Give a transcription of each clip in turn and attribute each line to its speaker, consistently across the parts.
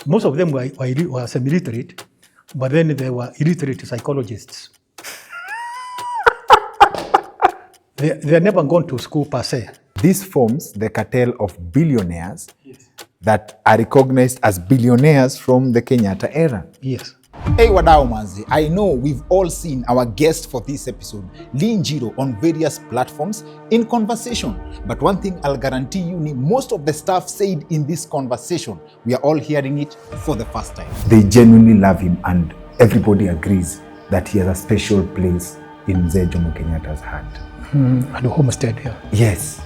Speaker 1: most of them were semi-literate, but then they were illiterate psychologists. They are never gone to school per se.
Speaker 2: This forms the cartel of billionaires that are recognized as billionaires from the Kenyatta era.
Speaker 1: Yes.
Speaker 2: Hey wadau manzi, I know we've all seen our guest for this episode, Lee Njiru, on various platforms in conversation. But one thing I'll guarantee you, most of the stuff said in this conversation, we are all hearing it for the first time. They genuinely love him and everybody agrees that he has a special place in Mzee Jomo Kenyatta's heart.
Speaker 1: At the homestead here.
Speaker 2: Yes.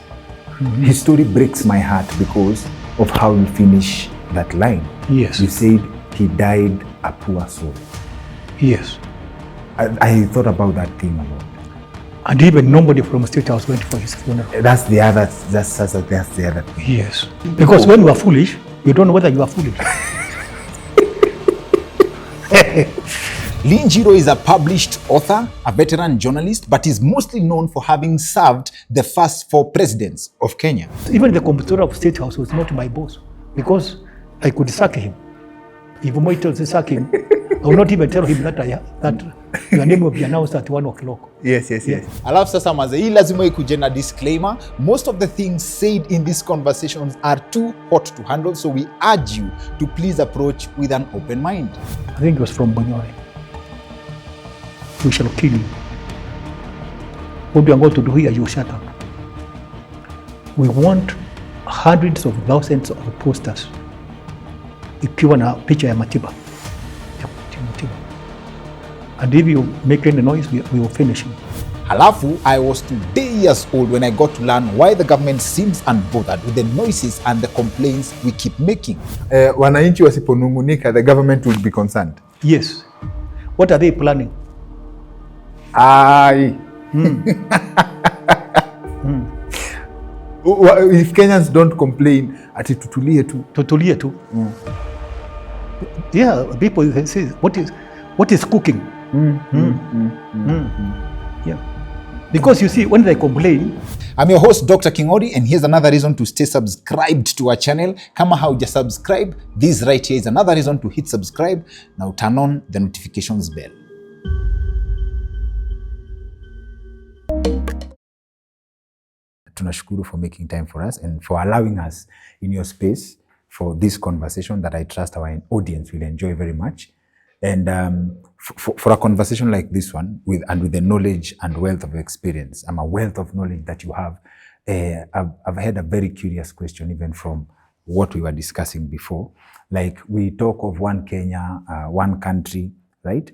Speaker 2: His story breaks my heart because of how you finish that line.
Speaker 1: Yes.
Speaker 2: You said he died a poor soul.
Speaker 1: Yes.
Speaker 2: I thought about that thing a lot.
Speaker 1: And even nobody from State House went for his funeral.
Speaker 2: That's the other thing.
Speaker 1: Yes. Because when you are foolish, you don't know whether you are foolish.
Speaker 2: Lee Njiru is a published author, a veteran journalist, but is mostly known for having served the first 4 presidents of Kenya.
Speaker 1: Even the comptroller of State House was not my boss because I could sack him. If Moi tells me sack him, I will not even tell him that your name will be announced at 1 o'clock.
Speaker 2: Yes. Alafu sasa maze, hii lazima ikuje na disclaimer. Most of the things said in these conversations are too hot to handle, so we urge you to please approach with an open mind.
Speaker 1: I think it was from Bonyore. We shall kill you. What we are going to do here, you shut up. We want hundreds of thousands of posters ikiwa na picha ya Matiba. And if you make any noise, we will finish him.
Speaker 2: Halafu, I was 2 years old when I got to learn why the government seems unbothered with the noises and the complaints we keep making. Wananchi wasiponungunika, the government will be concerned.
Speaker 1: Yes. What are they planning?
Speaker 2: If Kenyans don't complain, ati tutulie tu.
Speaker 1: Tutulie tu. Yeah, people say, what is cooking? Yeah. Because you see, when they complain.
Speaker 2: I'm your host, Dr. Kingori, and here's another reason to stay subscribed to our channel. Kama hauja subscribe, this right here is another reason to hit subscribe. Now turn on the notifications bell. Tunashukuru for making time for us and for allowing us in your space for this conversation that I trust our audience will enjoy very much. And for a conversation like this one, with the knowledge and wealth of experience, a wealth of knowledge that you have, I've had a very curious question even from what we were discussing before. Like, we talk of one Kenya, one country, right?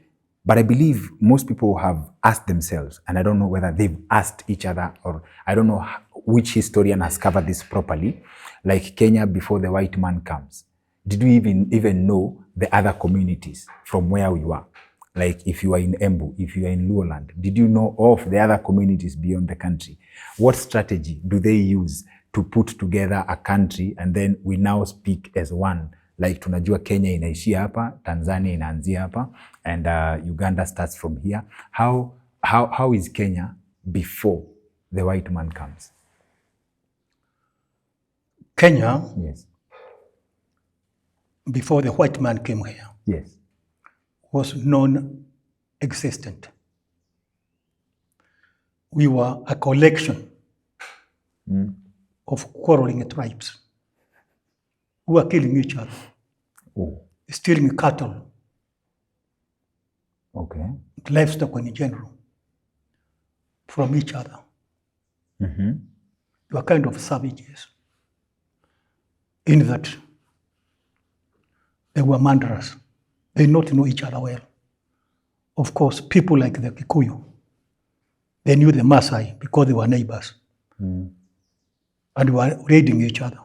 Speaker 2: But I believe most people have asked themselves, and I don't know whether they've asked each other, or I don't know which historian has covered this properly, like Kenya before the white man comes. Did we even know the other communities from where we were? Like, if you are in Embu, if you are in Luoland, did you know of the other communities beyond the country? What strategy do they use to put together a country, and then we now speak as one? Like, tunajua Kenya inaishia hapa, Tanzania inaanzia hapa, and Uganda starts from here. How is Kenya before the white man comes?
Speaker 1: Kenya,
Speaker 2: yes,
Speaker 1: before the white man came here,
Speaker 2: yes,
Speaker 1: was non-existent. We were a collection of quarreling tribes who are killing each other, stealing cattle, livestock in general, from each other. You are kind of savages in that they were murderers. They did not know each other well. Of course, people like the Kikuyu, they knew the Maasai because they were neighbors and were raiding each other.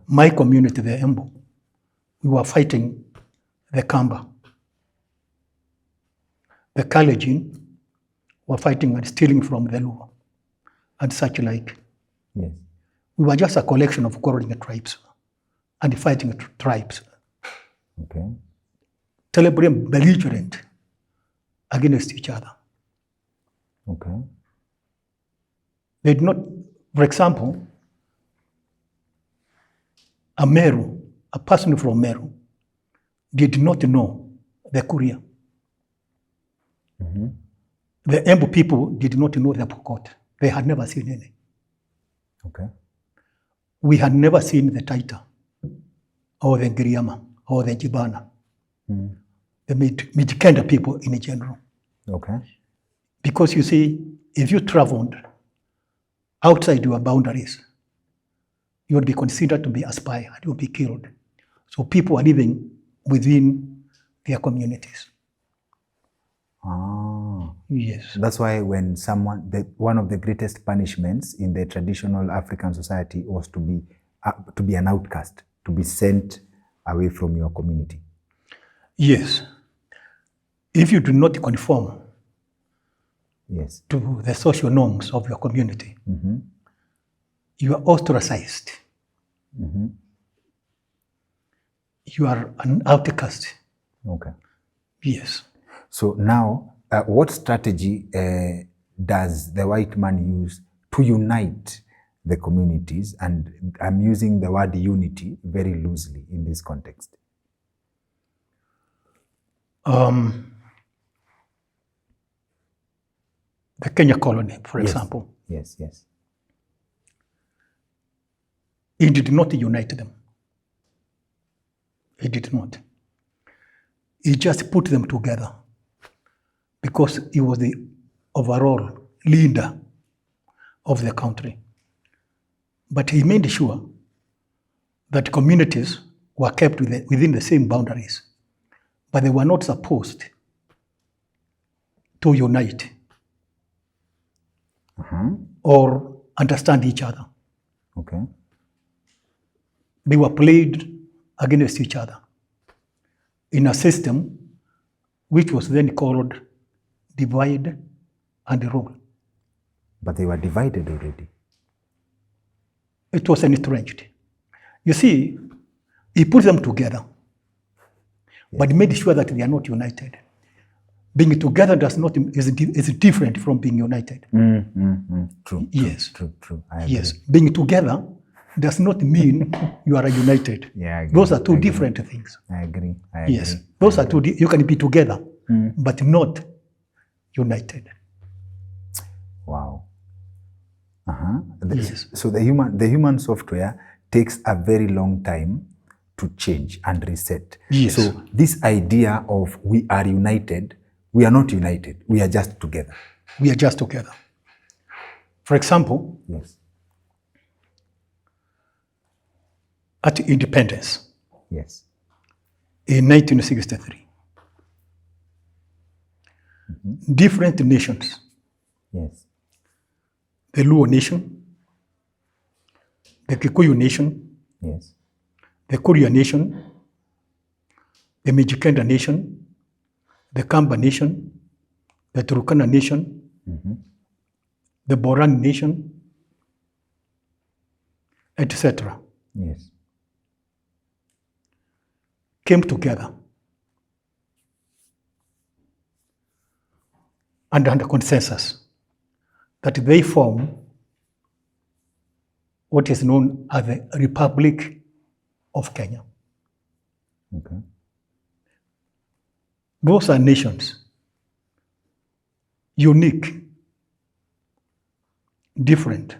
Speaker 1: My community, the Embu, we were fighting the Kamba. The Kalenjin were fighting and stealing from the Luo and such like.
Speaker 2: Yes.
Speaker 1: We were just a collection of quarreling tribes and fighting tribes. Terribly belligerent against each other. They did not, for example, a Meru a person from Meru did not know the Kuria. The Embu people did not know the Pokot. They had never seen any.
Speaker 2: Okay.
Speaker 1: We had never seen the Taita, or the Giriama, or the Jibana, the Mijikenda people in general.
Speaker 2: Okay.
Speaker 1: Because you see, if you traveled outside your boundaries, you would be considered to be a spy and you would be killed. So people are living within their communities.
Speaker 2: Ah.
Speaker 1: Yes.
Speaker 2: That's why when one of the greatest punishments in the traditional African society was to be an outcast, to be sent away from your community.
Speaker 1: Yes. If you do not conform
Speaker 2: Yes.
Speaker 1: to the social norms of your community, you are ostracized. You are an outcast.
Speaker 2: Okay.
Speaker 1: Yes.
Speaker 2: So now, what strategy does the white man use to unite the communities? And I'm using the word unity very loosely in this context.
Speaker 1: The Kenya colony, for example,
Speaker 2: Yes.
Speaker 1: it did not unite them. It did not. It just put them together because he was the overall leader of the country. But he made sure that communities were kept within the same boundaries, but they were not supposed to unite or understand each other.
Speaker 2: Okay.
Speaker 1: They were played against each other in a system which was then called divide and rule.
Speaker 2: But they were divided already.
Speaker 1: It was entrenched. You see, he put them together, but made sure that they are not united. Being together is different from being united.
Speaker 2: True.
Speaker 1: Yes.
Speaker 2: True. I agree.
Speaker 1: Yes. Being together does not mean you are united.
Speaker 2: Yeah, I agree.
Speaker 1: Those are two different things.
Speaker 2: I agree.
Speaker 1: Yes. Those are two. You can be together, but not united.
Speaker 2: Wow.
Speaker 1: Yes.
Speaker 2: So the human software takes a very long time to change and reset.
Speaker 1: Yes.
Speaker 2: So this idea of we are united, we are not united. We are just together.
Speaker 1: We are just together. For example,
Speaker 2: Yes.
Speaker 1: at independence
Speaker 2: Yes.
Speaker 1: in 1963, different nations,
Speaker 2: Yes.
Speaker 1: the Luo nation, the Kikuyu nation,
Speaker 2: Yes.
Speaker 1: the Kuria nation, the Mijikenda nation, the Kamba nation, the Turkana nation, the Boran nation, etc.,
Speaker 2: Yes.
Speaker 1: came together and under consensus that they form what is known as the Republic of Kenya.
Speaker 2: Okay.
Speaker 1: Those are nations, unique, different,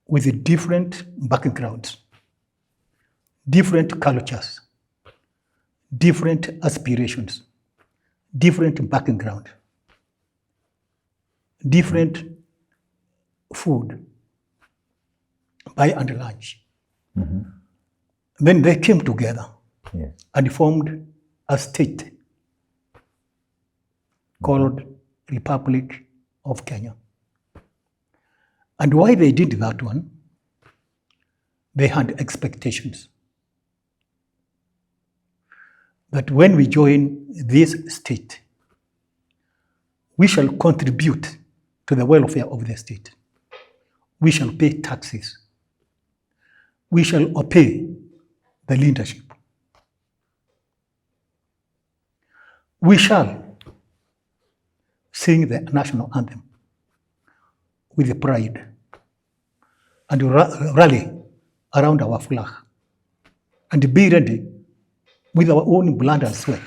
Speaker 1: with different backgrounds, different cultures, different aspirations, different background, different food, by and large. Then they came together and formed a state called Republic of Kenya. And why they did that one, they had expectations that when we join this state, we shall contribute to the welfare of the state. We shall pay taxes. We shall obey the leadership. We shall sing the national anthem with pride and rally around our flag. and be ready with our own blood and sweat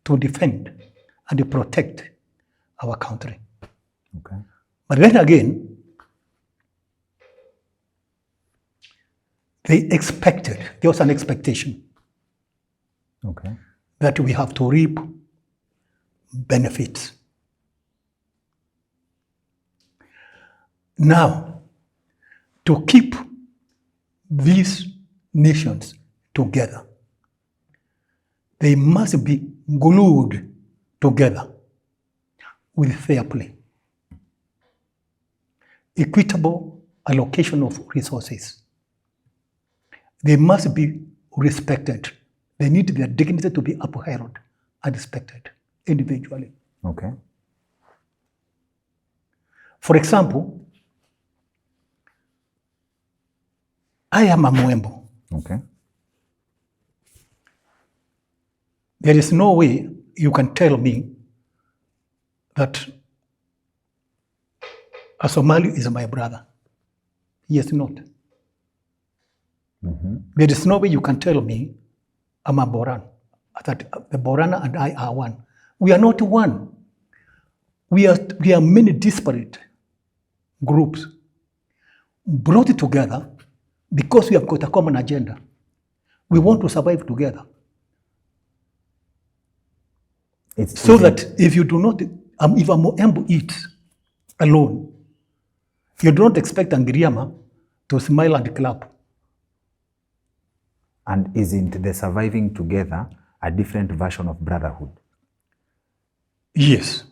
Speaker 1: to defend and protect our country.
Speaker 2: Okay.
Speaker 1: But then again, there was an expectation
Speaker 2: Okay.
Speaker 1: that we have to reap benefits. Now, to keep these nations together, they must be glued together with fair play, equitable allocation of resources. They must be respected. They need their dignity to be upheld and respected individually.
Speaker 2: Okay.
Speaker 1: For example, I am a Mwembo.
Speaker 2: Okay.
Speaker 1: There is no way you can tell me that a Somali is my brother. He is not. There is no way you can tell me I'm a Boran, that the Borana and I are one. We are not one. We are many disparate groups brought together because we have got a common agenda. We want to survive together. So that if you do not, if a Moembo eats alone, you do not expect Angiriama to smile and clap.
Speaker 2: And isn't the surviving together a different version of brotherhood?
Speaker 1: Yes.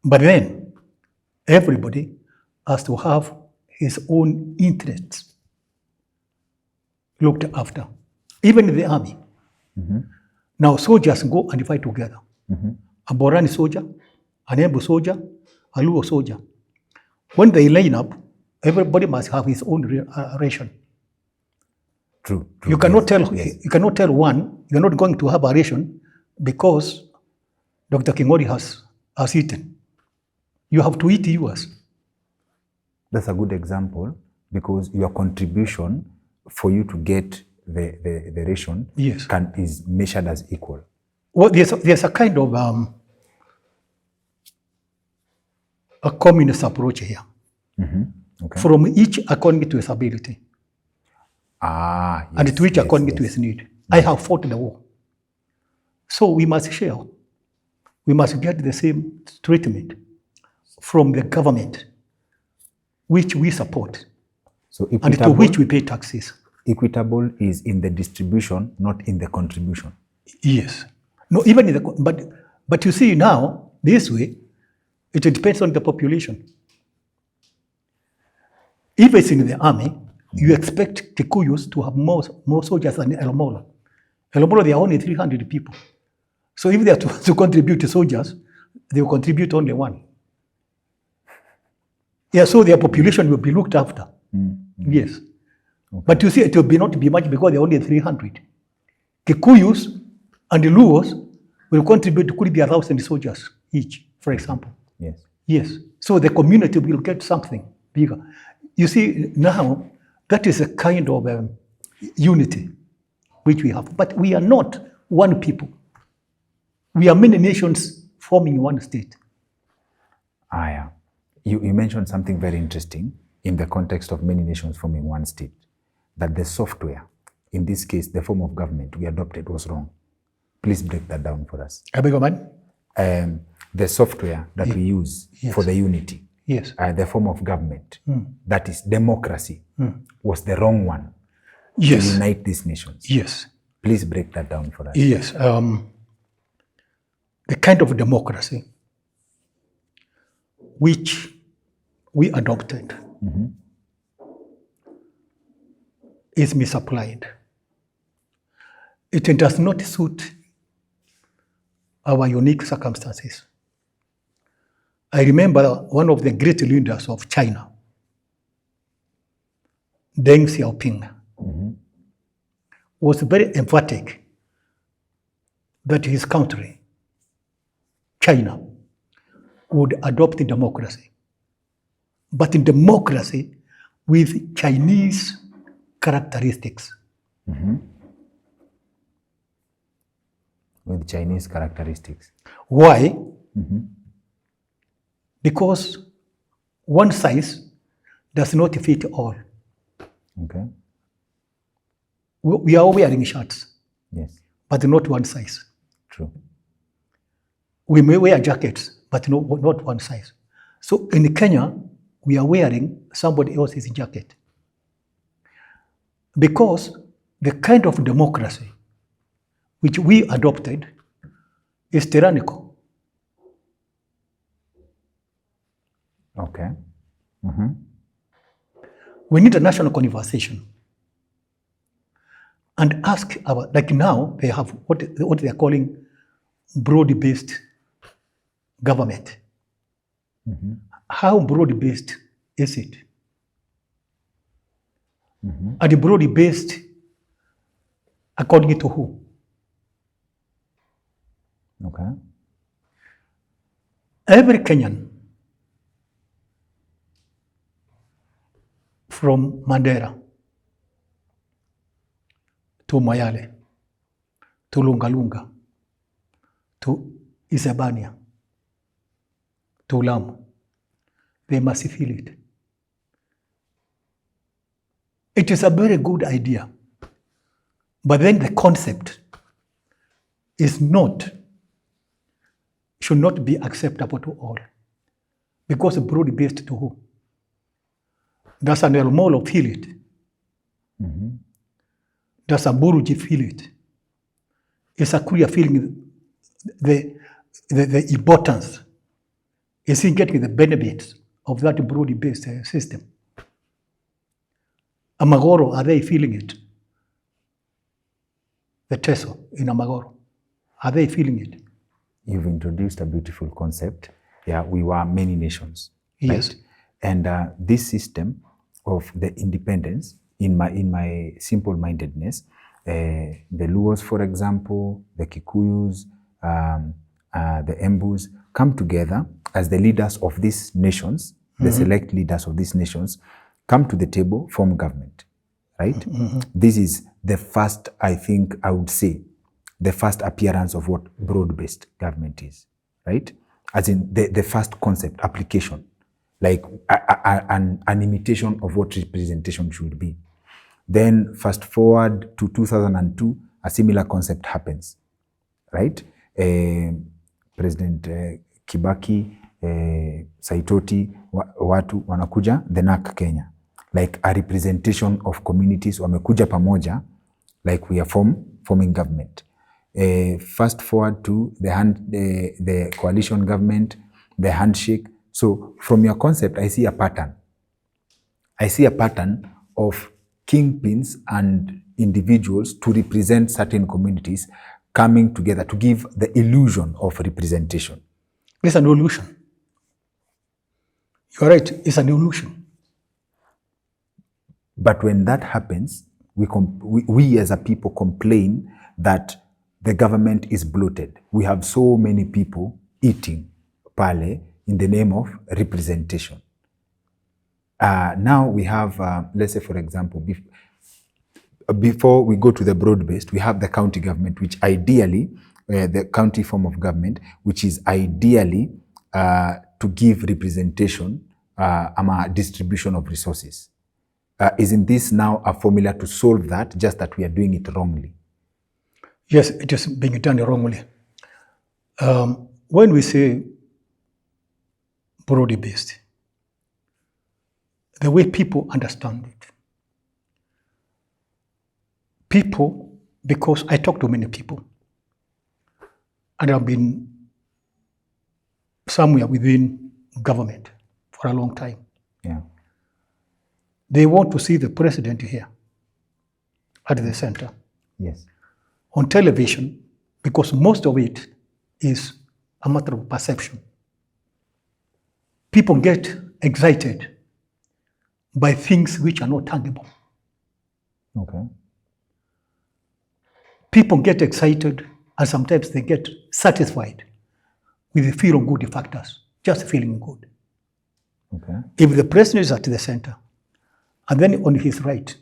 Speaker 1: But then everybody has to have his own interests looked after, even in the army. Now soldiers go and fight together. A Borani soldier, an Embu soldier, a Luo soldier. When they line up, everybody must have his own ration.
Speaker 2: True.
Speaker 1: You cannot tell. Yes. You cannot tell one you're not going to have a ration because Dr. Kingori has eaten. You have to eat yours.
Speaker 2: That's a good example because your contribution for you to get the ration
Speaker 1: yes.
Speaker 2: is measured as equal.
Speaker 1: Well, there's a kind of a communist approach here.
Speaker 2: Okay.
Speaker 1: From each according to his ability.
Speaker 2: Yes,
Speaker 1: and to each according to his need. I have fought the war. So we must share. We must get the same treatment from the government, which we support,
Speaker 2: so
Speaker 1: and to which we pay taxes.
Speaker 2: Equitable is in the distribution, not in the contribution.
Speaker 1: Yes. No, even in the, but you see now, this way, it depends on the population. If it's in the army, you expect Kikuyus to have more soldiers than Elomolo. Elomolo, they are only 300 people. So if they are to contribute to soldiers, they will contribute only one. Yeah, so their population will be looked after. Yes. Okay. But you see, it will not be much because they're only 300. Kikuyus and the Luos will contribute to could be 1,000 soldiers each, for example.
Speaker 2: Yes.
Speaker 1: Yes. So the community will get something bigger. You see, now, that is a kind of unity which we have. But we are not one people. We are many nations forming one state.
Speaker 2: Yeah. You mentioned something very interesting in the context of many nations forming one state, that the software, in this case, the form of government we adopted was wrong. Please break that down for us.
Speaker 1: I beg your pardon?
Speaker 2: The software that we use for the unity, the form of government, that is democracy, was the wrong one to unite these nations.
Speaker 1: Yes.
Speaker 2: Please break that down for us.
Speaker 1: Yes. The kind of democracy which we adopted is misapplied. It does not suit our unique circumstances. I remember one of the great leaders of China, Deng Xiaoping, was very emphatic that his country, China, would adopt democracy. But in democracy with Chinese characteristics.
Speaker 2: With Chinese characteristics.
Speaker 1: Why? Because one size does not fit all.
Speaker 2: Okay.
Speaker 1: We are wearing shirts,
Speaker 2: Yes.
Speaker 1: but not one size.
Speaker 2: True.
Speaker 1: We may wear jackets, but not one size. So in Kenya, we are wearing somebody else's jacket. Because the kind of democracy which we adopted is tyrannical.
Speaker 2: Okay.
Speaker 1: We need a national conversation and ask like now they have what they are calling broad-based government. How broad-based is it? And broad-based according to who?
Speaker 2: Okay.
Speaker 1: Every Kenyan from Mandera to Mayale to Lungalunga to Isebania to Lamu, they must feel it. It is a very good idea, but then the concept should not be acceptable to all, because broad-based to who? Does an El Molo feel it? Does a Buruji feel it? Is a Kuria feeling the importance? Is he getting the benefits of that broad-based system? Amagoro, are they feeling it? The Teso in Amagoro, are they feeling it?
Speaker 2: You've introduced a beautiful concept. Yeah, we were many nations.
Speaker 1: Yes.
Speaker 2: Right? And this system of the independence, in my simple-mindedness, the Luos, for example, the Kikuyus, the Embus, come together as the leaders of these nations, the select leaders of these nations, come to the table, form government, right? This is the first, I think, I would say, the first appearance of what broad-based government is, right? As in the first concept, application, like an imitation of what representation should be. Then fast forward to 2002, a similar concept happens, right? President Kibaki, Saitoti, watu wanakuja, the NAC Kenya, like a representation of communities, wamekuja pamoja, like we are forming government. Fast forward to the coalition government, the handshake. So from your concept, I see a pattern. I see a pattern of kingpins and individuals to represent certain communities coming together to give the illusion of representation.
Speaker 1: It's an illusion. You're right, it's an illusion.
Speaker 2: But when that happens, we as a people complain that the government is bloated. We have so many people eating pale in the name of representation. Now we have, let's say for example, before we go to the broad-based, we have the county government, which ideally, the county form of government, which is ideally to give representation, a distribution of resources. Isn't this now a formula to solve that, just that we are doing it wrongly?
Speaker 1: Yes, it is being done wrongly. When we say broad-based, the way people understand it, people, because I talk to many people, and I've been somewhere within government for a long time.
Speaker 2: Yeah.
Speaker 1: They want to see the president here at the center.
Speaker 2: Yes.
Speaker 1: On television, because most of it is a matter of perception. People get excited by things which are not tangible.
Speaker 2: Okay.
Speaker 1: People get excited and sometimes they get satisfied with the feel good factors, just feeling good.
Speaker 2: Okay.
Speaker 1: If the president is at the center, and then on his right,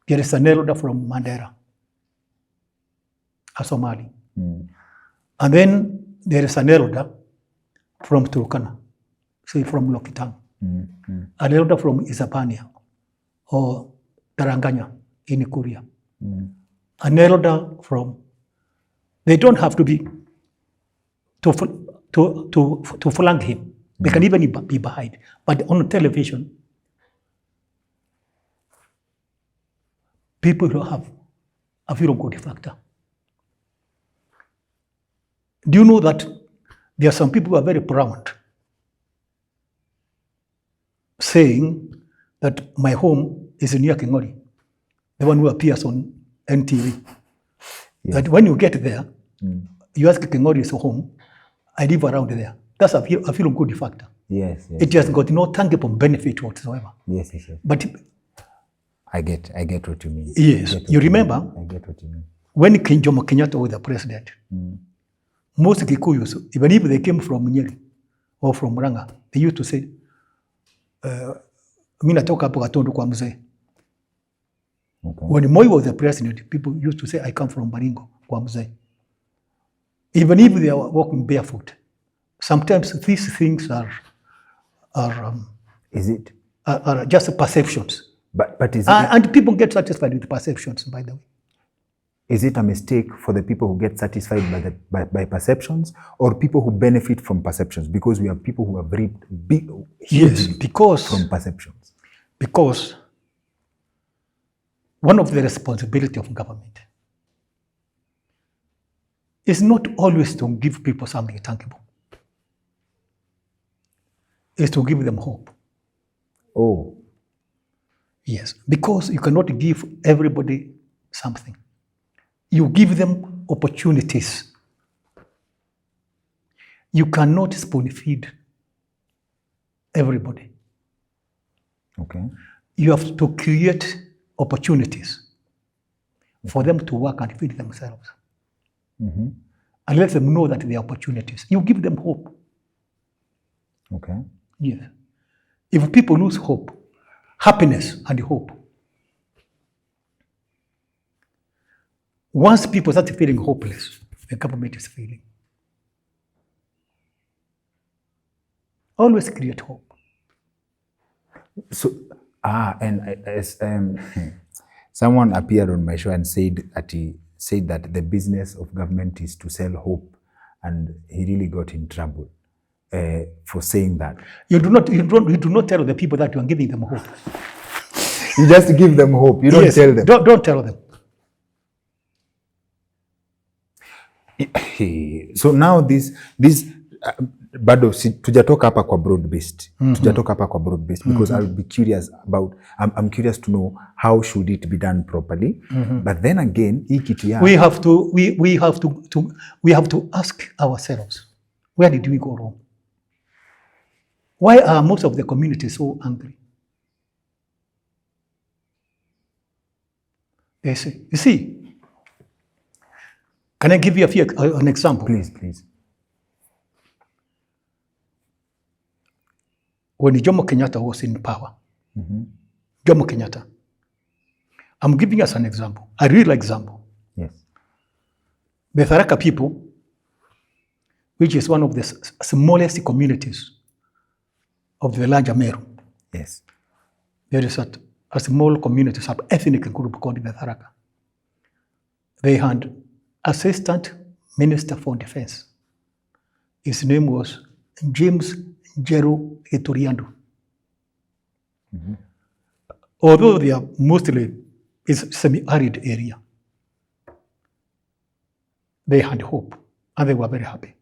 Speaker 1: There is an elder from Mandera, a Somali. And then there is an elder from Turkana, say from Lokitang. An elder from Isapania or Taranganya in Ikuria. An elder from, they don't have to be to flank him. They can even be behind. But on television, people who have a very good factor. Do you know that there are some people who are very proud, saying that my home is near Kingori, the one who appears on NTV. Yes. That when you get there, you ask Kingori's home, I live around there. That's a feel good factor.
Speaker 2: Yes, yes.
Speaker 1: It has got no tangible benefit whatsoever.
Speaker 2: Yes, yes, yes.
Speaker 1: But
Speaker 2: I get what you mean.
Speaker 1: Yes, you remember?
Speaker 2: I get what you mean.
Speaker 1: When Jomo Kenyatta was the president, most Kikuyus, even if they came from Nyeri or from Murang'a, they used to say, "Mimi natoka hapo Gatundu kwa mzee." When Moi was the president, people used to say, "I come from Baringo kwa mzee." Even if they are walking barefoot, sometimes these things are just perceptions.
Speaker 2: But is it
Speaker 1: and people get satisfied with perceptions, by the way.
Speaker 2: Is it a mistake for the people who get satisfied by perceptions, or people who benefit from perceptions? Because we have people who have reaped big, from perceptions.
Speaker 1: Because one of the responsibility of government is not always to give people something tangible. It's to give them hope.
Speaker 2: Oh.
Speaker 1: Yes, because you cannot give everybody something. You give them opportunities. You cannot spoon feed everybody.
Speaker 2: Okay.
Speaker 1: You have to create opportunities for them to work and feed themselves. And let them know that there are opportunities. You give them hope.
Speaker 2: Okay.
Speaker 1: Yes. If people lose hope, happiness and hope, once people start feeling hopeless, the government is failing. Always create hope.
Speaker 2: So, someone appeared on my show and said that the business of government is to sell hope, and he really got in trouble for saying that. You do
Speaker 1: not tell the people that you are giving them hope.
Speaker 2: You just give them hope. You don't tell them.
Speaker 1: Don't tell them.
Speaker 2: So now this bado tujatoka hapa kwa broad based. Tujatoka hapa kwa broad based because I would be curious about. I'm curious to know how should it be done properly. But then again,
Speaker 1: we have to ask ourselves, where did we go wrong? Why are most of the communities so angry? They say, you see. Can I give you an example?
Speaker 2: Please.
Speaker 1: When Jomo Kenyatta was in power, Jomo Kenyatta, I'm giving us an example, a real example.
Speaker 2: Yes.
Speaker 1: The Tharaka people, which is one of the smallest communities of the larger Meru.
Speaker 2: Yes.
Speaker 1: There is a small community, sub-ethnic group called the Tharaka. They had Assistant Minister for Defense. His name was James Njiru Eturiandu. Although they are mostly is semi-arid area, they had hope and they were very happy.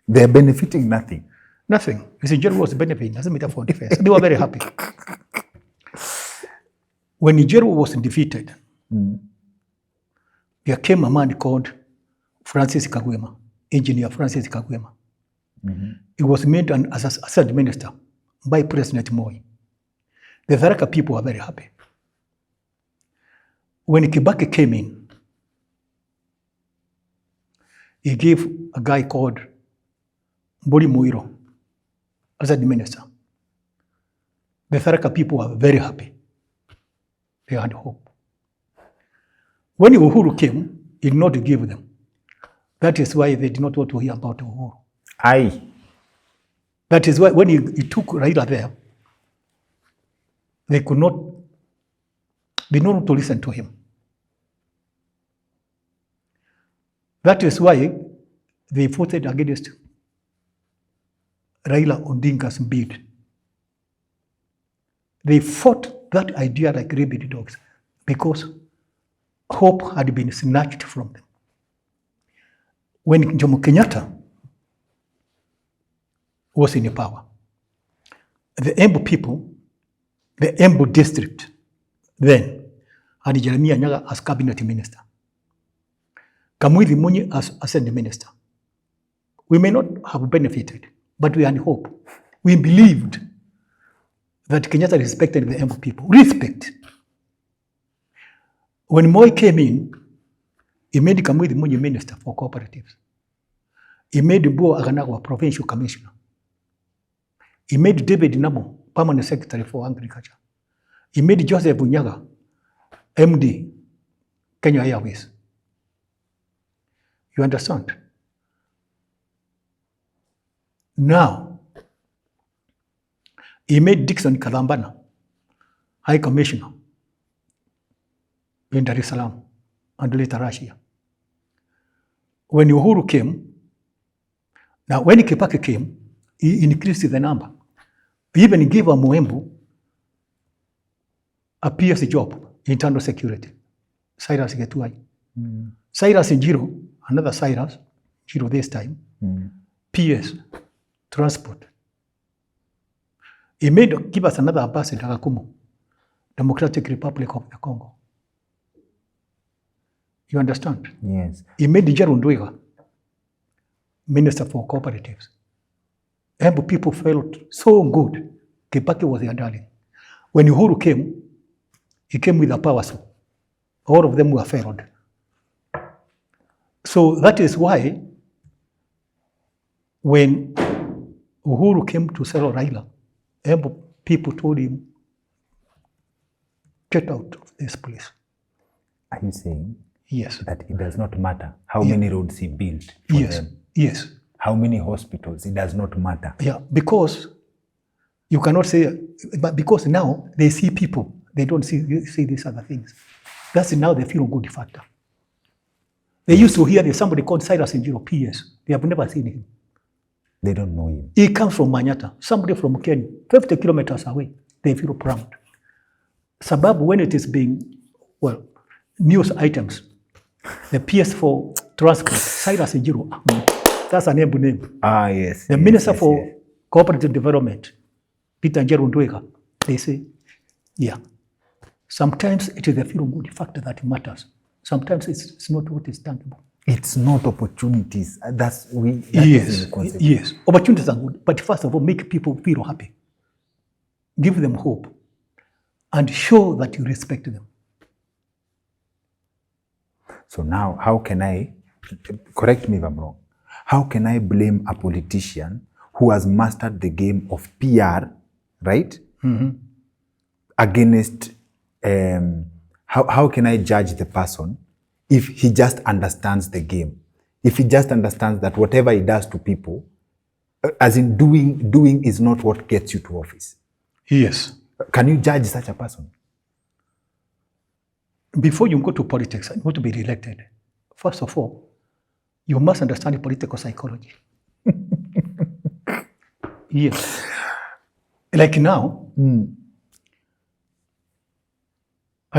Speaker 2: They are benefiting nothing.
Speaker 1: Nothing. Mr. Njiru was benefiting as a Minister for Defense. They were very happy. When Njiru was defeated, there came a man called Francis Kagwema, Engineer Francis Kagwema. He was made as assistant minister by President Moi. The Tharaka people were very happy. When Kibaki came in, he gave a guy called Mburi Muiro as the minister. The Tharaka people were very happy. They had hope. When Uhuru came, he did not give them. That is why they did not want to hear about Uhuru.
Speaker 2: Aye.
Speaker 1: That is why when he took Raila there, they could not, they did not want to listen to him. That is why they voted against Raila Odinga's bid. They fought that idea like rabid dogs because hope had been snatched from them. When Jomo Kenyatta was in power, the Embu people, the Embu district, then had Jeremiah Nyaga as cabinet minister, Kamwithi Munyi as assembly minister. We may not have benefited, but we had hope. We believed that Kenyatta respected the Embu people. Respect. When Moi came in, he made Kamwithi Munyi minister for cooperatives. He made Mbuo Aganagwa provincial commissioner. He made David Namo permanent secretary for agriculture. He made Joseph Bunyaga MD, Kenya Airways. You understand? Now, he made Dixon Kalambana High Commissioner in Dar es Salaam and later Russia. When Uhuru came, now when Kibaki came, he increased the number. He even gave Mwembu a PS job, internal security, Cyrus Getuai. Cyrus Njiru, another Cyrus, Njiru this time, PS, transport. He give us another ambassador, Kakumu, Democratic Republic of the Congo. You understand?
Speaker 2: Yes.
Speaker 1: He made Njiru Ndwiga minister for cooperatives. Embu people felt so good. Kibaki was their darling. When Uhuru came, he came with a power so all of them were failed. So that is why when Uhuru came to settle Raila, Embu people told him, get out of this place.
Speaker 2: Are you saying
Speaker 1: yes,
Speaker 2: that it does not matter how many roads he built for them?
Speaker 1: Yes.
Speaker 2: How many hospitals? It does not matter.
Speaker 1: Yeah, because you cannot say, but because now they see people, they don't see these other things. That's now the feel good factor. They used to hear there's somebody called Cyrus Njiru, PS. They have never seen him.
Speaker 2: They don't know him.
Speaker 1: He comes from Manyata, somebody from Kenya, 50 kilometers away. They feel proud. Sababu, when it is being, well, news items, the PS for transport, Cyrus Njiru, that's a name.
Speaker 2: Ah, yes.
Speaker 1: The Minister for Cooperative Development, Peter Njiru Ndwiga, they say, yeah. Sometimes it is the feel good factor that matters. Sometimes it's not what is tangible.
Speaker 2: It's not opportunities.
Speaker 1: Yes. Opportunities are good, but first of all, make people feel happy. Give them hope, and show that you respect them.
Speaker 2: So now, how can I, correct me if I'm wrong, how can I blame a politician who has mastered the game of PR, right? Against, how can I judge the person if he just understands the game? If he just understands that whatever he does to people, as in doing is not what gets you to office.
Speaker 1: Yes.
Speaker 2: Can you judge such a person?
Speaker 1: Before you go to politics and want to be reelected, first of all, you must understand political psychology. Yes. Like now, and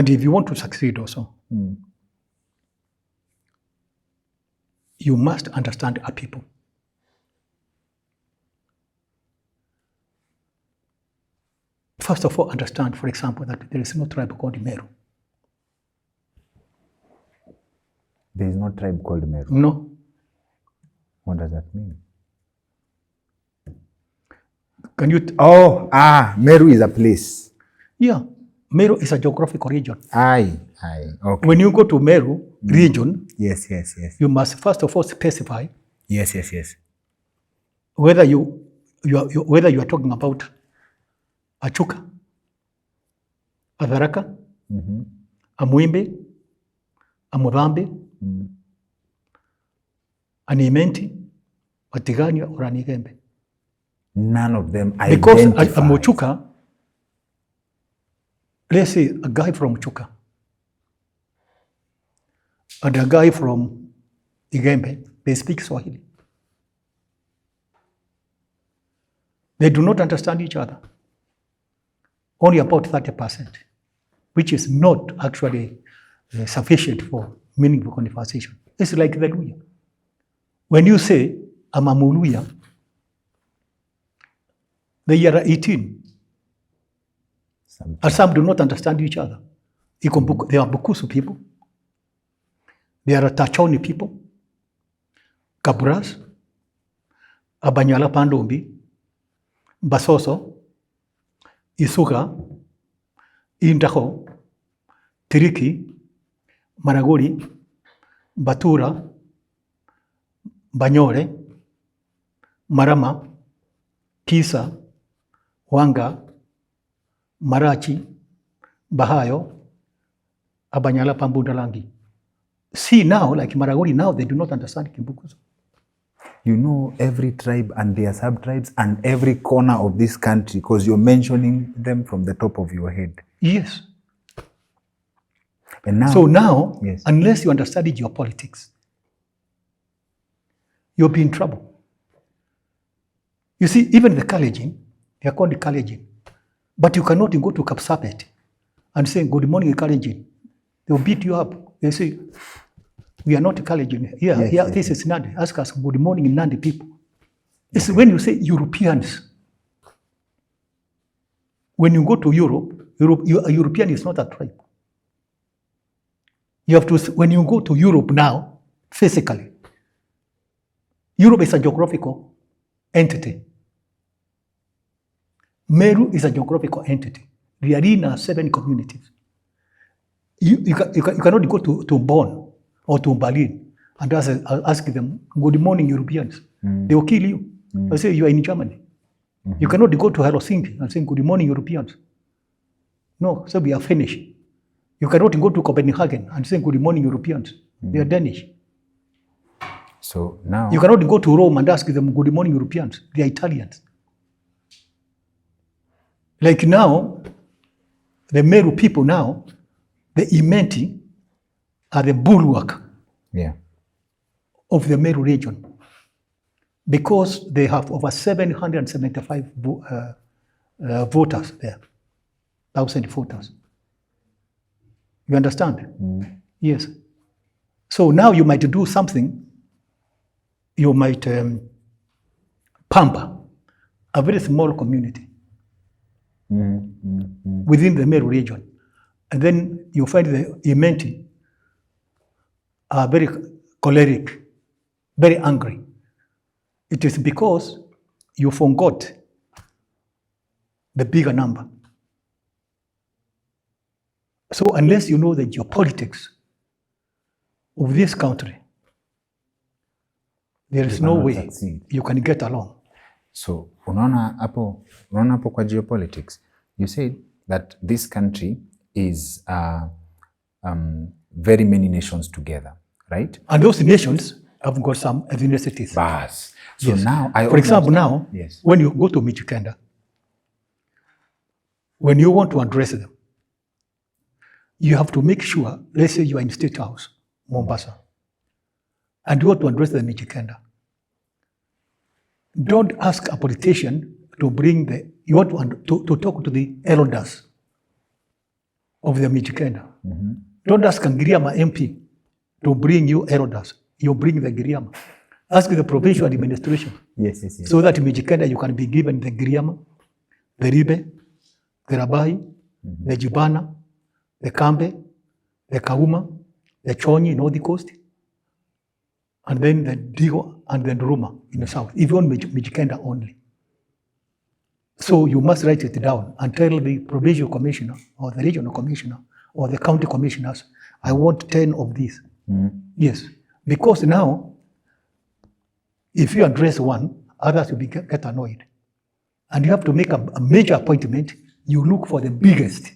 Speaker 1: if you want to succeed also, you must understand our people. First of all, understand, for example, that there is no tribe called Meru.
Speaker 2: There is no tribe called Meru?
Speaker 1: No.
Speaker 2: What does that mean?
Speaker 1: Can you...
Speaker 2: Meru is a place.
Speaker 1: Yeah. Meru is a geographical region.
Speaker 2: Aye. Okay.
Speaker 1: When you go to Meru region,
Speaker 2: yes,
Speaker 1: you must first of all specify.
Speaker 2: Yes.
Speaker 1: Whether you are talking about Achuka, Avaraka, Amwimbi, Amudhambi, Animenti, Watigania, or Anigembe.
Speaker 2: None of them
Speaker 1: Because
Speaker 2: identify.
Speaker 1: a Mochuka, let's say a guy from Chuka and a guy from Igembe, they speak Swahili. They do not understand each other. Only about 30%, which is not actually sufficient for meaningful conversation. It's like the Luya. When you say, I'm a Muluya, they are 18. And some do not understand each other. There are Bukusu people. There are Tachoni people. Kaburas. Abanyala Pandombi. Basoso. Isuga. Indaho. Tiriki. Maraguri. Batura. Banyore. Marama. Kisa. Wanga. Marachi, Bahayo, Abanyala Pambundalangi. See now, like Maragori now, they do not understand Kimbukuzo.
Speaker 2: You know every tribe and their sub-tribes and every corner of this country because you're mentioning them from the top of your head.
Speaker 1: Yes.
Speaker 2: And now,
Speaker 1: so now,
Speaker 2: yes,
Speaker 1: unless you understand geopolitics, you'll be in trouble. You see, even the Kalenjin, they are called the Kalenjin. But you cannot go to Kapsabet and say, good morning, Kalenjin. They will beat you up. They say, we are not Kalenjin. This is Nandi. Ask us, good morning, Nandi people. It's when you say Europeans. When you go to Europe, a European is not a tribe. You have to, when you go to Europe now, physically, Europe is a geographical entity. Meru is a geographical entity. We are in 7 communities. You cannot go to Bonn or to Berlin and ask them, good morning, Europeans. They will kill you. They say, you are in Germany. You cannot go to Helsinki and say, good morning, Europeans. No, so we are Finnish. You cannot go to Copenhagen and say, good morning, Europeans. They are Danish.
Speaker 2: So now,
Speaker 1: you cannot go to Rome and ask them, good morning, Europeans. They are Italians. Like now, the Meru people now, the Imenti are the bulwark of the Meru region because they have over 775 voters there, 1,000 voters. You understand? Yes. So now you might do something, you might pamper a very small community within the Meru region. And then you find the Imenti are very choleric, very angry. It is because you forgot the bigger number. So unless you know the geopolitics of this country, there is no way you can get along.
Speaker 2: So, unaona hapo kwa geopolitics, you said that this country is very many nations together, right?
Speaker 1: And those nations have got some ethnicities.
Speaker 2: Bas. So
Speaker 1: yes.
Speaker 2: now,
Speaker 1: for example, now,
Speaker 2: yes,
Speaker 1: when you go to Mijikenda, when you want to address them, you have to make sure, let's say you are in State House, Mombasa, and you want to address the Mijikenda. Don't ask a politician to bring you want to talk to the elders of the Mijikenda. Don't ask a Giriama MP to bring you elders. You bring the Giriama. Ask the provincial administration.
Speaker 2: Yes.
Speaker 1: So that in Mijikenda you can be given the Giriama, the Ribe, the Rabai, the Jibana, the Kambe, the Kauma, the Chonyi in all the coast, and then the Digo and the Ruma in the south, if you want Mijikenda only. So you must write it down and tell the provincial commissioner or the regional commissioner or the county commissioners, I want 10 of these. Yes, because now, if you address one, others will get annoyed. And you have to make a major appointment, you look for the biggest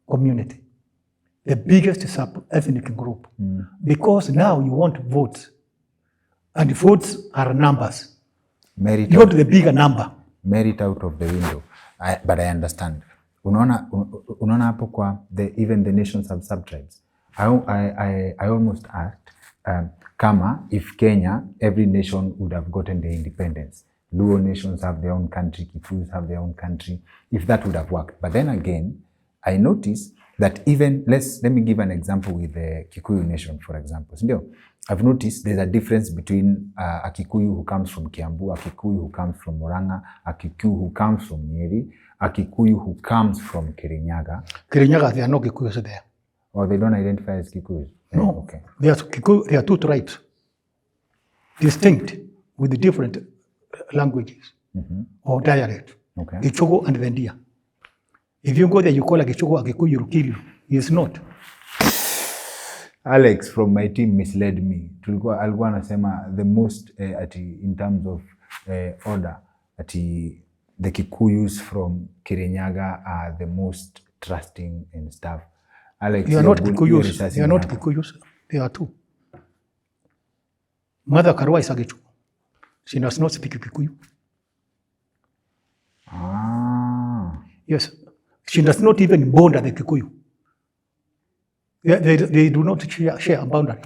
Speaker 1: community. the biggest sub-ethnic group, because now you want votes, and votes are numbers. You want the bigger number.
Speaker 2: Merit out of the window. But I understand. Unaona hapo kwa even the nations have subtribes. I almost asked kama if Kenya, every nation would have gotten their independence. Luo nations have their own country, Kikuyus have their own country, if that would have worked. But then again, I noticed that even, let me give an example with the Kikuyu nation, for example. So, I've noticed there's a difference between a Kikuyu who comes from Kiambu, a Kikuyu who comes from Murang'a, a Kikuyu who comes from Nyeri, a Kikuyu who comes from Kirinyaga.
Speaker 1: Kirinyaga, there are no Kikuyus there.
Speaker 2: Or they don't identify as Kikuyus?
Speaker 1: No, okay. There are two tribes, distinct with different languages or dialect.
Speaker 2: Okay.
Speaker 1: Gichogo and Vendia. If you go there, you call a Gichogo a Kikuyu, will kill you. He is not.
Speaker 2: Alex from my team misled me. Alikuwa anasema the most in terms of order, the Kikuyus from Kirinyaga are the most trusting and stuff. Alex,
Speaker 1: they are not Kikuyus. They are not Kikuyus. They are two. Mother Karua is a Gichogo. She does not speak Kikuyu. Yes. She does not even bond at the Kikuyu. They do not share a boundary.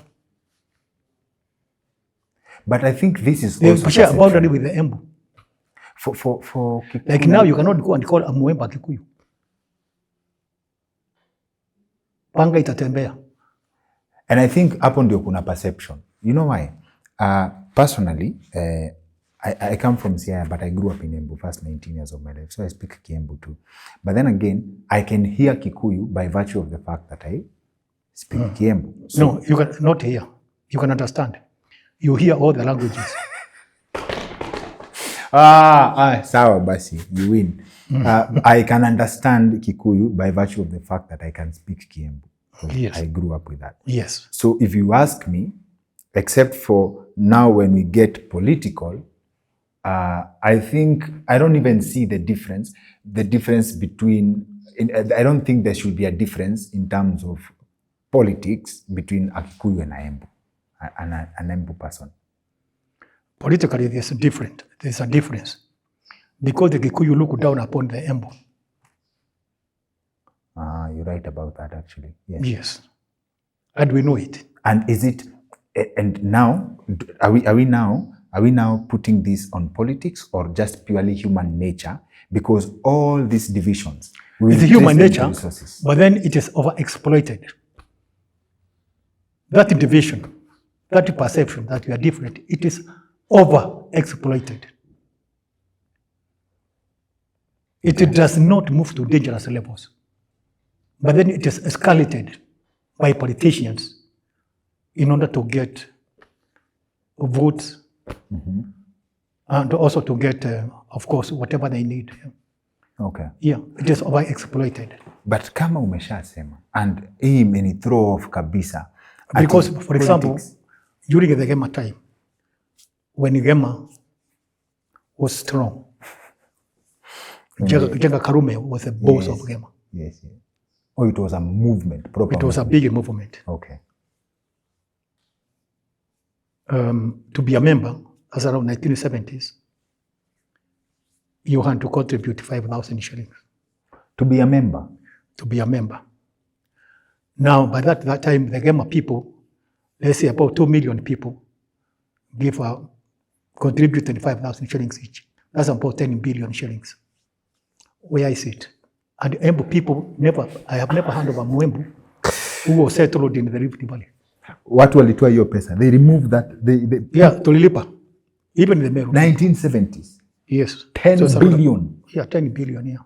Speaker 2: But I think this is
Speaker 1: they also share a boundary with the Embu.
Speaker 2: For Kikuyu.
Speaker 1: Like now, you cannot go and call a Mwemba Kikuyu. Panga itatembea.
Speaker 2: And I think hapo ndio kuna perception. You know why? Personally, I come from Siaya, but I grew up in Embu, first 19 years of my life. So I speak Kiembu too. But then again, I can hear Kikuyu by virtue of the fact that I speak Kiembu. So,
Speaker 1: no, you can not hear. You can understand. You hear all the languages.
Speaker 2: Sawa basi, you win. I can understand Kikuyu by virtue of the fact that I can speak Kiembu.
Speaker 1: Yes.
Speaker 2: I grew up with that.
Speaker 1: Yes.
Speaker 2: So if you ask me, except for now when we get political, I think I don't even see the difference. The difference between, I don't think there should be a difference in terms of politics between a Kikuyu and an Embu person.
Speaker 1: Politically, there's a difference. Because the Kikuyu look down upon the Embu.
Speaker 2: You're right about that, actually. Yes.
Speaker 1: Yes. And we know it.
Speaker 2: And is it, and now, are we now putting this on politics or just purely human nature? Because all these divisions,
Speaker 1: it's human nature, but then it is overexploited. That division, that perception that we are different, it is overexploited. It does not move to dangerous levels, but then it is escalated by politicians in order to get votes and also to get, of course, whatever they need.
Speaker 2: Okay.
Speaker 1: Yeah, it is overexploited.
Speaker 2: But kama umeshasema, and hii imeni throw off kabisa.
Speaker 1: Because, for example, during the Gema time, when Gema was strong, Jenga Karume was the boss of Gema.
Speaker 2: Yes, yes. Oh, it was a movement, proper.
Speaker 1: It was a big movement.
Speaker 2: Okay.
Speaker 1: To be a member, as around 1970s, you had to contribute 5,000 shillings.
Speaker 2: To be a member?
Speaker 1: To be a member. Now, by that time, the Gema people, let's say about 2 million people, contributed 5,000 shillings each. That's about 10 billion shillings. Where is it? And Embu people I have never heard of a Mwembu who was settled in the Rift Valley.
Speaker 2: Watu walitoa hiyo pesa. They removed that.
Speaker 1: Yeah, tulilipa. Even in the Meru.
Speaker 2: 1970s.
Speaker 1: Yes.
Speaker 2: 10 billion.
Speaker 1: Yeah, 10 billion, yeah.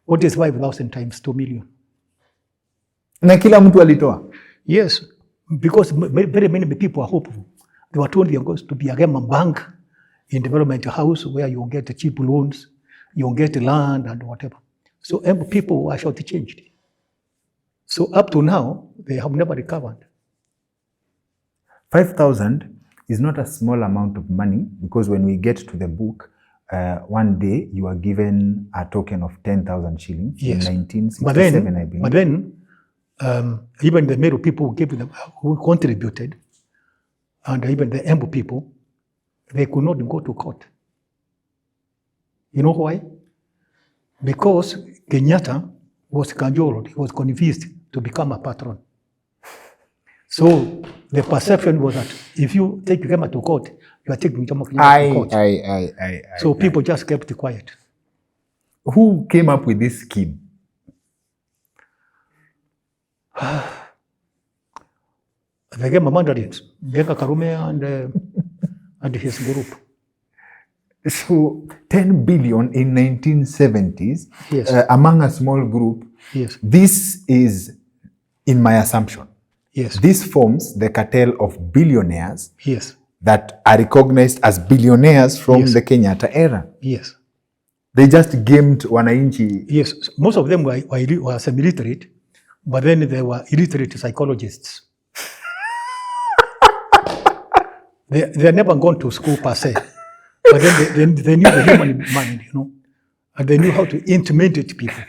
Speaker 1: What is 5,000 times 2 million?
Speaker 2: Na kila mtu alitoa?
Speaker 1: Yes, because very many people are hopeful. They were told they are going to be a Gema bank in development house where you get cheap loans, you get land and whatever. So people were shortchanged. So up to now, they have never recovered.
Speaker 2: 5,000 is not a small amount of money, because when we get to the book, one day you are given a token of 10,000 shillings.
Speaker 1: Yes.
Speaker 2: In 1967, I believe.
Speaker 1: But then even the Meru people who contributed, and even the Embu people, they could not go to court. You know why? Because Kenyatta was cajoled, he was convinced to become a patron. So the perception was that if you take Kigema to court, you are taking Jomo Kenyatta to court. So people just kept quiet.
Speaker 2: Who came up with this scheme?
Speaker 1: The Gema mandarins, Benga Karume and his group.
Speaker 2: So 10 billion in 1970s,
Speaker 1: yes.
Speaker 2: Among a small group.
Speaker 1: Yes.
Speaker 2: This is, in my assumption,
Speaker 1: yes.
Speaker 2: This forms the cartel of billionaires
Speaker 1: yes.
Speaker 2: that are recognized as billionaires from
Speaker 1: yes.
Speaker 2: the Kenyatta era.
Speaker 1: Yes.
Speaker 2: They just gamed wananchi.
Speaker 1: Yes, most of them were semi-literate, but then they were illiterate psychologists. They never gone to school per se, but then they knew the human mind, you know, and they knew how to intimidate people.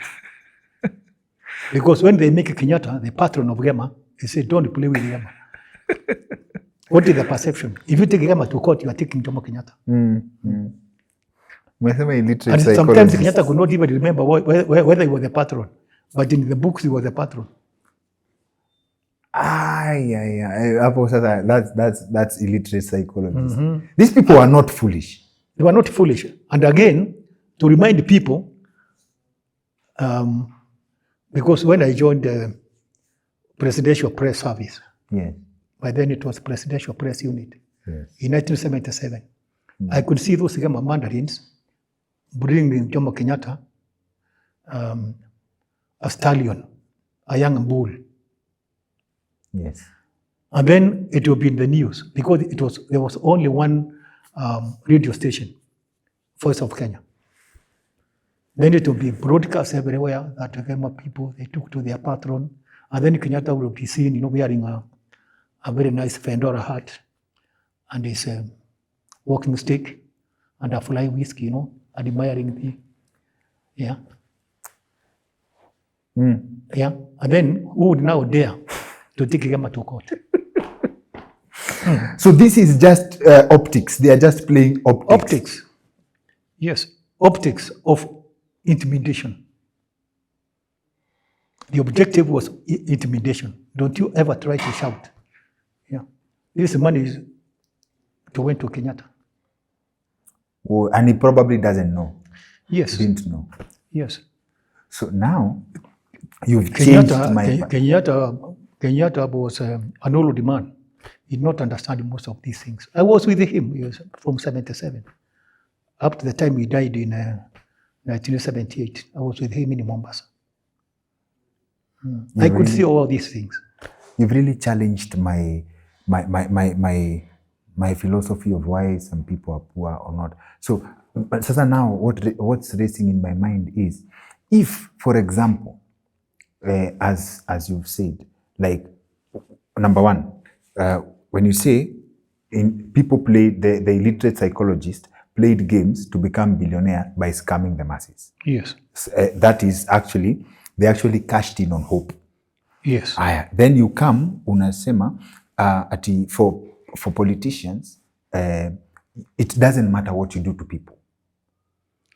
Speaker 1: Because when they make Kenyatta the patron of Gema, they say, don't play with Gema. What is the perception? If you take Gema to court, you are taking Jomo Kenyatta.
Speaker 2: And
Speaker 1: sometimes Kenyatta could not even remember whether he was the patron, but in the books he was the patron.
Speaker 2: That's illiterate psychology. These people are not foolish.
Speaker 1: They were not foolish. And again, to remind people, because when I joined the Presidential Press Service,
Speaker 2: yes.
Speaker 1: by then it was Presidential Press Unit,
Speaker 2: yes.
Speaker 1: in 1977, I could see those Gema mandarins bringing Jomo Kenyatta a stallion, a young bull.
Speaker 2: Yes.
Speaker 1: And then it will be in the news because there was only one radio station, Voice of Kenya. Then it will be broadcast everywhere that the Gema people, they took to their patron. And then Kenyatta will be seen, you know, wearing a very nice Fedora hat and his walking stick and a fly whiskey, you know, admiring the, yeah. Yeah. And then who would now dare to take Gema to court?
Speaker 2: So this is just optics. They are just playing optics.
Speaker 1: Optics. Yes. Optics of intimidation. The objective was intimidation. Don't you ever try to shout. Yeah. This money is to went to Kenyatta.
Speaker 2: Oh, and he probably doesn't know.
Speaker 1: Yes.
Speaker 2: Didn't know.
Speaker 1: Yes.
Speaker 2: So now you've changed my...
Speaker 1: Kenyatta was an old man. He did not understand most of these things. I was with him from 77. Up to the time he died in 1978. I was with him in Mombasa. I could see all these things.
Speaker 2: You've really challenged my philosophy of why some people are poor or not. So, but Sasa, now what's racing in my mind is, if, for example, as you've said, like, number one, when you say people played, the illiterate psychologist played games to become billionaire by scamming the masses.
Speaker 1: Yes.
Speaker 2: That is actually, they actually cashed in on hope.
Speaker 1: Yes.
Speaker 2: Then you come, unasema, for politicians, it doesn't matter what you do to people.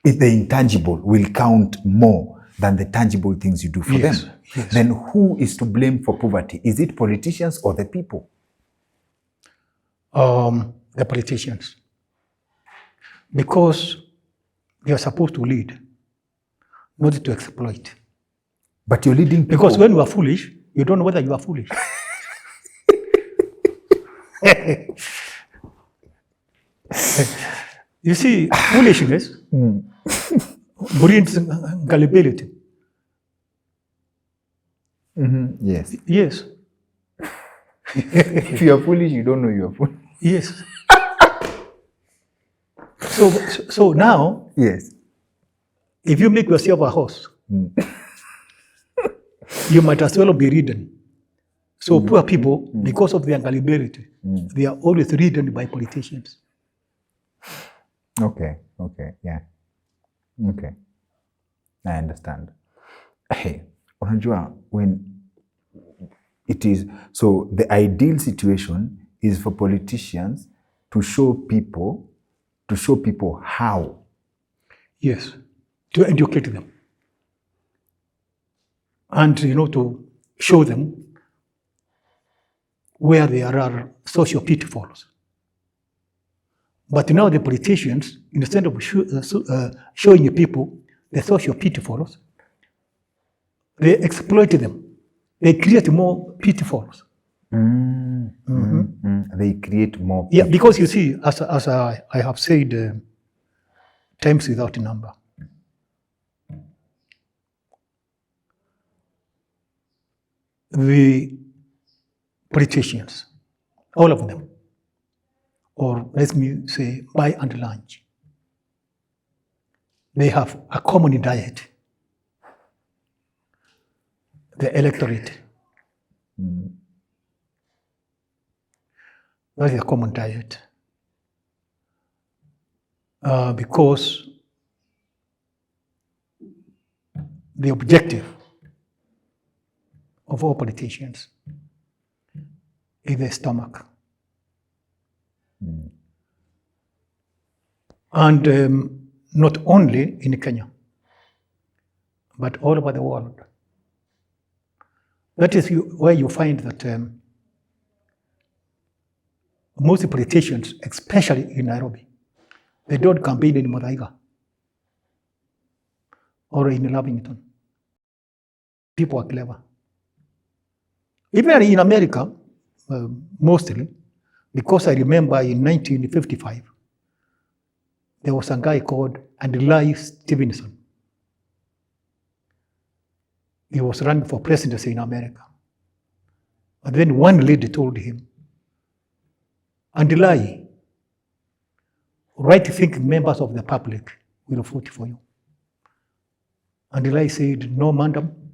Speaker 2: If the intangible will count more than the tangible things you do for them.
Speaker 1: Yes.
Speaker 2: Then who is to blame for poverty? Is it politicians or the people?
Speaker 1: The politicians. Because they are supposed to lead, not to exploit.
Speaker 2: But you're leading people.
Speaker 1: Because when you are foolish, you don't know whether you are foolish. You see, foolishness brings gullibility.
Speaker 2: Yes.
Speaker 1: Yes.
Speaker 2: If you are foolish, you don't know you are foolish.
Speaker 1: Yes. So now,
Speaker 2: yes,
Speaker 1: if you make yourself a horse, you might as well be ridden. So poor people, because of their gullibility, they are always ridden by politicians.
Speaker 2: Okay, yeah. Okay, I understand. Hey, unajua, It is. So the ideal situation is for politicians to show people how.
Speaker 1: Yes, to educate them. And, to show them where there are social pitfalls. But now the politicians, instead of showing people the social pitfalls, they exploit them. They create more pitfalls.
Speaker 2: They create more.
Speaker 1: Yeah, because you see, as I have said times without number, the politicians, all of them, or let me say by and large, they have a common diet. The electorate. That is a common diet. Because the objective of all politicians is the stomach. And not only in Kenya, but all over the world. That is where you find that most politicians, especially in Nairobi, they don't campaign in Muthaiga or in Lavington. People are clever. Even in America, mostly, because I remember in 1955, there was a guy called Lee Stevenson. He was running for presidency in America. But then one lady told him, Lee, right-thinking members of the public will vote for you. And Lee said, no, madam,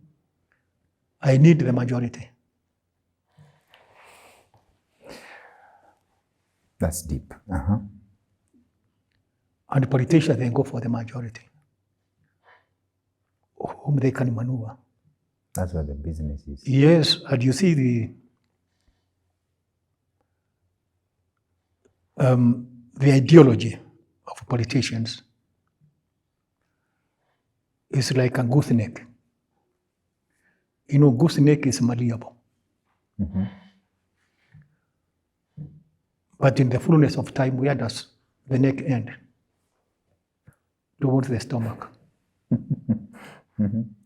Speaker 1: I need the majority.
Speaker 2: That's deep.
Speaker 1: And politicians, they go for the majority, whom they can maneuver.
Speaker 2: That's what the business is.
Speaker 1: Yes, and you see the ideology of politicians is like a gooseneck. Gooseneck is malleable. But in the fullness of time, where does the neck end? Towards the stomach.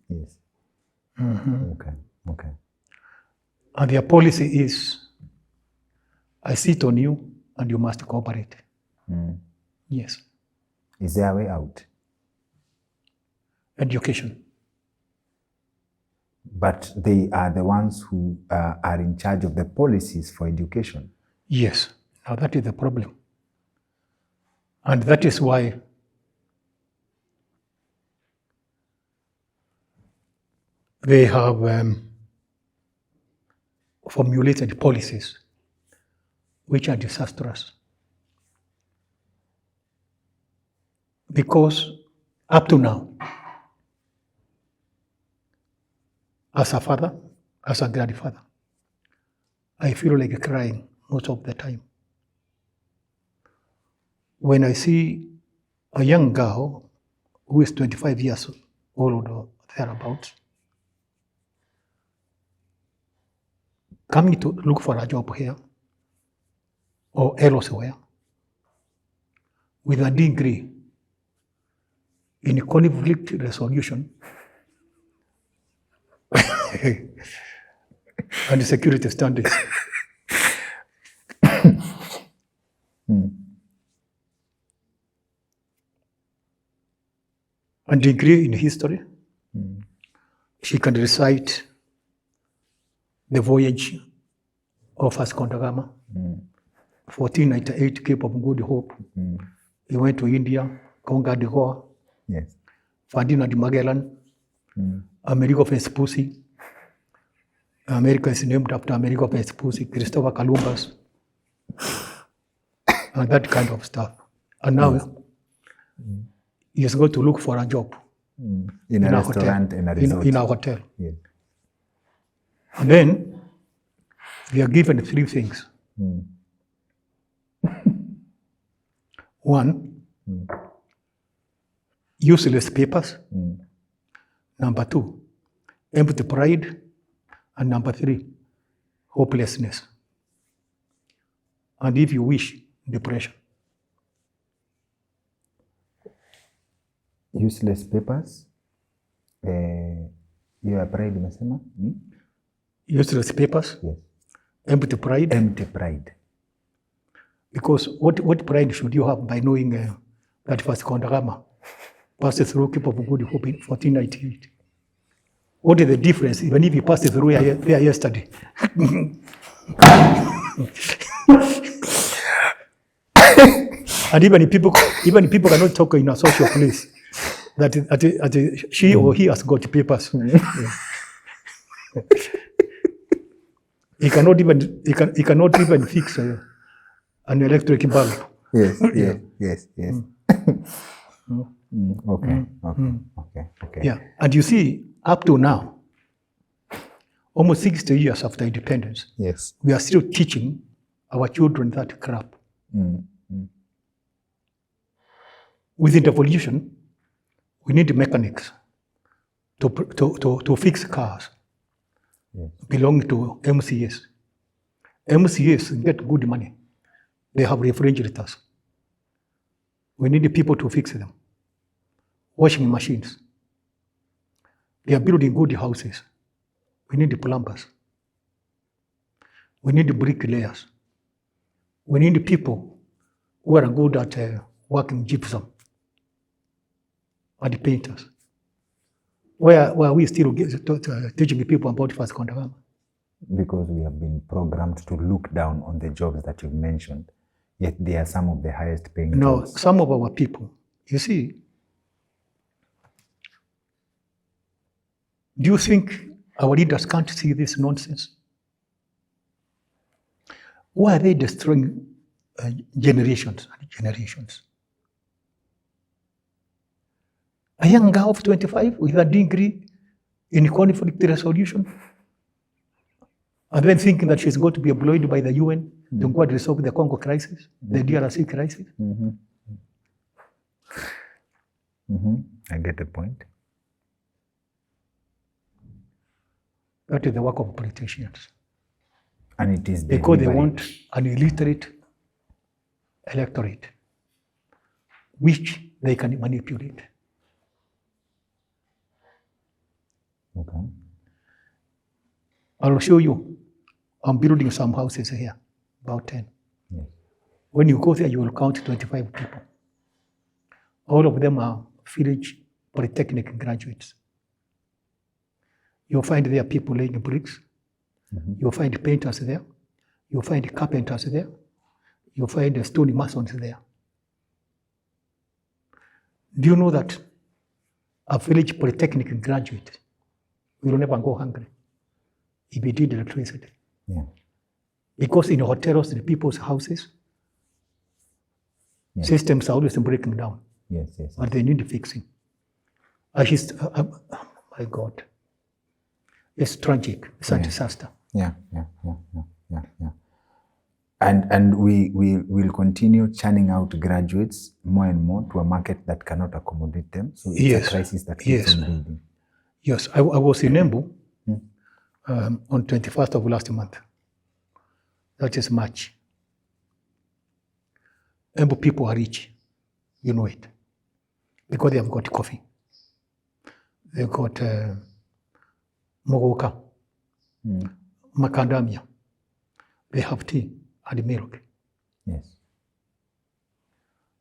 Speaker 2: Yes. Okay.
Speaker 1: And their policy is, I sit on you and you must cooperate. Yes.
Speaker 2: Is there a way out?
Speaker 1: Education.
Speaker 2: But they are the ones who are in charge of the policies for education.
Speaker 1: Yes. Now that is the problem. And that is why they have formulated policies which are disastrous. Because up to now, as a father, as a grandfather, I feel like crying most of the time when I see a young girl who is 25 years old or thereabouts coming to look for a job here or elsewhere with a degree in conflict resolution and security studies. A degree in history. She can recite the voyage of Vasco da Gama, 1498, Cape of Good Hope. He went to India, conquered Goa.
Speaker 2: Yes.
Speaker 1: Ferdinand Magellan, Amerigo Vespucci. America is named after Amerigo Vespucci, Christopher Columbus, and that kind of stuff. And now he's going to look for a job
Speaker 2: in a restaurant,
Speaker 1: hotel,
Speaker 2: in a resort.
Speaker 1: in a hotel.
Speaker 2: Yeah.
Speaker 1: And then We are given 3 things. One, useless papers. Number 2, empty pride. And number 3, hopelessness. And if you wish, depression.
Speaker 2: Useless papers. Your pride, umesema?
Speaker 1: Useless papers.
Speaker 2: Yes.
Speaker 1: Empty pride.
Speaker 2: Empty pride.
Speaker 1: Because what pride should you have by knowing that first Kondagama passed through Cape of Good Hope in 1498? What is the difference even if you passed through there yesterday? And even people cannot talk in a social place that she or he has got papers. He cannot even fix an electric bulb.
Speaker 2: Yes. Okay.
Speaker 1: Yeah, and you see, up to now, almost 60 years after independence,
Speaker 2: yes,
Speaker 1: we are still teaching our children that crap. Within the evolution, we need mechanics to fix cars belonging to MCS. MCS get good money. They have refrigerators. We need people to fix them. Washing machines. They are building good houses. We need plumbers. We need bricklayers. We need people who are good at working gypsum, and painters. Where are we still teaching people about First Kondagama?
Speaker 2: Because we have been programmed to look down on the jobs that you've mentioned, yet they are some of the highest paying jobs.
Speaker 1: Some of our people, you see, do you think our leaders can't see this nonsense? Why are they destroying generations and generations? A young girl of 25 with a degree in conflict resolution, and then thinking that she's going to be employed by the UN to go and resolve the Congo crisis, the DRC crisis.
Speaker 2: I get the point.
Speaker 1: That is the work of politicians.
Speaker 2: And it is
Speaker 1: because they want an illiterate electorate, which they can manipulate.
Speaker 2: Okay.
Speaker 1: I'll show you. I'm building some houses here, about 10.
Speaker 2: Yes.
Speaker 1: When you go there, you will count 25 people. All of them are village polytechnic graduates. You'll find there people laying bricks. You'll find painters there. You'll find carpenters there. You'll find stone masons there. Do you know that a village polytechnic graduate will never go hungry if he did electricity?
Speaker 2: Yeah.
Speaker 1: Because in hotels, in people's houses, systems are always breaking down.
Speaker 2: Yes.
Speaker 1: But they need fixing. My God. It's tragic. It's a disaster.
Speaker 2: Yeah. And we will continue churning out graduates more and more to a market that cannot accommodate them. So it's a crisis that keeps on building.
Speaker 1: Yes, I was in Embu on 21st of last month. That is March. Embu people are rich. You know it. Because they have got coffee. They've got mogoka, macadamia. They have tea and milk.
Speaker 2: Yes.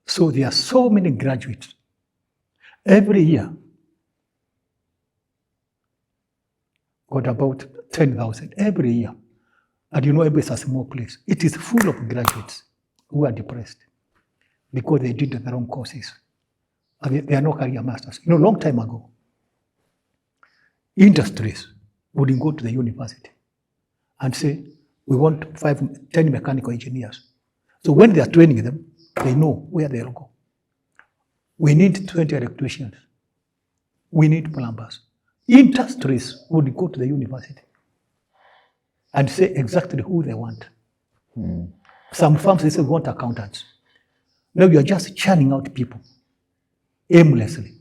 Speaker 1: So there are so many graduates. Every year, got about 10,000 every year. And you know, Embu is a small place. It is full of graduates who are depressed because they did the wrong courses. And they are no career masters. You know, long time ago, industries would go to the university and say, we want 10 mechanical engineers. So when they are training them, they know where they'll go. We need 20 electricians. We need plumbers. Industries would go to the university. and say exactly who they want. Some firms, they say, we want accountants. Now you are just churning out people aimlessly.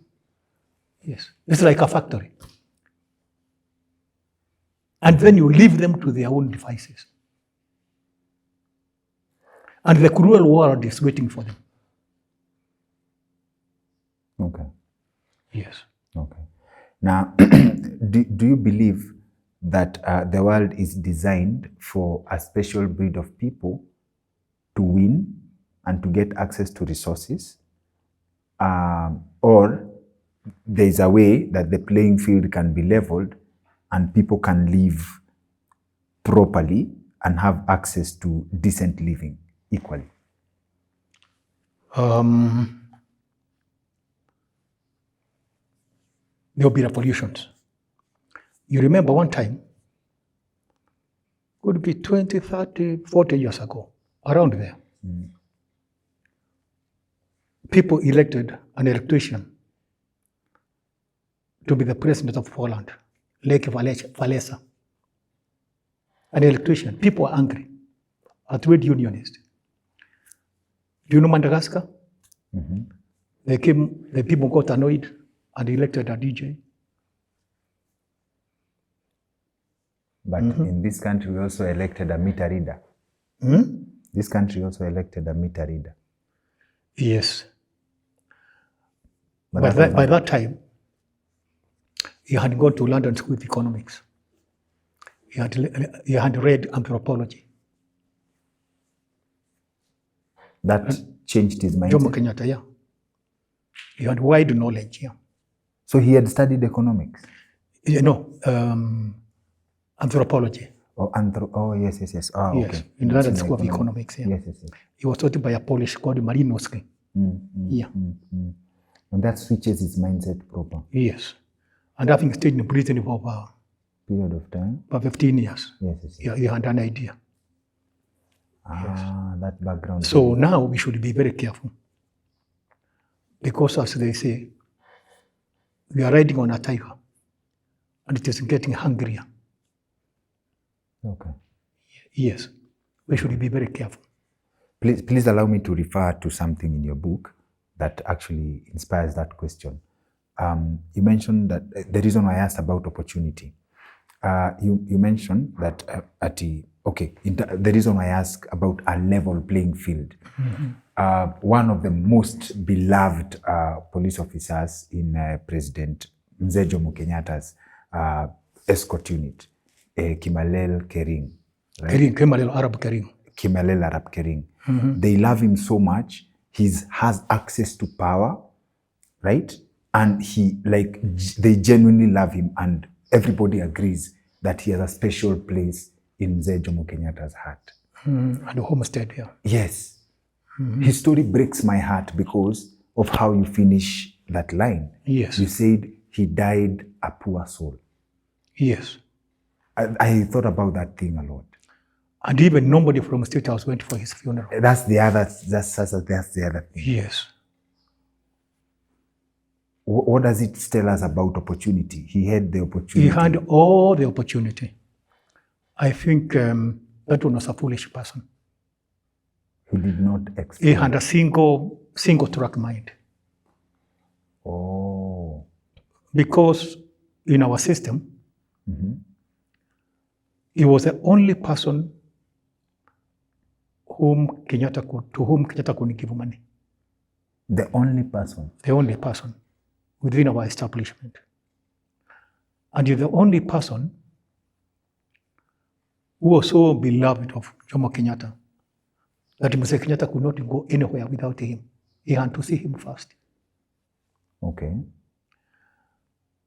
Speaker 1: Yes, it's like a factory. And then you leave them to their own devices. And the cruel world is waiting for them.
Speaker 2: Okay.
Speaker 1: Yes.
Speaker 2: Okay. Now, do you believe that the world is designed for a special breed of people to win and to get access to resources? Or there's a way that the playing field can be leveled and people can live properly and have access to decent living equally?
Speaker 1: There will be revolutions. You remember one time, could be 20, 30, 40 years ago, around there, people elected an electrician to be the president of Poland, Lech Walesa. An electrician. People were angry, a trade unionist. Do you know Madagascar? The people got annoyed and elected a DJ.
Speaker 2: But in this country, we also elected a meter reader. This country also elected a meter reader.
Speaker 1: Yes. But by that time, he had gone to London School of Economics. He had read anthropology.
Speaker 2: That changed his mindset?
Speaker 1: Jomo Kenyatta, yeah. He had wide knowledge, yeah.
Speaker 2: So he had studied economics?
Speaker 1: Anthropology.
Speaker 2: Oh, yes. Oh,
Speaker 1: yes,
Speaker 2: okay.
Speaker 1: in London School of Economics, yeah.
Speaker 2: Yes.
Speaker 1: He was taught by a Polish called Malinowski. Yeah.
Speaker 2: And that switches his mindset proper.
Speaker 1: Yes. And having stayed in Britain for a
Speaker 2: period of time?
Speaker 1: For 15 years.
Speaker 2: Yes.
Speaker 1: He had an idea.
Speaker 2: That background.
Speaker 1: So now we should be very careful. Because as they say, we are riding on a tiger and it is getting hungrier.
Speaker 2: Okay.
Speaker 1: Yes. We should be very careful.
Speaker 2: Please allow me to refer to something in your book that actually inspires that question. You mentioned that the reason I asked about opportunity, you mentioned that the reason I asked about a level playing field. One of the most beloved police officers in President Mzee Jomo Kenyatta's escort unit, Kimalel Kering. Right?
Speaker 1: Kimalel Arab Kering.
Speaker 2: Kimalel Arab Kering. They love him so much. He has access to power, right? And they genuinely love him, and everybody agrees that he has a special place in Mzee Jomo Kenyatta's heart.
Speaker 1: And the homestead, yeah.
Speaker 2: Yes. His story breaks my heart because of how you finish that line.
Speaker 1: Yes.
Speaker 2: You said he died a poor soul.
Speaker 1: Yes.
Speaker 2: I thought about that thing a lot.
Speaker 1: And even nobody from State House went for his funeral.
Speaker 2: That's the other thing.
Speaker 1: Yes.
Speaker 2: What does it tell us about opportunity? He had the opportunity.
Speaker 1: He had all the opportunity. I think that one was a foolish person.
Speaker 2: He did not expect.
Speaker 1: He had a single track mind.
Speaker 2: Oh.
Speaker 1: Because in our system, he was the only person to whom Kenyatta could give money.
Speaker 2: The only person?
Speaker 1: The only person within our establishment. And you're the only person who was so beloved of Jomo Kenyatta that Mr. Kenyatta could not go anywhere without him. He had to see him first.
Speaker 2: Okay.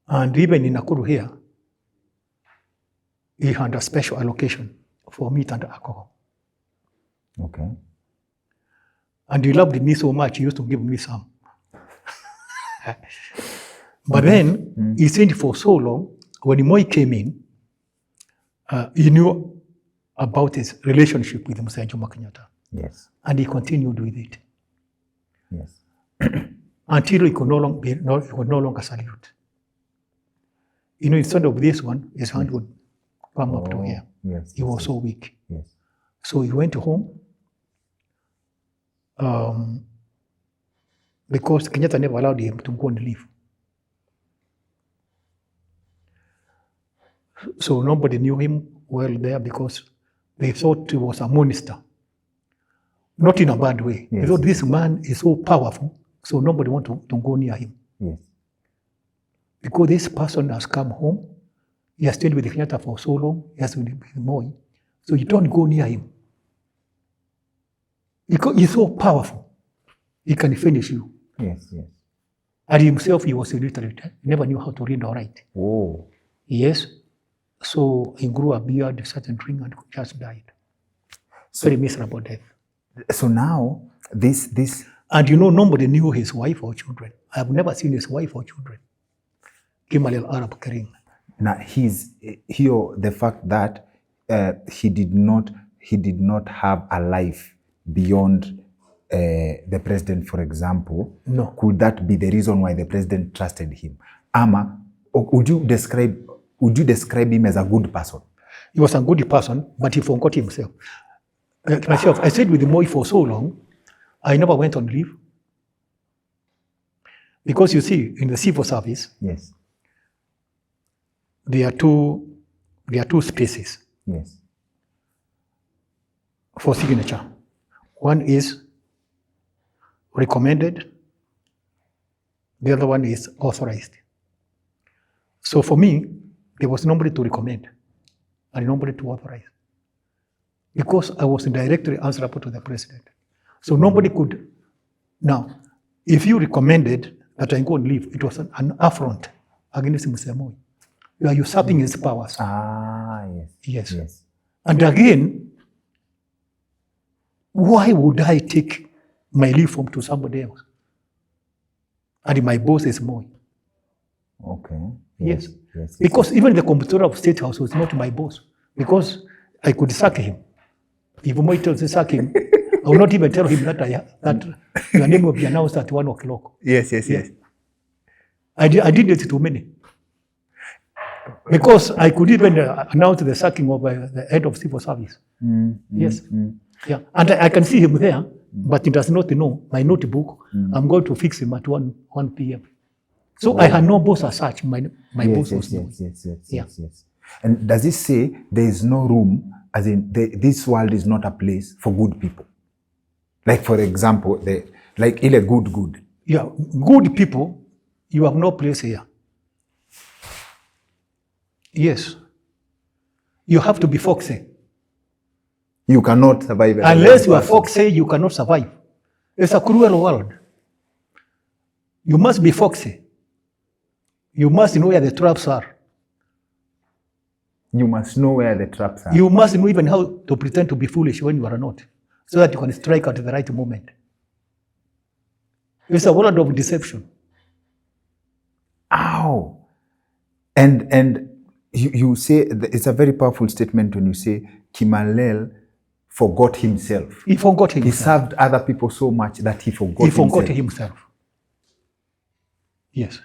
Speaker 1: And even in Nakuru here, he had a special allocation for meat and alcohol.
Speaker 2: Okay.
Speaker 1: And he loved me so much, he used to give me some. But then, he stayed for so long, when Moi came in, he knew about his relationship with Mr. Jomo Kenyatta.
Speaker 2: Yes.
Speaker 1: And he continued with it.
Speaker 2: Yes.
Speaker 1: Until he could no longer salute. Instead of this one, his hand would come up to here.
Speaker 2: Yes.
Speaker 1: He was so weak.
Speaker 2: Yes.
Speaker 1: So he went home because Kenyatta never allowed him to go and leave. So nobody knew him well there because they thought he was a monster. Not in a bad way.
Speaker 2: Yes.
Speaker 1: They thought this man is so powerful, so nobody wanted to go near him.
Speaker 2: Yes.
Speaker 1: Because this person has come home, he has stayed with Kenyatta for so long, he has been with Moi, so you don't go near him. Because he's so powerful, he can finish you.
Speaker 2: Yes, yes.
Speaker 1: And himself, he was illiterate. He never knew how to read or write.
Speaker 2: Oh.
Speaker 1: Yes. So he grew a beard, started drinking, and just died. Very miserable death.
Speaker 2: So now, this...
Speaker 1: And nobody knew his wife or children. I have never seen his wife or children. Kemal al-Arab Karim.
Speaker 2: Now, the fact that he did not have a life beyond the president, for example.
Speaker 1: No.
Speaker 2: Could that be the reason why the president trusted him? Ama, would you describe him as a good person?
Speaker 1: He was a good person, but he forgot himself. I stayed with Moi for so long, I never went on leave. Because you see, in the civil service,
Speaker 2: yes,
Speaker 1: there are two spaces.
Speaker 2: Yes.
Speaker 1: For signature. One is recommended, the other one is authorized. So for me, there was nobody to recommend and nobody to authorize. Because I was directly answerable to the president. So nobody could. Now, if you recommended that I go and leave, it was an affront against Mr. Moi. You are usurping his powers.
Speaker 2: Ah, yes.
Speaker 1: Yes. And again, why would I take my leave to somebody else? And my boss is Moi.
Speaker 2: Okay.
Speaker 1: Yes. Because even the comptroller of State House was not my boss. Because I could sack him. If Moi tells me sack him, I will not even tell him that your name will be announced at 1 o'clock.
Speaker 2: Yes.
Speaker 1: I did it to many. Because I could even announce the sacking of the head of civil service. Yes. Yeah. And I can see him there, but he does not know my notebook. I'm going to fix him at 1 p.m. So I had no boss as such. My boss was
Speaker 2: yes. And does it say there is no room, as in this world is not a place for good people? Like, for example, good.
Speaker 1: Yeah, good people, you have no place here. Yes. You have to be foxy.
Speaker 2: You cannot survive.
Speaker 1: Unless you are foxy, you cannot survive. It's a cruel world. You must be foxy. You must know where the traps are.
Speaker 2: You must know where the traps are.
Speaker 1: You must know even how to pretend to be foolish when you are not, so that you can strike at the right moment. It's a world of deception.
Speaker 2: Ow! And you say, it's a very powerful statement when you say Kimalel forgot himself.
Speaker 1: He forgot himself.
Speaker 2: He served other people so much that he forgot
Speaker 1: himself. Yes.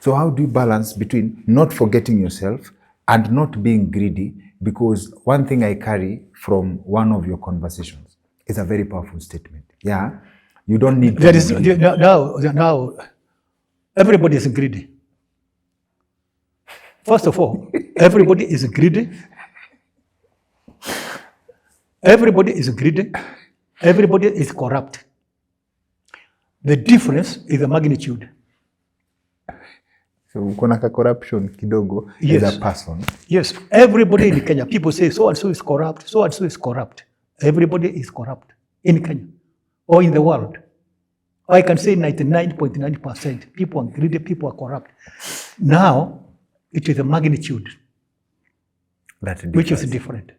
Speaker 2: So how do you balance between not forgetting yourself and not being greedy? Because one thing I carry from one of your conversations is a very powerful statement. Yeah, you don't need.
Speaker 1: Now, everybody is greedy. First of all, everybody is greedy. Everybody is greedy. Everybody is corrupt. The difference is the magnitude.
Speaker 2: So kuna ka corruption kidogo as a person.
Speaker 1: Yes, everybody in Kenya, people say so and so is corrupt, so and so is corrupt. Everybody is corrupt in Kenya or in the world. I can say 99.9% people are greedy, people are corrupt. Now, it is the magnitude which is different.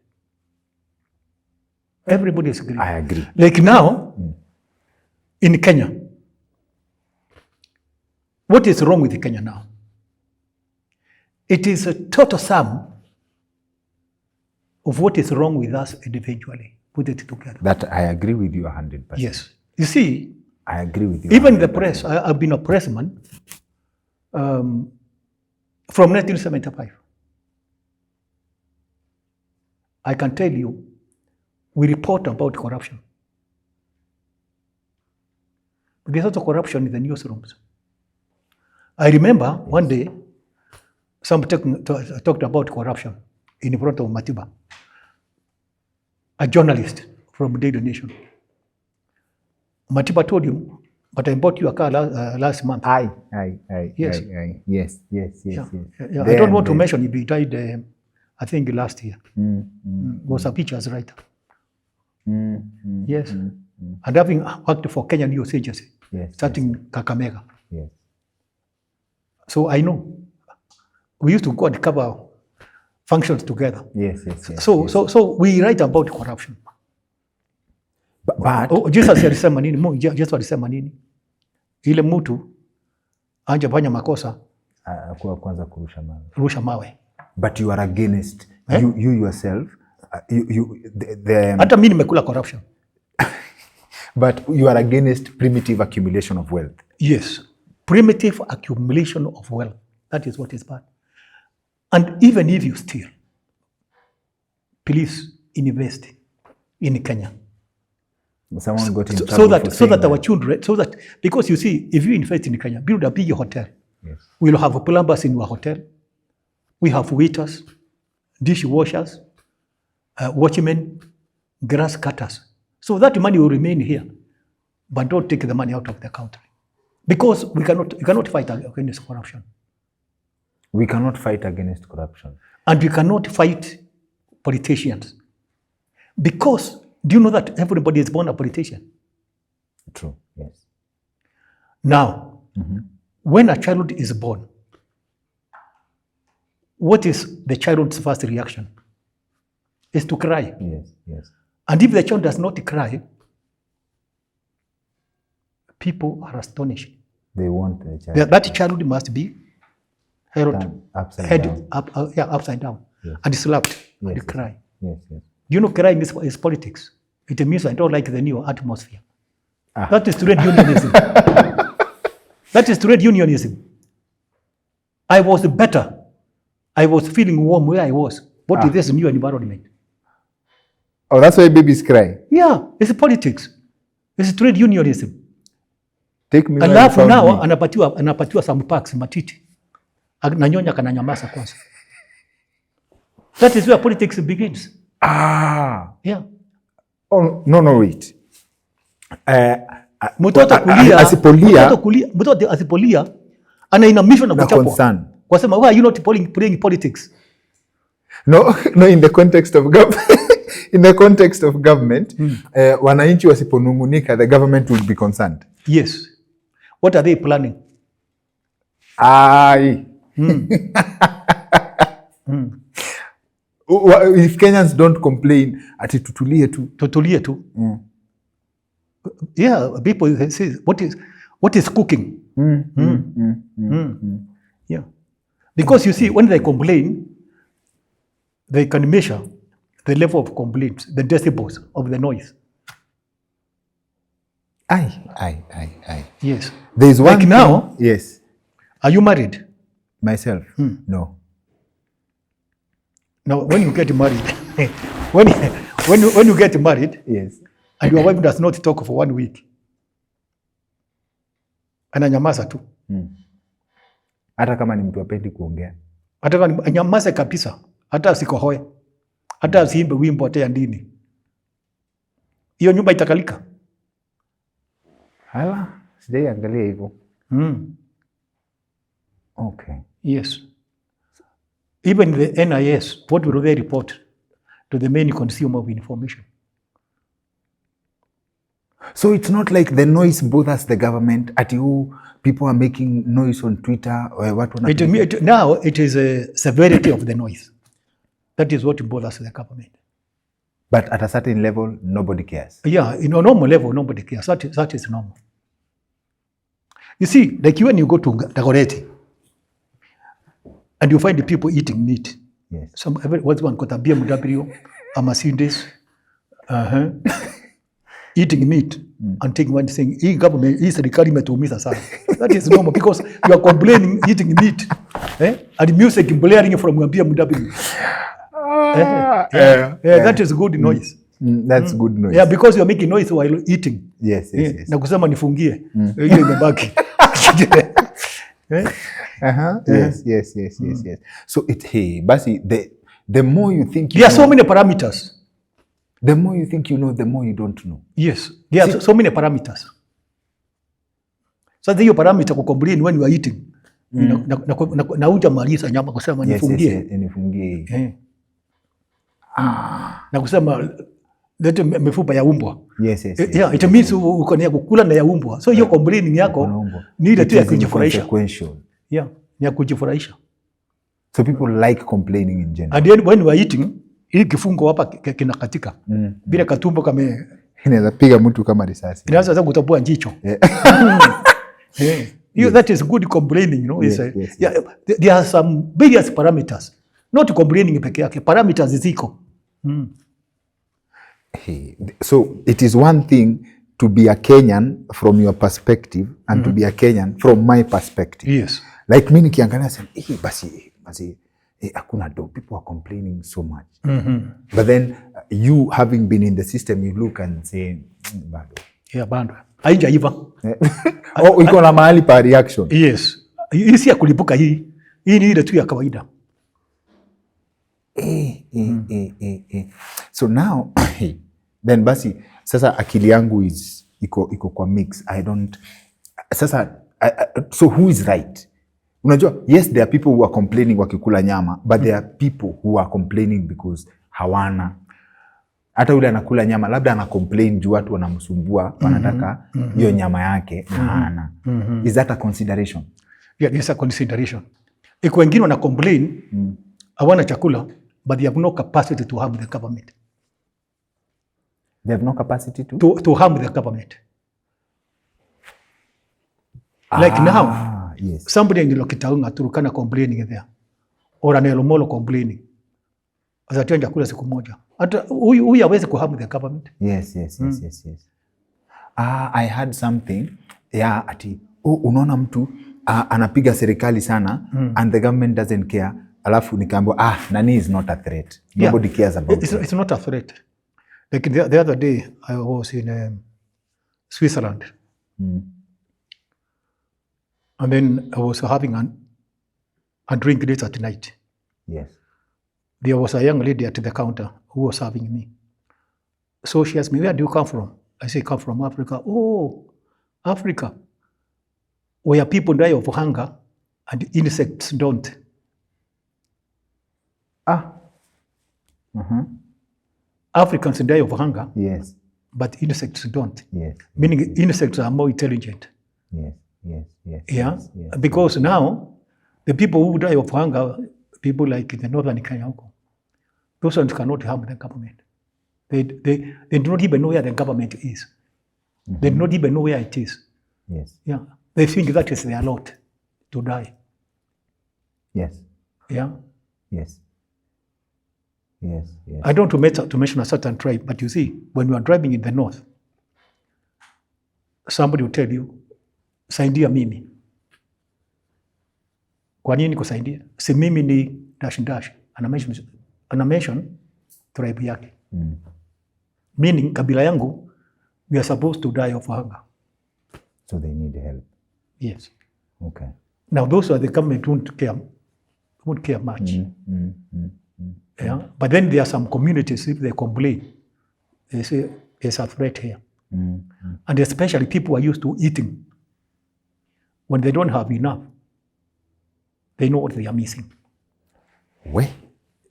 Speaker 1: Everybody is greedy.
Speaker 2: I agree.
Speaker 1: Like now, in Kenya, what is wrong with Kenya now? It is a total sum of what is wrong with us individually. Put it together.
Speaker 2: That I agree with you 100%.
Speaker 1: Yes. You see,
Speaker 2: I agree with you.
Speaker 1: Even 100%. The press, I've been a pressman from 1975. I can tell you, we report about corruption. There's also corruption in the newsrooms. I remember one day, someone talked about corruption in front of Matiba, a journalist from Daily Nation. Matiba told him, but I bought you a car last month.
Speaker 2: Yes. Yes.
Speaker 1: Yeah. I don't want to mention if he died, I think last year. Was a pictures writer. Yes. And having worked for Kenyan news agency, starting Kakamega.
Speaker 2: Yes.
Speaker 1: So I know. We used to go and cover functions together.
Speaker 2: Yes.
Speaker 1: So we write about corruption.
Speaker 2: But
Speaker 1: Jesus alisema nini? Yesu alisema nini? Ile mtu anjafanya makosa
Speaker 2: kwa kwanza
Speaker 1: kurusha mawe.
Speaker 2: But you are against you yourself.
Speaker 1: Hata mimi nimekula corruption.
Speaker 2: But you are against primitive accumulation of wealth.
Speaker 1: Yes, primitive accumulation of wealth. That is what is bad. And even if you steal, please invest in Kenya.
Speaker 2: Someone got in
Speaker 1: trouble so that our children, because you see, if you invest in Kenya, build a big hotel.
Speaker 2: Yes.
Speaker 1: We'll have plumbers in our hotel. We have waiters, dishwashers, watchmen, grass cutters. So that money will remain here, but don't take the money out of the country. Because we cannot fight against corruption.
Speaker 2: We cannot fight against corruption.
Speaker 1: And we cannot fight politicians. Because, do you know that everybody is born a politician?
Speaker 2: True, yes.
Speaker 1: Now, when a child is born, what is the child's first reaction? Is to cry.
Speaker 2: Yes.
Speaker 1: And if the child does not cry, people are astonished.
Speaker 2: They want the child.
Speaker 1: That child must be held
Speaker 2: upside down.
Speaker 1: Upside down.
Speaker 2: Yes.
Speaker 1: And slapped and cry.
Speaker 2: Yes.
Speaker 1: You know, crying is politics. It means I don't like the new atmosphere. That is trade unionism. That is trade unionism. I was better. I was feeling warm where I was. What is this new environment?
Speaker 2: Oh, that's why babies cry.
Speaker 1: Yeah, it's politics. It's trade unionism.
Speaker 2: Take me.
Speaker 1: Alafu nao anapatiwa some packs matiti. Nanyonya kananyamaza kwanza. That is where politics begins. Yeah.
Speaker 2: Oh, no, wait.
Speaker 1: Mtoto asipolia anainamishwa na kuchapwa. Kwa sema, why are you not playing politics?
Speaker 2: No, in the context of government. In the context of government, wananchi wasiponungunika, the government will be concerned.
Speaker 1: Yes. What are they planning?
Speaker 2: If Kenyans don't complain, ati tutulie tu.
Speaker 1: Yeah, people say, what is cooking? Yeah. Because you see, when they complain, they can measure the level of complaints, the decibels of the noise. Yes.
Speaker 2: There's one
Speaker 1: like now.
Speaker 2: Yes.
Speaker 1: Are you married?
Speaker 2: Myself? No.
Speaker 1: Now, when you get married, when you get married,
Speaker 2: yes,
Speaker 1: and your wife does not talk for 1 week, ananyamaza tu.
Speaker 2: Hata kama ni mtu apendi kuongea.
Speaker 1: Hata kama anyamaze kabisa, hata asikohoe, hata asiimbe wimbo hata ya dini. Hiyo nyumba itakalika.
Speaker 2: Hala, sijaiangalia hivyo. Okay.
Speaker 1: Yes. Even the NIS, what will they report to the main consumer of information?
Speaker 2: So it's not like the noise bothers the government. People are making noise on Twitter or what?
Speaker 1: Now it is a severity of the noise. That is what bothers the government.
Speaker 2: But at a certain level, nobody cares.
Speaker 1: Yeah, in a normal level, nobody cares. That is normal. You see, like when you go to Dagoretti, and you find the people eating meat.
Speaker 2: Yes.
Speaker 1: What's one got a BMW, a Mercedes, eating meat and taking one thing. Government is the sana. That is normal because you are complaining eating meat, and music blaring from a BMW. That is good noise.
Speaker 2: That's good noise.
Speaker 1: Yeah, because you're making noise while eating.
Speaker 2: Yes.
Speaker 1: Na kusema nifungie. Hiyo imebaki.
Speaker 2: Yes. So basi the more you think
Speaker 1: there are so many parameters.
Speaker 2: The more you think you know, the more you don't know.
Speaker 1: Yes, there are so many parameters. Sasa hiyo parameter kukomplain when you are eating. Na hujamaliza nyama kusema nifungie.
Speaker 2: Nifungie.
Speaker 1: Na kusema lete mifupa ya umbwa.
Speaker 2: Yes.
Speaker 1: Yeah, it means uko na kukula na ya umbwa. So hiyo complaining yako ni ile tu ya kujifurahisha. Yeah, ni ya kujifurahisha.
Speaker 2: So people like complaining in general.
Speaker 1: And then when you are eating, hii kifungo hapa kinakatika. Bila katumbo kame
Speaker 2: inaweza piga mtu kama risasi.
Speaker 1: Inaweza hata kutapua jicho. That is good complaining, you know.
Speaker 2: Yes.
Speaker 1: There are some various parameters. Not complaining peke yake. Parameters ziko.
Speaker 2: So it is one thing to be a Kenyan from your perspective and to be a Kenyan from my perspective.
Speaker 1: Yes.
Speaker 2: Like mimi nikiangalia sema basi hakuna do, people are complaining so much. But then you having been in the system, you look and say bado.
Speaker 1: Yeah, bado. Haijaiva.
Speaker 2: Iko na mahali pa reaction.
Speaker 1: Yes. Hii si ya kulipuka hii. Hii ni ile tu ya kawaida.
Speaker 2: So now then basi sasa akili yangu iko kwa mix. So who is right? Unajua, yes, there are people who are complaining wakikula nyama, but there are people who are complaining because hawana. Hata yule anakula nyama labda ana complain juu watu wanamsumbua, wanataka hiyo nyama yake na hana. Is that a consideration?
Speaker 1: Yeah, it's a consideration. Iko wengine wana complain hawana chakula, but they have no capacity to harm the government.
Speaker 2: They have no capacity
Speaker 1: to harm the government. Like now,
Speaker 2: yes.
Speaker 1: Somebody in Lokitaunga Turukana complaining there, or an Elomolo complaining. Azatoa chakula siku moja. Hata huyu hawezi kuharm the government.
Speaker 2: Yes. I had something ati unaona mtu anapiga serikali sana and the government doesn't care. Alafu nikaambiwa nani is not a threat. Nobody cares about it.
Speaker 1: It's not a threat. Like the other day I was in Switzerland. And then I was having a drink late at night.
Speaker 2: Yes.
Speaker 1: There was a young lady at the counter who was serving me. So she asked me, where do you come from? I say, come from Africa. Oh, Africa, where people die of hunger and insects don't. Africans die of hunger,
Speaker 2: yes,
Speaker 1: but insects don't.
Speaker 2: Yes.
Speaker 1: Meaning insects are more intelligent.
Speaker 2: Yes.
Speaker 1: Yeah, because now the people who die of hunger, people like in the northern Kenya, those ones cannot harm the government. They do not even know where the government is. They do not even know where it is.
Speaker 2: Yes.
Speaker 1: Yeah, they think that is their lot to die.
Speaker 2: Yes.
Speaker 1: Yeah.
Speaker 2: Yes.
Speaker 1: I don't want to mention a certain tribe, but you see, when you are driving in the north, somebody will tell you, saidia mimi. Kwa nini kusaidia? Si mimi ni dash dash. Ana mention tribe yake. Meaning, kabila yangu, we are supposed to die of hunger.
Speaker 2: So they need help.
Speaker 1: Yes.
Speaker 2: Okay.
Speaker 1: Now those are the government won't care much. Yeah. But then there are some communities, if they complain, they say there's a threat here. And especially people are used to eating. When they don't have enough, they know what they are missing.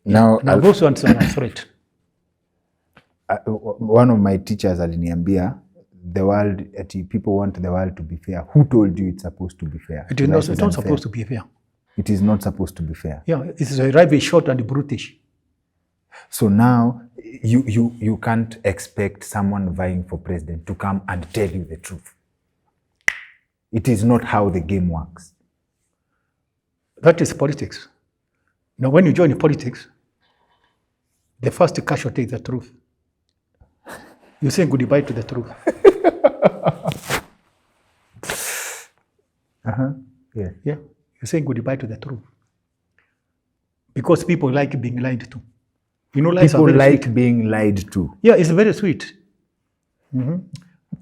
Speaker 2: Now
Speaker 1: those ones are a threat.
Speaker 2: One of my teachers aliniambia, the world, people want the world to be fair. Who told you it's supposed to be fair?
Speaker 1: It's not supposed to be fair.
Speaker 2: It is not supposed to be fair.
Speaker 1: Yeah, it's very short and brutish.
Speaker 2: So now you can't expect someone vying for president to come and tell you the truth. It is not how the game works.
Speaker 1: That is politics. Now, when you join politics, the first casualty is the truth. You say goodbye to the truth.
Speaker 2: Yeah.
Speaker 1: You say goodbye to the truth. Because people like being lied to. You know, lies
Speaker 2: People
Speaker 1: are very
Speaker 2: like
Speaker 1: sweet.
Speaker 2: being lied to.
Speaker 1: Yeah, it's very sweet.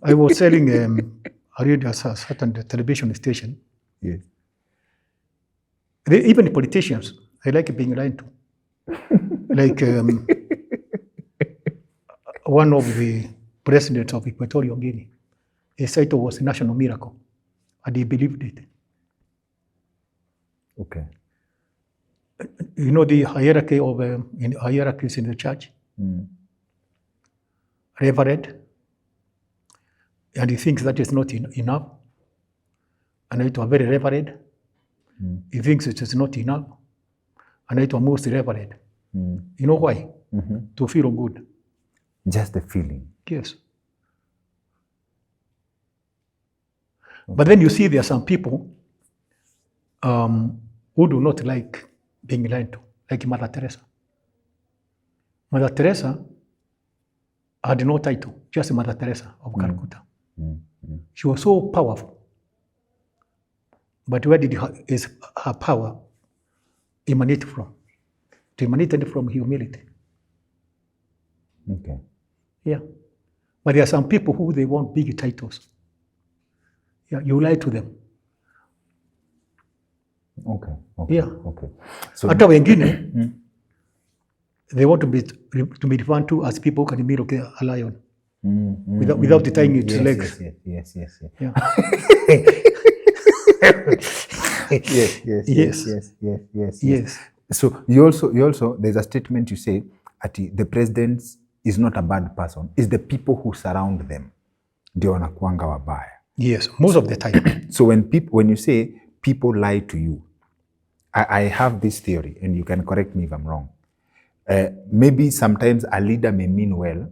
Speaker 1: I was telling I read a certain television station.
Speaker 2: Yes.
Speaker 1: Even the politicians, they like being lied to. Like one of the presidents of Equatorial Guinea, he said it was a national miracle, and he believed it.
Speaker 2: Okay.
Speaker 1: You know the hierarchy of hierarchies in the church. Reverend, and he thinks that is not enough. And it was very reverend. He thinks it is not enough. And it was most reverend. You know why? To feel good.
Speaker 2: Just the feeling.
Speaker 1: Yes. Okay. But then you see there are some people who do not like being lied to, like Mother Teresa. Mother Teresa had no title, just Mother Teresa of Calcutta. She was so powerful. But where did her power emanate from? It emanated from humility.
Speaker 2: Okay.
Speaker 1: Yeah. But there are some people who they want big titles. Yeah, you lie to them.
Speaker 2: Okay. Okay.
Speaker 1: Yeah.
Speaker 2: Okay. So
Speaker 1: hata wengine they want to be referred to as people who can milk a lion without tying its legs.
Speaker 2: Yes.
Speaker 1: Yeah. Yes.
Speaker 2: So you also there's a statement you say the president is not a bad person. It's the people who surround them ndio wanakuanga wabaya.
Speaker 1: Yes, most of the time.
Speaker 2: So when you say people lie to you, I have this theory, and you can correct me if I'm wrong. Maybe sometimes a leader may mean well,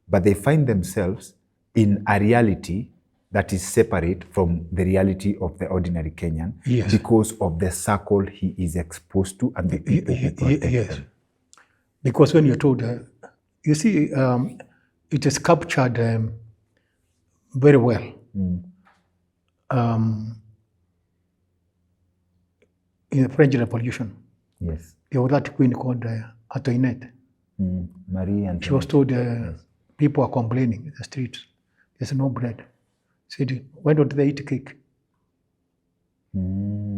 Speaker 2: but they find themselves in a reality that is separate from the reality of the ordinary Kenyan.
Speaker 1: Yes.
Speaker 2: Because of the circle he is exposed to and the people who protect him.
Speaker 1: Because when you're told, you see, it is captured very well. In the French Revolution,
Speaker 2: yes,
Speaker 1: there was that queen called Antoinette.
Speaker 2: Marie Antoinette.
Speaker 1: She was told people are complaining in the streets. There's no bread. She said, why don't they eat cake?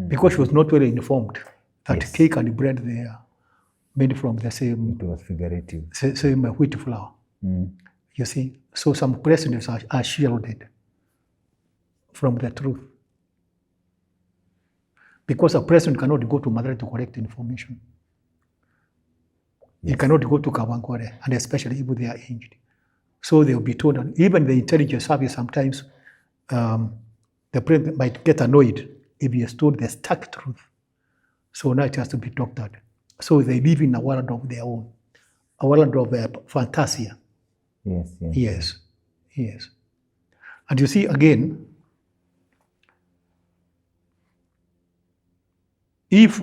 Speaker 1: Because she was not very informed that cake and bread they are made from the same.
Speaker 2: It was figurative.
Speaker 1: Same wheat flour. You see, so some presidents are shielded from the truth. Because a president cannot go to Madrid to collect information. He cannot go to Kawangware, and especially if they are aged. So they will be told, and even the intelligence service sometimes, the president might get annoyed if he is told the stark truth. So now it has to be doctored. So they live in a world of their own, a world of fantasia. Yes. And you see again, if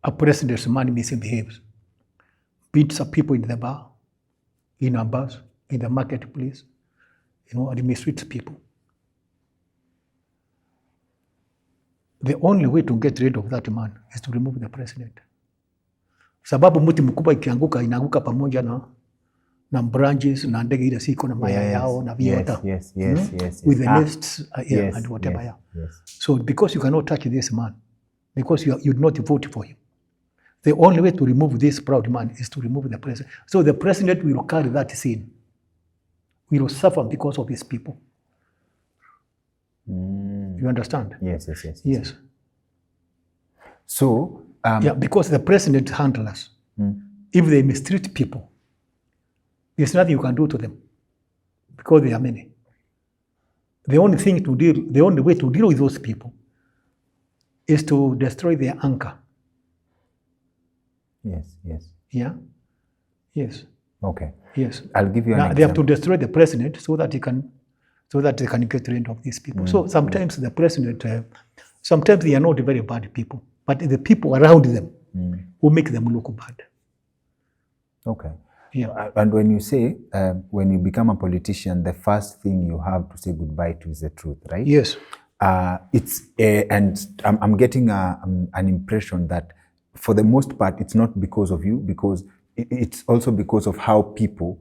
Speaker 1: a president's man misbehaves, beats up people in the bar, in a bus, in the marketplace, and mistreats people, the only way to get rid of that man is to remove the president. Sababu mti mkubwa ikianguka inaanguka pamoja na branches na ndege ile siko na maya yao na viota.
Speaker 2: Yes.
Speaker 1: With the nests and whatever.
Speaker 2: Yes.
Speaker 1: So because you cannot touch this man, because you did not vote for him, the only way to remove this proud man is to remove the president. So the president will carry that sin. We will suffer because of his people. You understand?
Speaker 2: Yes. So
Speaker 1: because the president handlers, if they mistreat people, there's nothing you can do to them because they are many. The only way to deal with those people is to destroy their anchor.
Speaker 2: Yes.
Speaker 1: Yeah. Yes.
Speaker 2: Okay.
Speaker 1: Yes.
Speaker 2: I'll give you an example.
Speaker 1: They have to destroy the president so that they can get rid of these people. So sometimes the president, sometimes they are not very bad people, but the people around them who make them look bad.
Speaker 2: Okay.
Speaker 1: Yeah.
Speaker 2: And when you say, when you become a politician, the first thing you have to say goodbye to is the truth, right?
Speaker 1: Yes.
Speaker 2: And I'm getting an impression that for the most part, it's not because of you, because it's also because of how people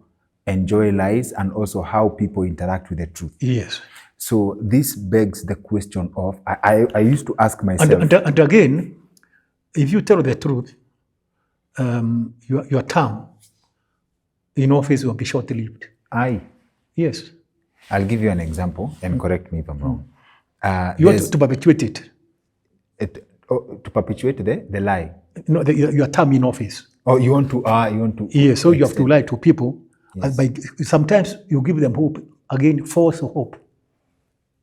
Speaker 2: enjoy lies and also how people interact with the truth.
Speaker 1: Yes.
Speaker 2: So this begs the question of, I used to ask myself.
Speaker 1: And again, if you tell the truth, your term in office will be short-lived.
Speaker 2: Aye.
Speaker 1: Yes.
Speaker 2: I'll give you an example and correct me if I'm wrong.
Speaker 1: You want to perpetuate it.
Speaker 2: To perpetuate the lie.
Speaker 1: No, your term in office.
Speaker 2: Oh, you want to.
Speaker 1: Yes, so you have to lie to people.
Speaker 2: Yes.
Speaker 1: Sometimes you give them hope. Again, false hope.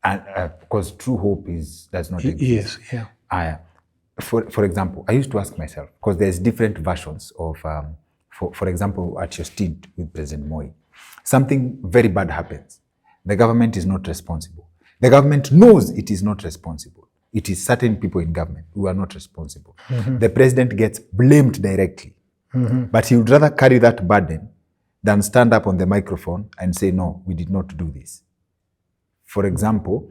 Speaker 2: And because true hope does not exist.
Speaker 1: Yes, yeah.
Speaker 2: For example, I used to ask myself, because there's different versions of, for example, at your stint with President Moi, something very bad happens. The government is not responsible. The government knows it is not responsible. It is certain people in government who are not responsible. Mm-hmm. The president gets blamed directly, but he would rather carry that burden than stand up on the microphone and say, no, we did not do this. For example,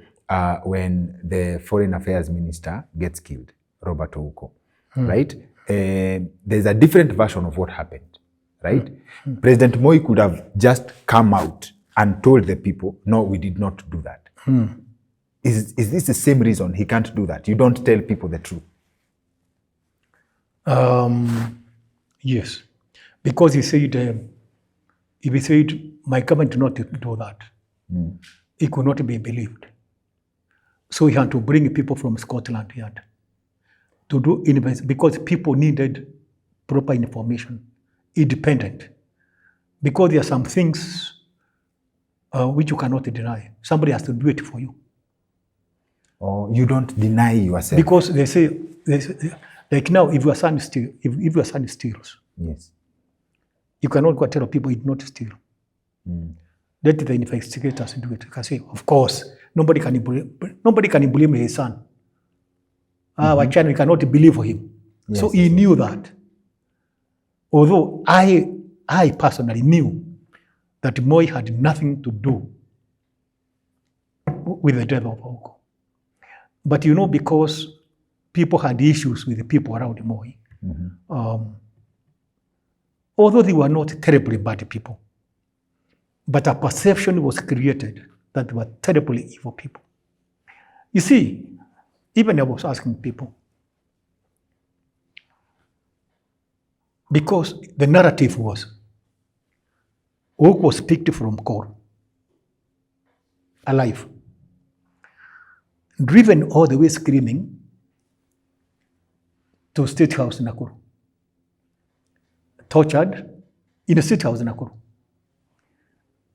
Speaker 2: when the foreign affairs minister gets killed, Robert Ouko, right? There's a different version of what happened, right? President Moi could have just come out and told the people, no, we did not do that. Is this the same reason he can't do that? You don't tell people the truth.
Speaker 1: Yes, because he said, if he said, my government did not do that, it could not be believed. So he had to bring people from Scotland Yard to do investment, because people needed proper information, independent. Because there are some things which you cannot deny. Somebody has to do it for you.
Speaker 2: Or you don't deny yourself.
Speaker 1: Because they say like now, if your son steals,
Speaker 2: yes,
Speaker 1: you cannot go tell people he did not steal. Let the investigators do it. You can say, of course, nobody can blame his son. We cannot believe him. Yes, so he knew that. Although I personally knew that Moi had nothing to do with the death of Ouko. But because people had issues with the people around Moi, although they were not terribly bad people, but a perception was created that they were terribly evil people. You see, even I was asking people, because the narrative was, Ouko was picked from Kor, alive, driven all the way screaming to State House in Nakuru, tortured in a State House in Nakuru,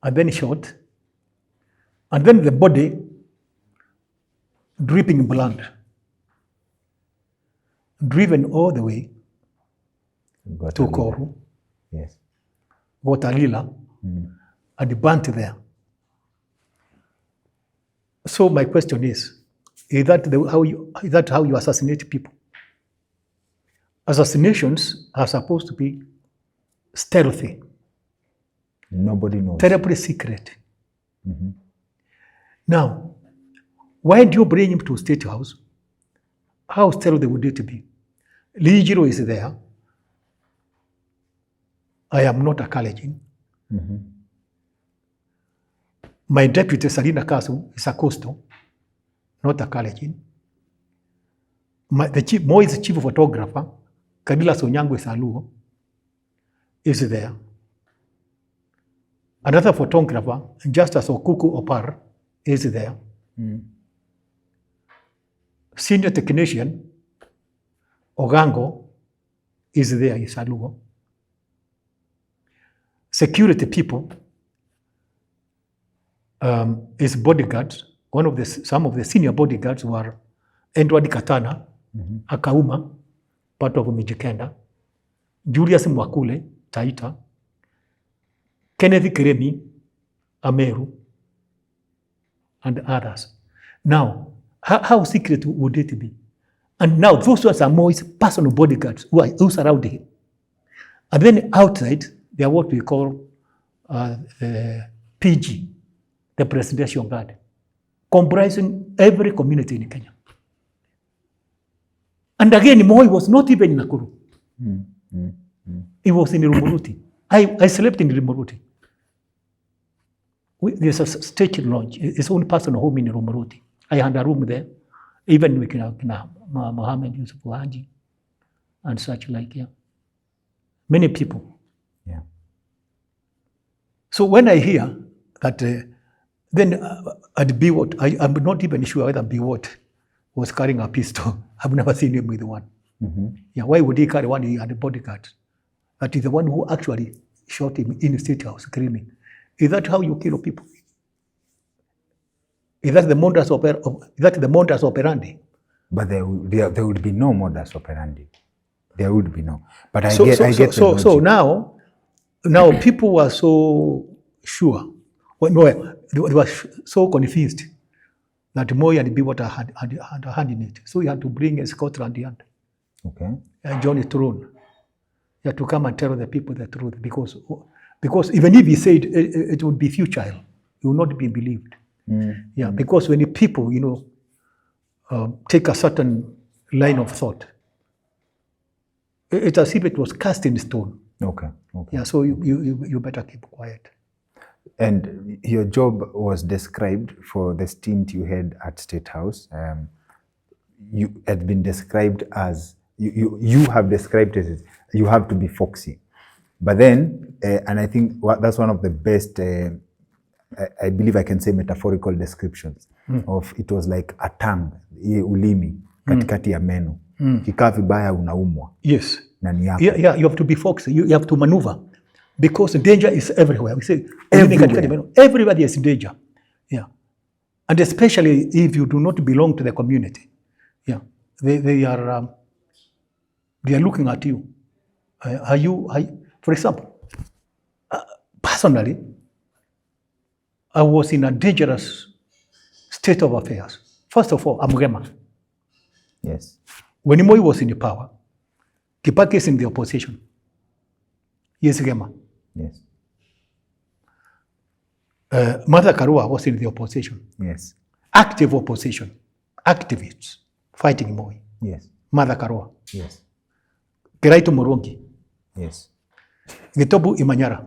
Speaker 1: and then shot, and then the body dripping blood, driven all the way to Koru,
Speaker 2: yes,
Speaker 1: Watalila, and burnt there. So my question is that how you assassinate people? Assassinations are supposed to be stealthy.
Speaker 2: Nobody knows.
Speaker 1: Terribly secret. Now, why do you bring him to State House? How stealthy would it be? Lee Njiru is there. I am not a Kalenjin. My deputy, Salina Kasu, is a coastal, not a Kalenjin. Moi's chief photographer, Kadila Sonyango Saluo, is there. Another photographer, Justice Okuku Opar, is there. Senior technician, Ogango, is there in Saluo. Security people, his bodyguards, some of the senior bodyguards were Edward Katana, Akauma, part of Mijikenda, Julius Mwakule, Taita, Kenneth Kiremi, Ameru, and others. Now, how secret would it be? And now those ones are Moi's personal bodyguards who surround him. And then outside, they are what we call PG, the Presidential Guard, comprising every community in Kenya. And again, Moi was not even in Nakuru. He was in Rumuruti. I slept in Rumuruti. There's a stage lodge, his own personal home in Rumuruti. I had a room there, even with Mohammed Yusuf Haji and such like, yeah. Many people.
Speaker 2: Yeah.
Speaker 1: So when I hear that, then at Biwott, I'm not even sure whether Biwott was carrying a pistol. I've never seen him with one. Yeah, why would he carry one? He had a bodyguard. That is the one who actually shot him in the State House, screaming. Is that how you kill people? Is that the modus operandi?
Speaker 2: But there would be no modus operandi. There would be no. But I get.
Speaker 1: So now people were so sure. Well, no, they were so confused that Moi and Biwott had a hand in it. So he had to bring Scotland Yard.
Speaker 2: Okay.
Speaker 1: John Throne. He had to come and tell the people the truth because even if he said it would be futile, he would not be believed. Yeah, because when the people, take a certain line of thought, it's as if it was cast in stone.
Speaker 2: Okay.
Speaker 1: Yeah, so you better keep quiet.
Speaker 2: And your job was described for the stint you had at State House. You had been described as, you have described it as you have to be foxy. But then, and I think that's one of the best, I believe I can say metaphorical descriptions of it was like a tongue, ulimi, katikati ya meno. Kikaa vibaya unaumwa.
Speaker 1: Yes.
Speaker 2: Nani yako.
Speaker 1: Yeah, you have to be foxy. You have to maneuver. Because danger is everywhere. We say everybody is in danger. Yeah. And especially if you do not belong to the community. Yeah. They are looking at you. For example, personally, I was in a dangerous state of affairs. First of all, I'm Gema.
Speaker 2: Yes.
Speaker 1: When Moi was in the power, Kibaki is in the opposition. Yes, Gema.
Speaker 2: Yes.
Speaker 1: Martha Karua was in the opposition.
Speaker 2: Yes.
Speaker 1: Active opposition. Activists fighting Moi.
Speaker 2: Yes.
Speaker 1: Martha Karua.
Speaker 2: Yes.
Speaker 1: Kiraito Morongi.
Speaker 2: Yes.
Speaker 1: Gitobu Imanyara.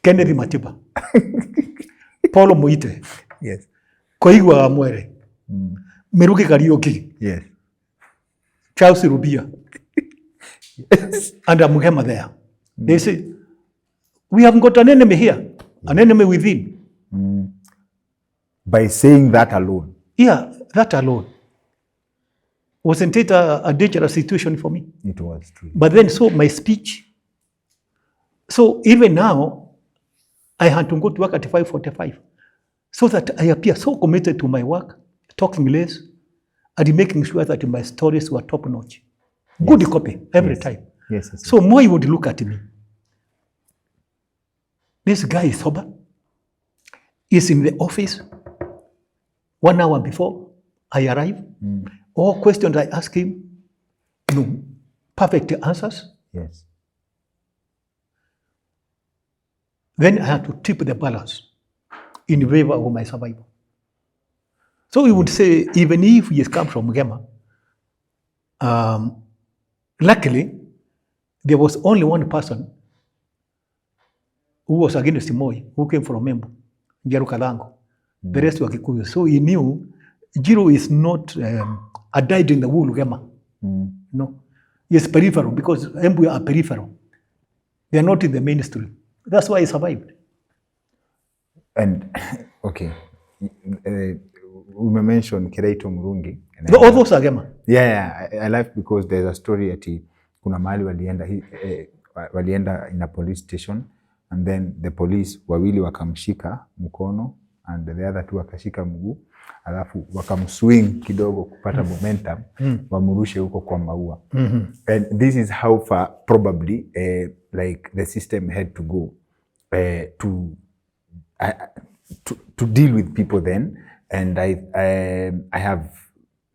Speaker 1: Kennedy Matiba. Paulo Muite.
Speaker 2: Yes.
Speaker 1: Koigwa Amwere. Miruki Karioki.
Speaker 2: Yes.
Speaker 1: Charles Rubia. Yes. And Amugema there. They say, we haven't got an enemy here, an enemy within.
Speaker 2: By saying that alone.
Speaker 1: Yeah, that alone. Wasn't it a dangerous situation for me?
Speaker 2: It was true.
Speaker 1: But then, so my speech. So even now, I had to go to work at 5:45 so that I appear so committed to my work, talking less, and making sure that my stories were top notch. Yes. Good copy every time.
Speaker 2: Yes.
Speaker 1: So Moi would look at me. This guy is sober. He's in the office 1 hour before I arrive. All questions I ask him, perfect answers.
Speaker 2: Yes.
Speaker 1: Then I had to tip the balance in favor of my survival. So he would say, even if he has come from Gema, luckily, there was only one person who was against Moi, who came from Membu, Njiru Kalango. The rest were Kikuyu. So he knew Njiru is not a dyed in the wool Gema. No. He is peripheral because Embu are peripheral. They are not in the mainstream. That's why he survived.
Speaker 2: And, okay. We mentioned Kiraito Murungi.
Speaker 1: All those are Gema.
Speaker 2: Yeah, I laugh because there's a story at kuna mahali walienda in a police station, and then the police wawili wakamshika mkono and the other two wakashika mguu, alafu wakamswing kidogo kupata momentum, wamurushe huko kwa maua. And this is how far probably like the system had to go to deal with people then. And I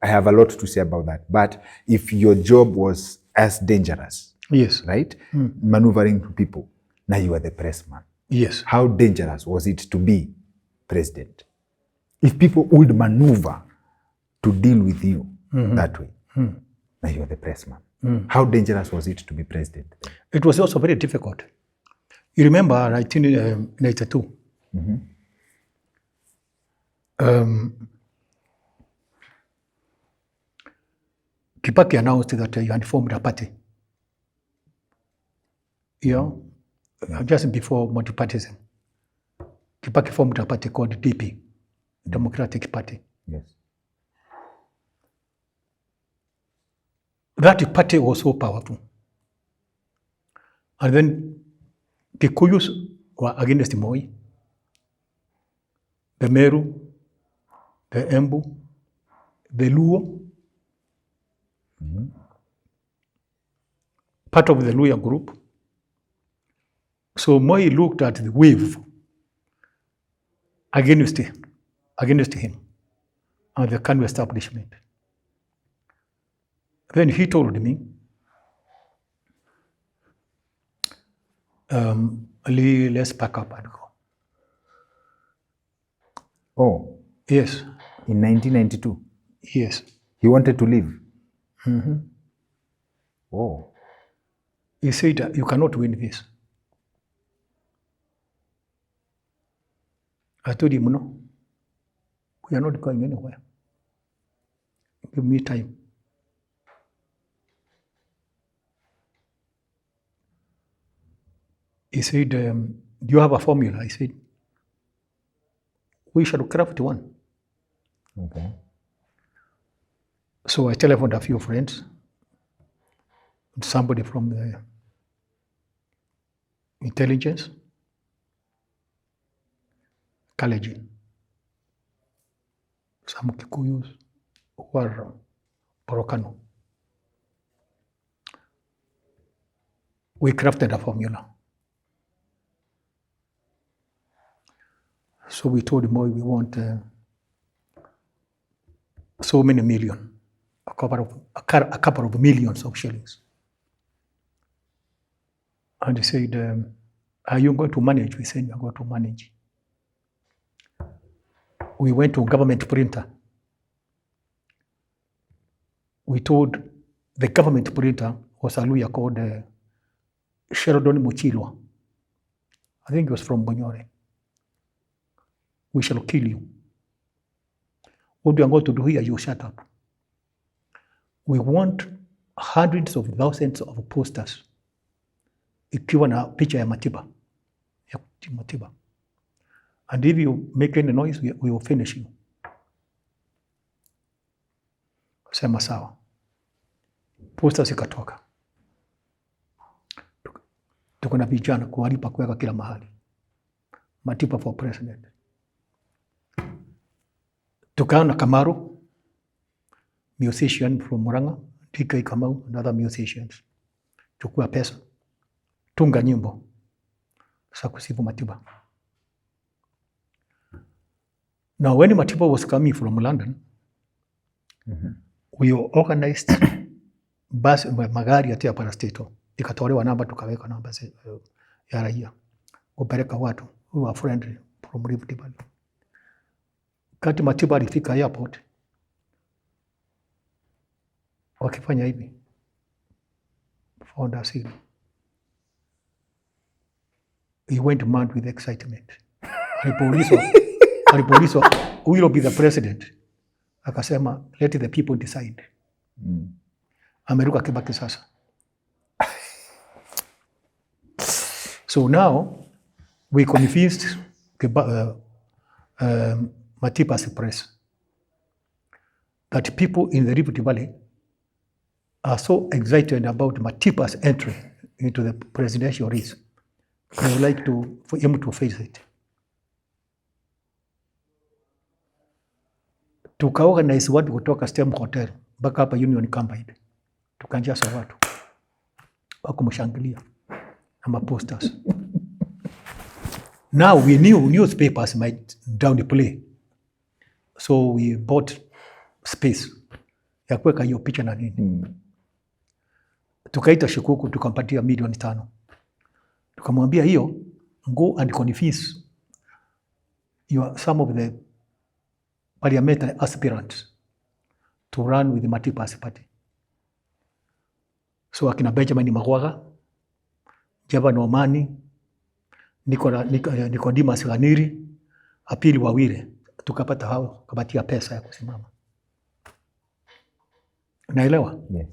Speaker 2: have a lot to say about that. But if your job was as dangerous,
Speaker 1: yes,
Speaker 2: right, maneuvering to people, now you are the press man.
Speaker 1: Yes.
Speaker 2: How dangerous was it to be president? If people would maneuver to deal with you, that way. Now you're the press man. How dangerous was it to be president?
Speaker 1: It was also very difficult. You remember 1992. Kibaki announced that he had formed a party. Just before multipartyism. Kibaki formed a party called DP, Democratic Party.
Speaker 2: Yes.
Speaker 1: That party was so powerful. And then Kikuyus were against Moi, the Meru, the Embu, the Luo, part of the Luya group. So Moi looked at the wave against him and the KANU establishment. Then he told me, Lee, let's pack up and go.
Speaker 2: Oh.
Speaker 1: Yes.
Speaker 2: In 1992?
Speaker 1: Yes.
Speaker 2: He wanted to leave? Oh.
Speaker 1: He said, you cannot win this. I told him, no, we are not going anywhere. Give me time. He said, do you have a formula? I said, we shall craft one.
Speaker 2: Okay.
Speaker 1: So I telephoned a few friends, somebody from the intelligence, Kalenjin, some Kikuyus who are Borokano. We crafted a formula. So we told Moi we want so many million, a couple of millions of shillings. And he said, are you going to manage? We said, we are going to manage. We went to a government printer. We told the government printer was a lawyer called Sheldon Muchilwa. I think he was from Bonyore. We shall kill you. What we are going to do here, you shut up. We want hundreds of thousands of posters ikiwa na picha ya Matiba. And if you make any noise, we will finish you. Sema sawa. Posters ikatoka. Tuko na vijana kuwalipa kuweka kila mahali. Matiba for president. Tukaona Kamaru, musician from Murang'a, DK Kamau, and other musicians. Chukua pesa, tunga nyimbo za kusifu Matiba. Now when Matiba was coming from London, we organized bus magari ya tia parastato. Ikatolewa namba, tukaweka namba ya raia kupeleka watu who were friendly from Rift Valley. Kati Matiba alifika airport, wakifanya hivi, found us here. He went mad with excitement. Alipoulizwa, who will be the president? Akasema, let the people decide. Ameruka Kibaki sasa. So now, we convinced Matiba's press that people in the Rift Valley are so excited about Matiba's entry into the presidential race. They would like for him to face it. Tukaorganize watu kutoka STEM Hotel mpaka hapa Union Combine. Tukanjaza watu wakumshangilia na maposters. Now we knew newspapers might downplay. So we bought space ya kuweka hiyo picha na nini. Tukaita Shikuku, tukampatia 5 million. Tukamwambia hiyo, go and convince some of the parliamentary aspirants to run with the Matiba's party. So akina Benjamin Magwaga, Jeva Nomani, Nicodemus Ganiri, Apili Wawire, tukapata hao kapatia pesa ya kusimama. Unaelewa?
Speaker 2: Yes.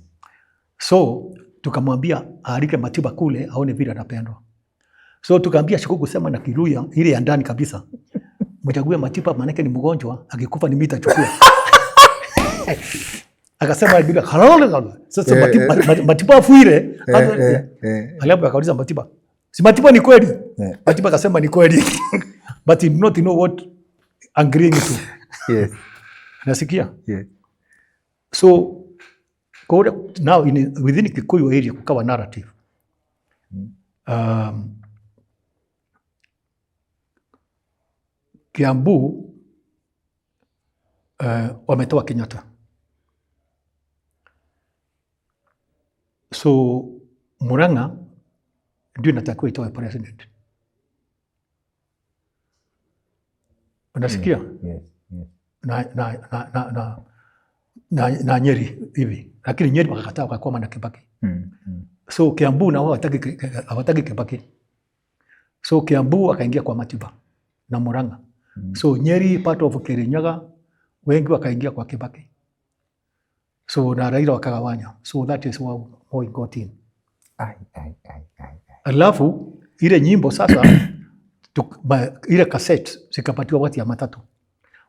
Speaker 1: So tukamwambia aarike Matiba kule aone vile anapendwa. So tukaambia Shikuku sema na Kiluya ile ya ndani kabisa. Mchague Matiba manake ni mgonjwa, akikufa ni mimi nitachukua. Akasema bila halala. Sasa Matiba afuire. Alafu akauliza Matiba, si Matiba ni kweli? Matiba akasema ni kweli. But he not know what agreeing to.
Speaker 2: Yes.
Speaker 1: Nasikia?
Speaker 2: Yes.
Speaker 1: So now within Kikuyu area kukawa narrative. Kiambu wametoa Kenyatta. So Murang'a ndio inatakiwa itoe president. Unasikia?
Speaker 2: Yes. Yes.
Speaker 1: Na Nyeri hivi. Lakini Nyeri wakakataa wakakoma na Kibaki. So Kiambu na wao hawataki Kibaki. So Kiambu akaingia kwa Matiba na Murang'a. So Nyeri part of Kirinyaga wengi wakaingia kwa Kibaki. So na Raila wakagawanya. So that is how Moi got in. Alafu ile nyimbo sasa ile cassette zikapatiwa watu ya matatu.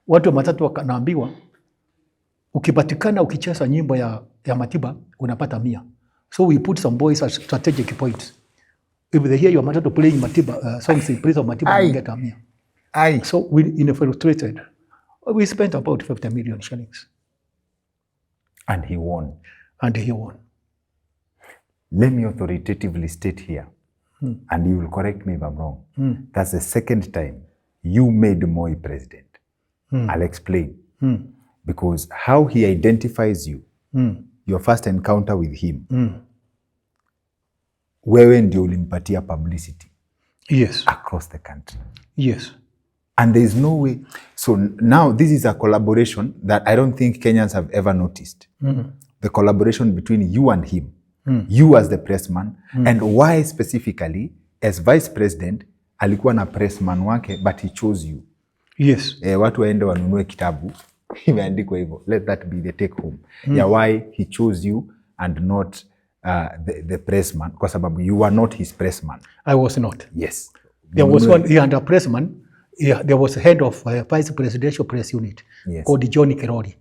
Speaker 1: Watu wa matatu wanaambiwa ukipatikana ukicheza nyimbo ya Matiba unapata 100. So we put some boys as strategic points. If they hear your matatu playing Matiba songs in praise of Matiba, you get 100. So we infiltrated. We spent about 50 million shillings.
Speaker 2: And he won. Let me authoritatively state here, and you will correct me if I'm wrong. That's the second time you made Moi president. I'll explain. Because how he identifies you, your first encounter with him, wewe ndio ulimpatia publicity.
Speaker 1: Yes.
Speaker 2: Across the country.
Speaker 1: Yes.
Speaker 2: And there is no way. So now this is a collaboration that I don't think Kenyans have ever noticed. The collaboration between you and him. You as the pressman, and why specifically as vice president alikuwa na pressman wake but he chose you.
Speaker 1: Yes.
Speaker 2: Watu waende wanunue kitabu imeandikwa hivyo. Let that be the take home. Ya why he chose you and not the pressman, kwa sababu you were not his pressman.
Speaker 1: I was not.
Speaker 2: Yes.
Speaker 1: There was one, he had a pressman. There was a head of vice presidential press unit called Johnny Kerori.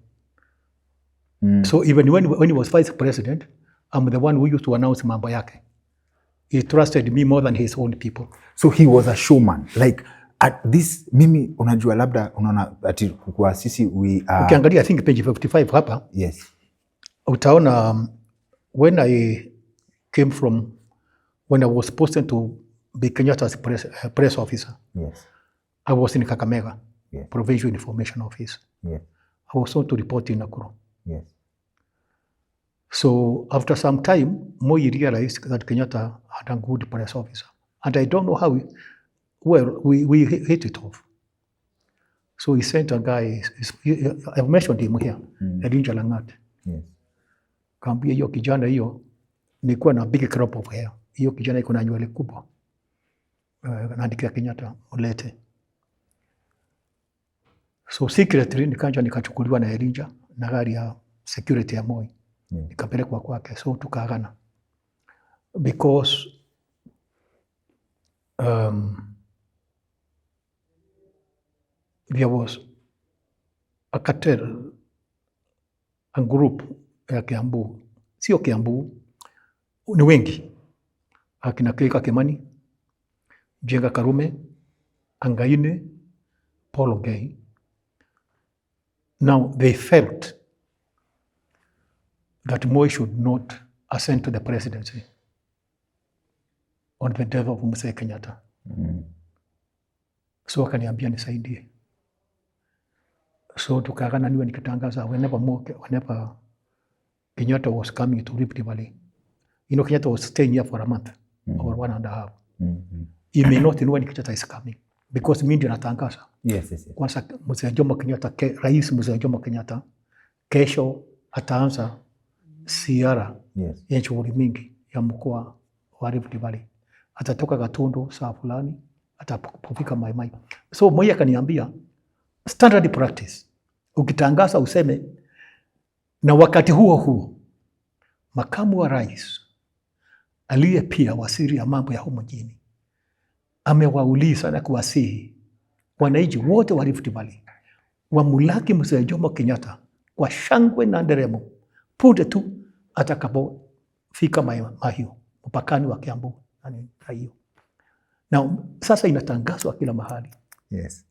Speaker 1: So even when he was vice president, I'm the one who used to announce mambo yake. He trusted me more than his own people.
Speaker 2: So he was a showman. Like at this, mimi unajua labda unaona ati kwa sisi
Speaker 1: ukiangalia I think page 55 hapa.
Speaker 2: Yes.
Speaker 1: Utaona when I came from, when I was posted to be Kenyatta's press officer.
Speaker 2: Yes.
Speaker 1: I was in Kakamega,
Speaker 2: yes.
Speaker 1: Provincial Information Office.
Speaker 2: Yes.
Speaker 1: I was sent to report in Nakuru.
Speaker 2: Yes.
Speaker 1: So after some time, Moi realized that Kenyatta had a good press officer. And I don't know how we hit it off. So he sent a guy, I've mentioned him here, Elijah Langat.
Speaker 2: Yes.
Speaker 1: Kaambia hiyo kijana hiyo, nilikuwa na big crop of hair. Hiyo kijana iko na nywele kubwa. Naandikia Kenyatta, ulete. So secretly nikaja nikachukuliwa na Elijah na gari ya security ya Moi. Nikapelekwa kwake. So tukaagana. Because there was a cartel, a group ya Kiambu. Sio Kiambu, ni wengi. Akina Keika Kimani, Jenga Karume, Angaine, Paul Ogei. Now they felt that Moi should not ascend to the presidency on the death of Mzee Kenyatta. So akaniambia nisaidie. So tukaagana niwe nikitangaza whenever Kenyatta was coming to Rift Valley. You know, Kenyatta was staying here for a month or 1.5. He may not know when Kenyatta is coming because mimi ndio natangaza.
Speaker 2: Yes.
Speaker 1: Kwanza Mzee Jomo Kenyatta, Rais Mzee Jomo Kenyatta, kesho ataanza ziara ya shughuli mingi ya mkoa wa Rift Valley. Atatoka Gatundu saa fulani, atapofika Mai Mai. So Moi akaniambia standard practice, ukitangaza useme, na wakati huo huo makamu wa rais aliye pia waziri ya mambo ya humu mjini amewauliza na kuwasihi wananchi wote wa Rift Valley wamulaki Mzee Jomo Kenyatta kwa shangwe na nderemo punde tu atakapofika Mahiu, mpakani wa Kiambu na hiyo. Na sasa inatangazwa kila mahali.
Speaker 2: Yes.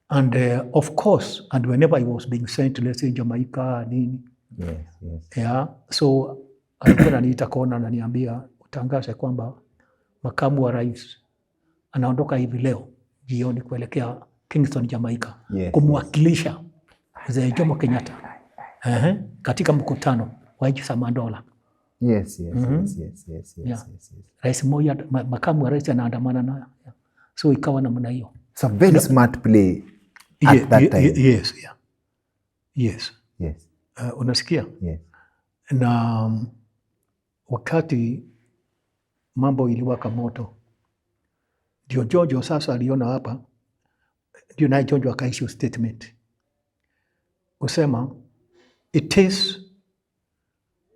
Speaker 1: And of course, and whenever I was being sent, let's say Jamaica, nini.
Speaker 2: Yes.
Speaker 1: Yeah, so alikuwa ananiita kona na niambia utangaze kwamba makamu wa rais anaondoka hivi leo jioni kuelekea Kingston, Jamaica, kumwakilisha Mzee Jomo Kenyatta katika mkutano wa nchi za madola.
Speaker 2: Yes.
Speaker 1: Rais Moi, makamu wa rais anaandamana nayo. So ikawa namna hiyo.
Speaker 2: So very smart play at that time.
Speaker 1: Yes. Unasikia?
Speaker 2: Yes.
Speaker 1: Na wakati mambo iliwaka moto, ndio Jojo sasa aliona hapa, ndio naye Jojo akaissue statement kusema it is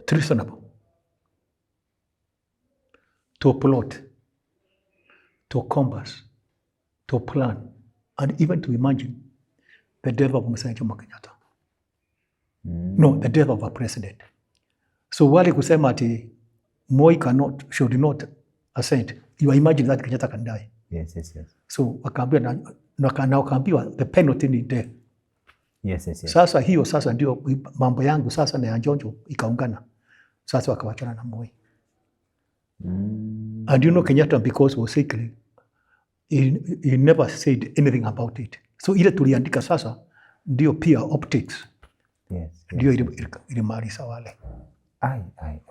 Speaker 1: treasonable to plot, to compass, to plan, and even to imagine the death of Mzee Jomo Kenyatta. No, the death of a president. So wale kusema ati Moi should not assent, you imagine that Kenyatta can die.
Speaker 2: Yes.
Speaker 1: So wakaambiwa na wakaambiwa the penalty ni death.
Speaker 2: Yes.
Speaker 1: Sasa hiyo sasa ndio mambo yangu sasa na ya Jojo ikaungana. Sasa wakawachana na Moi. And you know Kenyatta, because was sickly, he never said anything about it. So ile tuliandika sasa ndio pia optics.
Speaker 2: Yes.
Speaker 1: Ndio ilimaliza wale.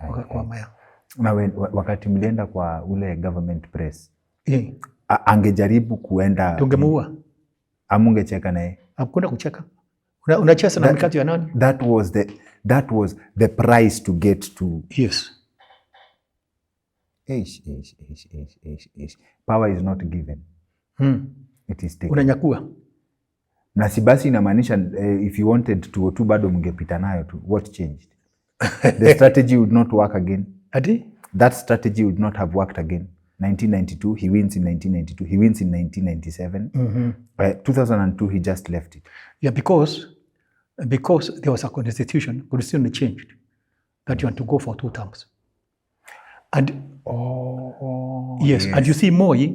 Speaker 2: Wakakwamaya. Na wakati mlienda kwa ule government press, angejaribu kuenda,
Speaker 1: tungemuua.
Speaker 2: Amungecheka naye.
Speaker 1: Hakuna kucheka. Unacheza na mikati ya nani?
Speaker 2: That was the price to get to.
Speaker 1: Yes.
Speaker 2: Power is not given. It is taken.
Speaker 1: Unanyakua.
Speaker 2: Na si basi inamaanisha if you wanted to tu bado mngepita nayo tu. What changed? The strategy would not work again.
Speaker 1: Adi?
Speaker 2: That strategy would not have worked again. 1992, he wins in 1992. He wins in 1997. 2002, he just left it.
Speaker 1: Yeah, because there was a constitution changed that you want to go for 2 terms. And yes, and you see Moi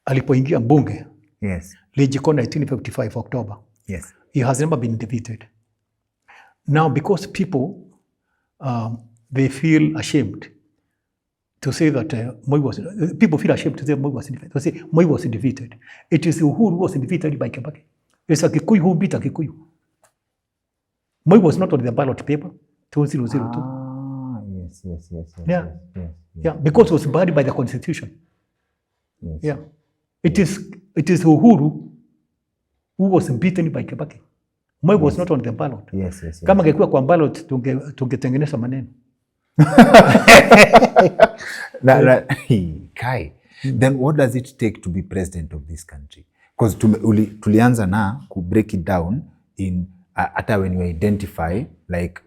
Speaker 1: alipoingia bunge.
Speaker 2: Yes.
Speaker 1: Lijiko 1955 October.
Speaker 2: Yes.
Speaker 1: He has never been defeated. Now, because people they feel ashamed to say that people feel ashamed to say Moi was defeated. To say Moi was defeated. It is Uhuru who was defeated by Kibaki. It's a Kikuyu who beat a Kikuyu. Moi was not on the ballot paper. 2002.
Speaker 2: Yes.
Speaker 1: Yeah, because it was barred by the constitution.
Speaker 2: Yes.
Speaker 1: Yeah. It is Uhuru who was beaten by Kibaki. Moi was not on the ballot.
Speaker 2: Yes.
Speaker 1: Kama angekuwa kwa ballot tungetengeneza maneno.
Speaker 2: Kai. Then what does it take to be president of this country? Because tulianza na ku break it down in hata when you identify like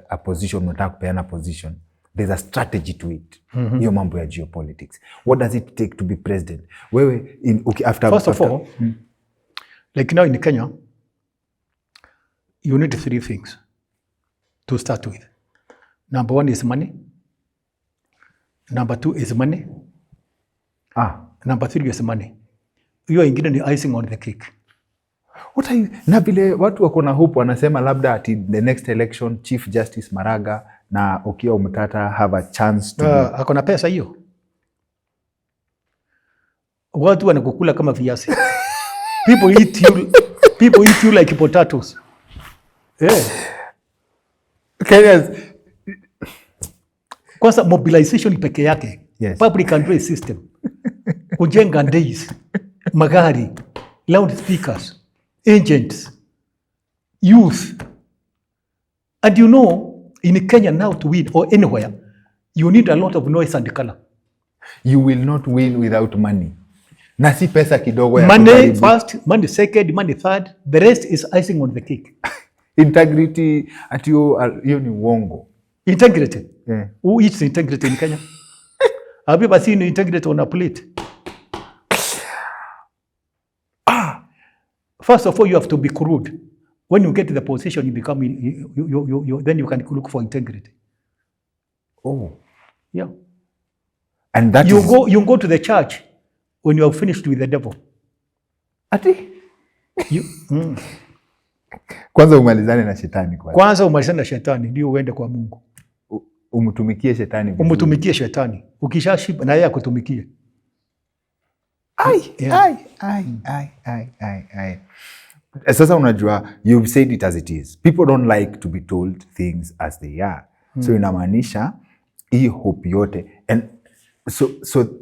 Speaker 2: a position, unataka kupeana position, there's a strategy to it. Hiyo mambo ya geopolitics. What does it take to be president? Wewe
Speaker 1: First of all, like now in Kenya, you need 3 things to start with. Number 1 is money. Number 2 is money. Number 3 is money. Hiyo ingine ni icing on the cake.
Speaker 2: What are you? Na vile watu wako na hope wanasema labda at the next election Chief Justice Maraga na Okiya Omtata have a chance to
Speaker 1: ako na pesa hiyo. Watu wanakukula kama viazi. People eat you like potatoes. Yeah.
Speaker 2: Kenyans.
Speaker 1: Kwanza mobilization peke yake.
Speaker 2: Yes.
Speaker 1: Public address system. Kujenga days, magari, loudspeakers, agents, youth, And you know, in Kenya now to win or anywhere, you need a lot of noise and color.
Speaker 2: You will not win without money. Na si pesa kidogo ya
Speaker 1: money first, money second, money third. The rest is icing on the cake.
Speaker 2: Integrity, ati hiyo ni uongo.
Speaker 1: Integrity? Yeah. Who eats integrity in Kenya? Have you ever seen integrity on a plate? First of all, you have to be crude. When you get to the position, you become, then you can look for integrity.
Speaker 2: Oh.
Speaker 1: Yeah.
Speaker 2: And that
Speaker 1: you go to the church when you have finished with the devil.
Speaker 2: Ati? Kwanza umalizane na shetani kwanza.
Speaker 1: Kwanza umalizane na shetani ndio uende kwa Mungu.
Speaker 2: Umtumikie shetani vizuri.
Speaker 1: Umtumikie shetani. Ukishashiba na yeye akutumikie.
Speaker 2: Sasa unajua, you've said it as it is. People don't like to be told things as they are. So inamaanisha hii hope yote. And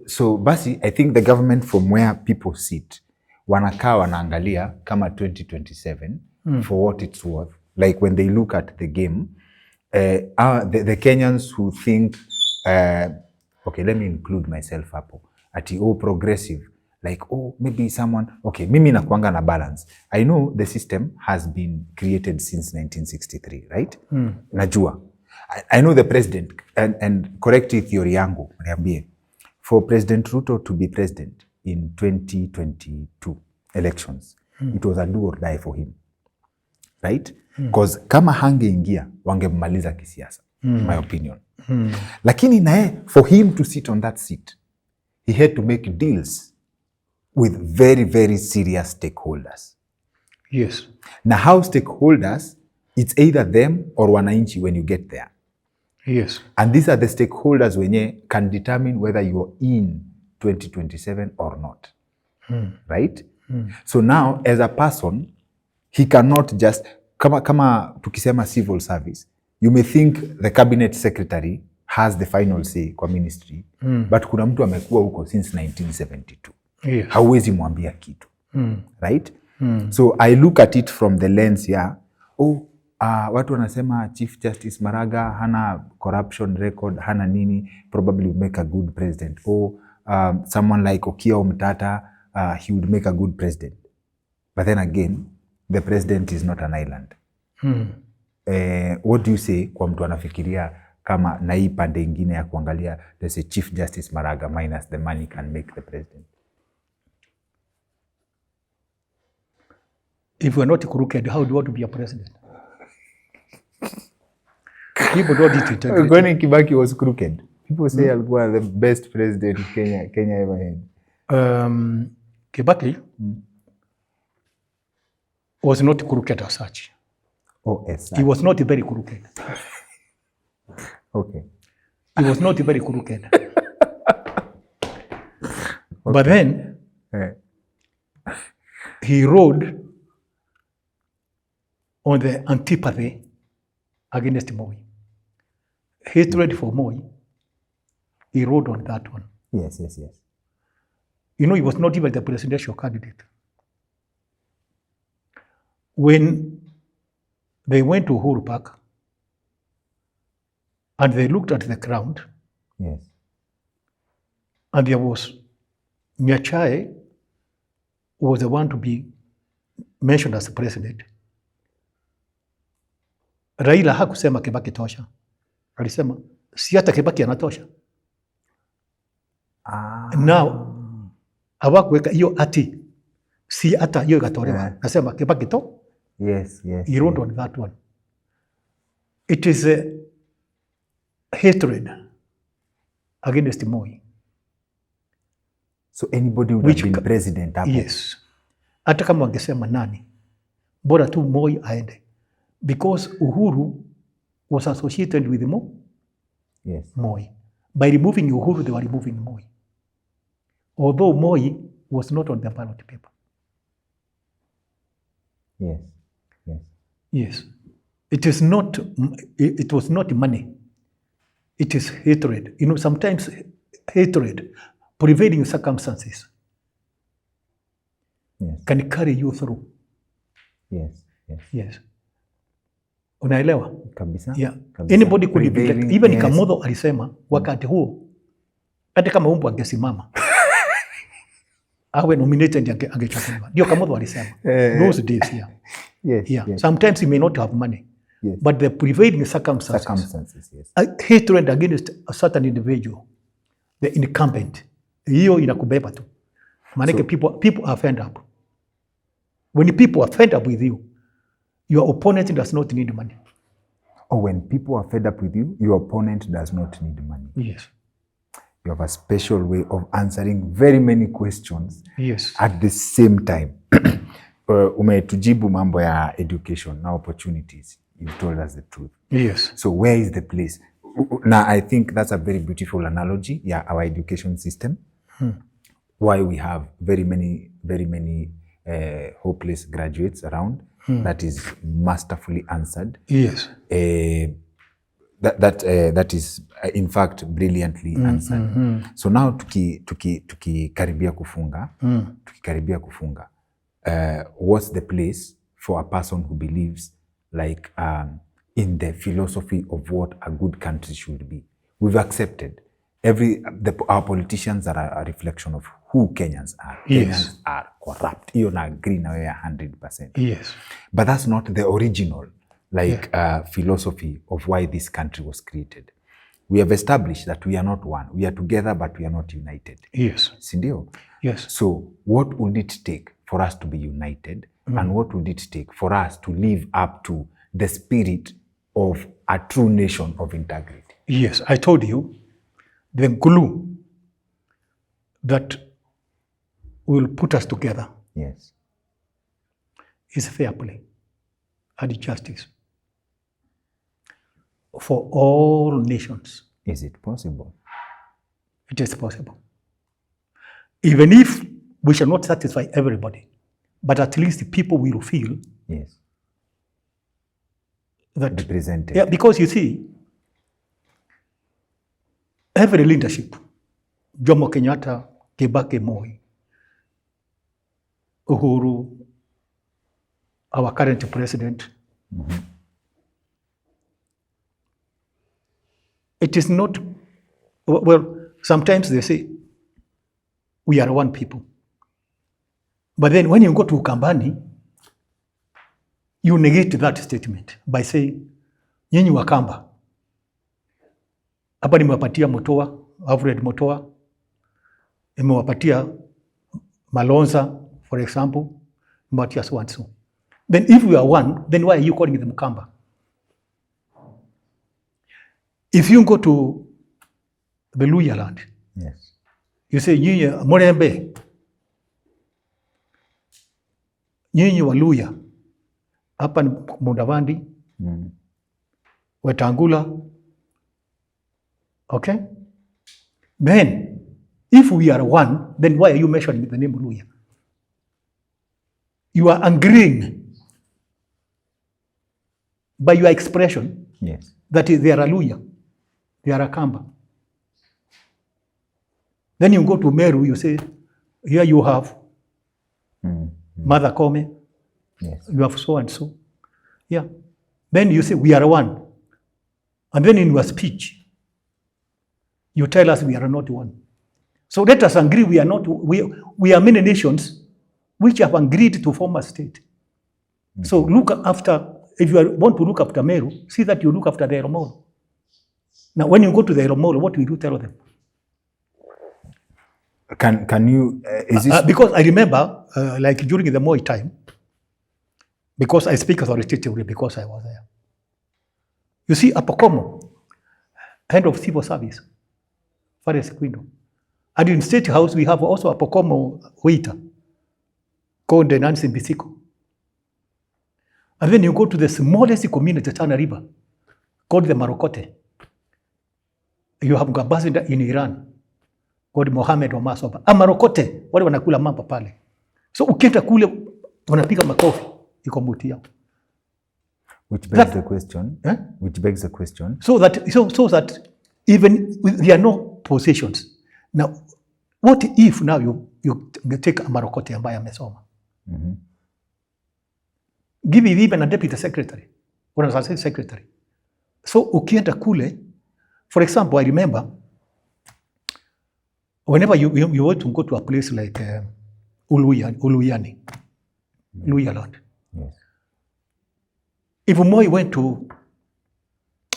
Speaker 2: so basi, I think the government from where people sit, wanakaa wanaangalia kama 2027 for what it's worth. Like when they look at the game, the Kenyans who think, okay, let me include myself hapo, ati progressive, like maybe someone, okay, mimi nakuanga na balance. I know the system has been created since 1963, right? Najua. I know the president, and correct theory yangu, niambie, for President Ruto to be president in 2022 elections, it was a do or die for him, right? Because kama hangeingia, wangemaliza kisiasa, in my opinion. Lakini nae, for him to sit on that seat, he had to make deals with very, very serious stakeholders.
Speaker 1: Yes.
Speaker 2: Now, how stakeholders, it's either them or wananchi when you get there.
Speaker 1: Yes.
Speaker 2: And these are the stakeholders wenye can determine whether you're in 2027 or not. Right? So now, as a person, he cannot just, kama tukisema civil service, you may think the cabinet secretary has the final say kwa ministry, but kuna mtu amekuwa huko since 1972.
Speaker 1: Yes.
Speaker 2: Hauwezi mwambia kitu. Right? So I look at it from the lens ya, watu wanasema Chief Justice Maraga hana corruption record, hana nini, probably would make a good president. Someone like Okia Omtata, he would make a good president. But then again, the president is not an island. What do you say kwa mtu anafikiria kama na hii pande ingine ya kuangalia, there's a Chief Justice Maraga minus the money can make the president?
Speaker 1: If we're not crooked, how do you want to be a president? People don't need to integrity.
Speaker 2: When Kibaki was crooked, people say alikuwa the best president Kenya ever had.
Speaker 1: Kibaki was not crooked as such.
Speaker 2: As such.
Speaker 1: He was not very crooked.
Speaker 2: Okay.
Speaker 1: He was not very crooked. Okay. But then, he rode on the antipathy against Moi. Hatred for Moi, he rode on that one.
Speaker 2: Yes.
Speaker 1: You know, he was not even the presidential candidate. When they went to Uhuru Park and they looked at the ground,
Speaker 2: yes,
Speaker 1: and there was Nyachae was the one to be mentioned as the president. Raila hakusema Kibaki tosha. Alisema si hata Kibaki anatosha. Now hawakuweka hiyo ati si hata hiyo ikatolewa. Nasema Kibaki to.
Speaker 2: Yes.
Speaker 1: He wrote on that one. It is a hatred against Moi.
Speaker 2: So anybody would have been president hapo.
Speaker 1: Yes. Hata kama wangesema nani, bora tu Moi aende. Because Uhuru was associated with Moi. By removing Uhuru, they were removing Moi. Although Moi was not on the ballot paper. Yes. It was not money. It is hatred. You know, sometimes hatred, prevailing circumstances, can carry you through.
Speaker 2: Yes.
Speaker 1: Unaelewa?
Speaker 2: Kabisa.
Speaker 1: Yeah.
Speaker 2: Kabisa.
Speaker 1: Anybody could be like, even
Speaker 2: yes.
Speaker 1: Kamotho alisema wakati huo hata kama umbu angesimama awe nominated angechaguliwa. Ndio Kamotho alisema. Those days, yeah.
Speaker 2: Yes,
Speaker 1: yeah.
Speaker 2: yes.
Speaker 1: Sometimes he may not have money.
Speaker 2: Yes.
Speaker 1: But the prevailing circumstances
Speaker 2: yes.
Speaker 1: Hatred against a certain individual, the incumbent, hiyo inakubeba tu. Maanake people are fed up. When people are fed up with you, your opponent does not need money.
Speaker 2: Or when people are fed up with you, your opponent does not need money.
Speaker 1: Yes.
Speaker 2: You have a special way of answering very many questions
Speaker 1: yes.
Speaker 2: at the same time. Umetujibu mambo ya education na opportunities. You've told us the truth.
Speaker 1: Yes.
Speaker 2: So where is the place? Now, I think that's a very beautiful analogy. Yeah, our education system. Why we have very many hopeless graduates around. That is masterfully answered.
Speaker 1: Yes.
Speaker 2: That is in fact brilliantly answered. So now tukikaribia kufunga, what's the place for a person who believes like in the philosophy of what a good country should be? We've accepted our politicians are a reflection of who Kenyans are.
Speaker 1: Yes.
Speaker 2: Kenyans are corrupt. You na agree na 100%.
Speaker 1: Yes.
Speaker 2: But that's not the original philosophy of why this country was created. We have established that we are not one. We are together, but we are not united.
Speaker 1: Yes.
Speaker 2: Sindio?
Speaker 1: Yes.
Speaker 2: So what would it take for us to be united? And what would it take for us to live up to the spirit of a true nation of integrity?
Speaker 1: Yes, I told you, the glue that will put us together
Speaker 2: Yes.
Speaker 1: is fair play and justice for all nations.
Speaker 2: Is it possible?
Speaker 1: It is possible. Even if we shall not satisfy everybody, but at least people will feel
Speaker 2: Yes.
Speaker 1: that
Speaker 2: Represented.
Speaker 1: Yeah, because you see, every leadership, Jomo Kenyatta, Kibaki, Moi, Uhuru, our current president, it is not, well, sometimes they say, we are one people. But then when you go to Ukambani, you negate that statement by saying, nyinyi Wakamba, hapa nimewapatia Mutua, Alfred Mutua, nimewapatia Malonza, for example, nimewapatia so and so. Then if we are one, then why are you calling them Kamba? If you go to the Luya land,
Speaker 2: Yes.
Speaker 1: you say, nyinyi Murembe, nyinyi Waluya, hapa ni Mudavandi, Wetangula, okay? Then, if we are one, then why are you mentioning the name Luya? You are agreeing by your expression
Speaker 2: Yes.
Speaker 1: that they are a Luya, they are a Kamba. Then you go to Meru, you say, here you have Mother Kome,
Speaker 2: Yes.
Speaker 1: you have so and so. Yeah. Then you say, we are one. And then in your speech, you tell us we are not one. So let us agree we are not, we are many nations which have agreed to form a state. So look after, if you want to look after Meru, see that you look after the Eromolo. Now when you go to the Eromolo, what will you tell them?
Speaker 2: Can you, is this?
Speaker 1: Because I remember, like during the Moi time, because I speak authoritatively because I was there. You see, Apokomo, head of civil service, Fares Kwindo. And in State House, we have also Apokomo waiter called Nancy Bisiko. And then you go to the smallest community, Tana River, called the Marokote. You have an ambassador in Iran called Mohammed Omasoba. Marokote, wale wanakula mamba pale. So ukienda kule, wanapiga makofi, iko mbuti yao.
Speaker 2: Which begs the question. Which begs the question.
Speaker 1: So that even there are no possessions. Now, what if now you take a Marokote ambaye amesoma? Give him even a deputy secretary when I was assistant secretary. So ukienda kule, for example, I remember whenever you want to go to a place like Luhyaland.
Speaker 2: Yes.
Speaker 1: If Moi went to,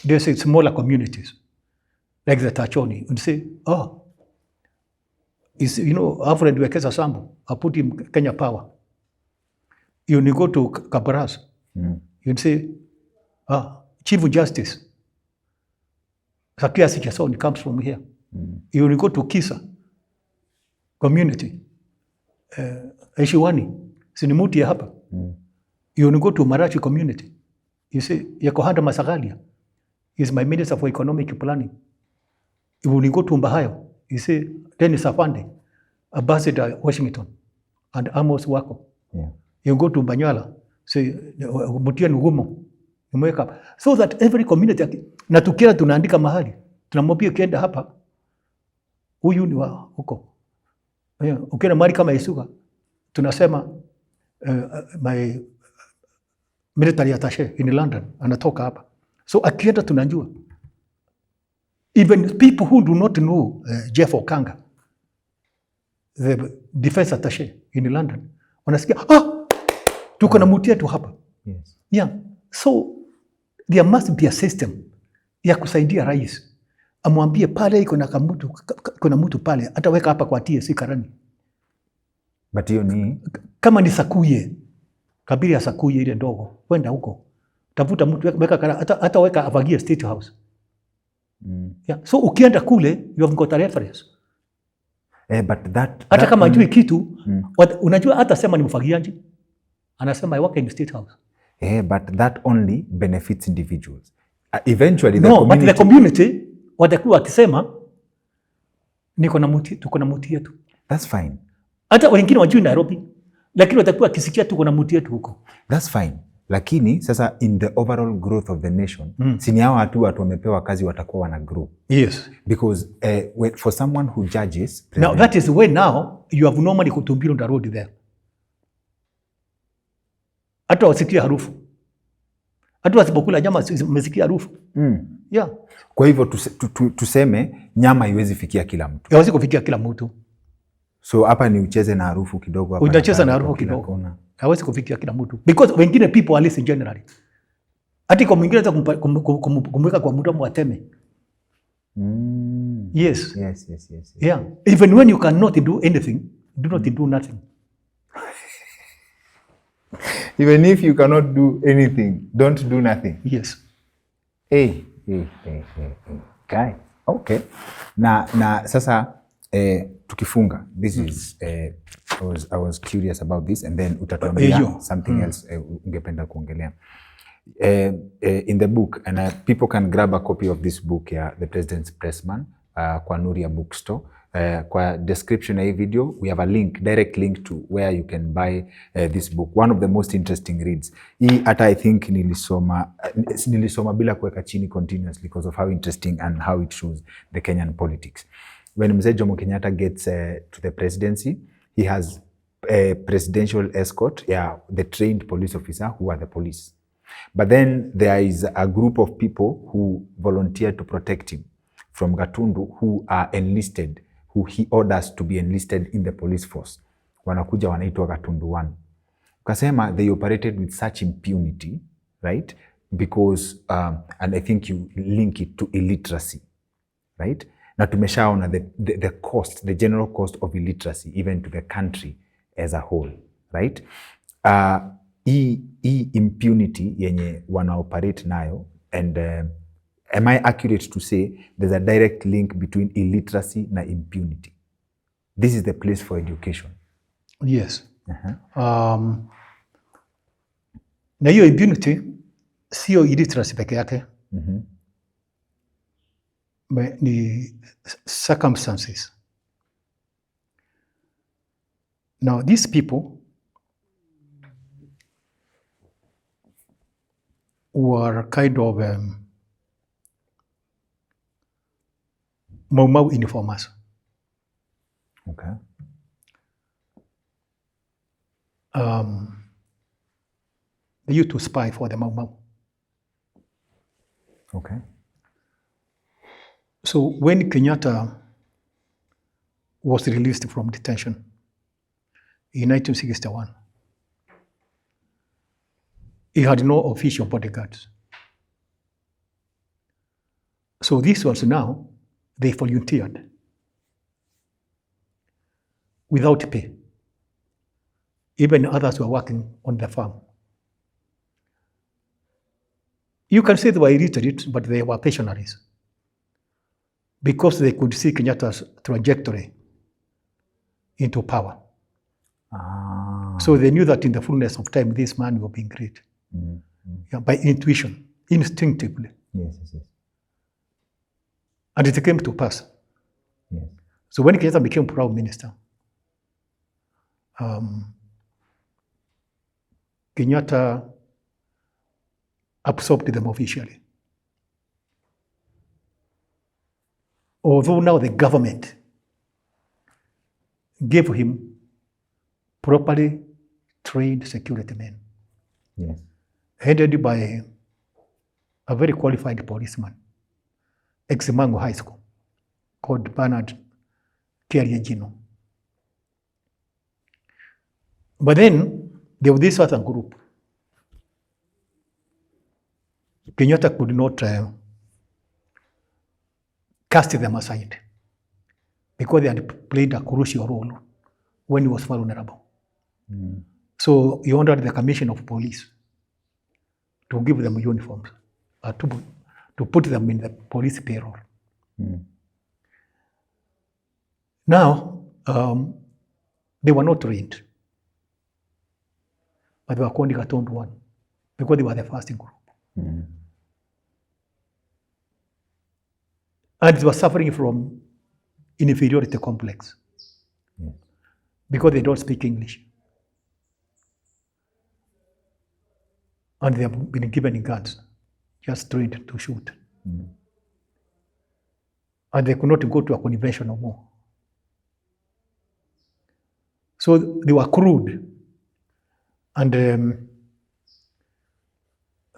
Speaker 1: there's smaller communities like the Tachoni, and say, oh, Alfred Wekesa Sambu, I put him Kenya Power. You go to Kabaras, you'd say, Chief Justice, Zakia Sichasoni comes from here. You go to Kisa community, Eshiwani, Sinimuti hapa. You go to Marachi community. You say, Yakohanda Masagalia is my Minister for Economic Planning. You go to Mbahayo, you say, Dennis Afande, Ambassador Washington, and Amos Wako.
Speaker 2: Yeah.
Speaker 1: You go to Banyala, say, Mutia Ngumo, you wake up. So that every community, na tukienda tunaandika mahali, tunamwambia ukienda hapa, huyu ni wa huko. Ukienda mahali kama Isuga, tunasema, my military attaché in London, anatoka hapa. So akienda tunajua. Even people who do not know Jeff Okanga, the defense attaché in London, wanasikia, tuko na mtu yetu hapa.
Speaker 2: Yes.
Speaker 1: Yeah. So there must be a system ya kusaidia rais. Amwambie pale iko na mtu pale, ataweka hapa kwa TSC Karani.
Speaker 2: But hiyo ni
Speaker 1: kama ni Sakuye, kabila ya Sakuye ile ndogo, kwenda huko. Tafuta mtu weka hata weka avagie State House. Yeah. So ukienda kule, you have got a reference.
Speaker 2: But that
Speaker 1: hata kama ajui kitu, unajua hata sema ni mfagiaji. Anasema I work in the State House.
Speaker 2: But that only benefits individuals. Eventually
Speaker 1: but the community watakuwa wakisema tuko na mti yetu.
Speaker 2: That's fine.
Speaker 1: Hata wengine wajui Nairobi, lakini watakuwa wakisikia tuko na mti yetu huko.
Speaker 2: That's fine. Lakini sasa in the overall growth of the nation, sini hao watu wamepewa kazi watakuwa wana grow.
Speaker 1: Yes.
Speaker 2: Because for someone who judges
Speaker 1: now that is when now you have no money to build on the road there. Hata wasikia harufu. Hata wasipokula nyama wamesikia harufu. Yeah.
Speaker 2: Kwa hivyo tuseme nyama haiwezi fikia kila mtu.
Speaker 1: Haiwezi kufikia kila mtu.
Speaker 2: So hapa ni ucheze na harufu kidogo hapa.
Speaker 1: Utacheza na harufu kidogo. Hawezi kufikia kila mtu. Because wengine people are less generally. Hata kwa mwingine hata kumweka kwa mdomo ateme. Yes.
Speaker 2: Yes.
Speaker 1: Yeah. Even when you cannot do anything, do not do nothing.
Speaker 2: Even if you cannot do anything, don't do nothing.
Speaker 1: Yes.
Speaker 2: Hey. Okay. Okay. Na sasa tukifunga, this is I was curious about this, and then utatuambia something else ungependa kuongelea. In the book, and people can grab a copy of this book, The President's Pressman, kwa Nuria Bookstore. Kwa description ya hii video, we have a link, direct link to where you can buy this book. One of the most interesting reads. Hii hata I think nilisoma bila kuweka chini continuously because of how interesting and how it shows the Kenyan politics. When Mzee Jomo Kenyatta gets to the presidency, he has a presidential escort, the trained police officer who are the police. But then there is a group of people who volunteer to protect him from Gatundu, who are enlisted, who he orders to be enlisted in the police force. Wanakuja wanaitwa Gatundu 1. Ukasema they operated with such impunity, right? Because, and I think you link it to illiteracy, right? Na tumeshaona the cost, the general cost of illiteracy, even to the country as a whole, right? Hii impunity yenye wana operate nayo, and am I accurate to say there's a direct link between illiteracy na impunity? This is the place for education.
Speaker 1: Yes. Na hiyo impunity sio illiteracy peke yake. Ni circumstances. Now these people were kind of Mau informers.
Speaker 2: Okay.
Speaker 1: They used to spy for the Mau.
Speaker 2: Okay.
Speaker 1: So when Kenyatta was released from detention in 1961, he had no official bodyguards. So these ones now, they volunteered without pay. Even others were working on the farm. You can say they were illiterate, but they were pensionaries because they could see Kenyatta's trajectory into power. So they knew that in the fullness of time, this man will be great. Yeah, by intuition, instinctively.
Speaker 2: Yes, yes, yes.
Speaker 1: And it came to pass.
Speaker 2: Yes.
Speaker 1: So when Kenyatta became prime minister, Kenyatta absorbed them officially. Although now the government gave him properly trained security men,
Speaker 2: Yes.
Speaker 1: headed by a very qualified policeman, ex-Mango High School, called Bernard Kiariagino. But then there was this other group. Kenyatta could not cast them aside because they had played a crucial role when he was vulnerable. So he ordered the commission of police to give them uniforms, to put them in the police payroll. Now, they were not trained, but they were called Gatondu one because they were the first group. And they were suffering from inferiority complex because they don't speak English. And they have been given guns, just trained to shoot. And they could not go to a conventional war. So they were crude. And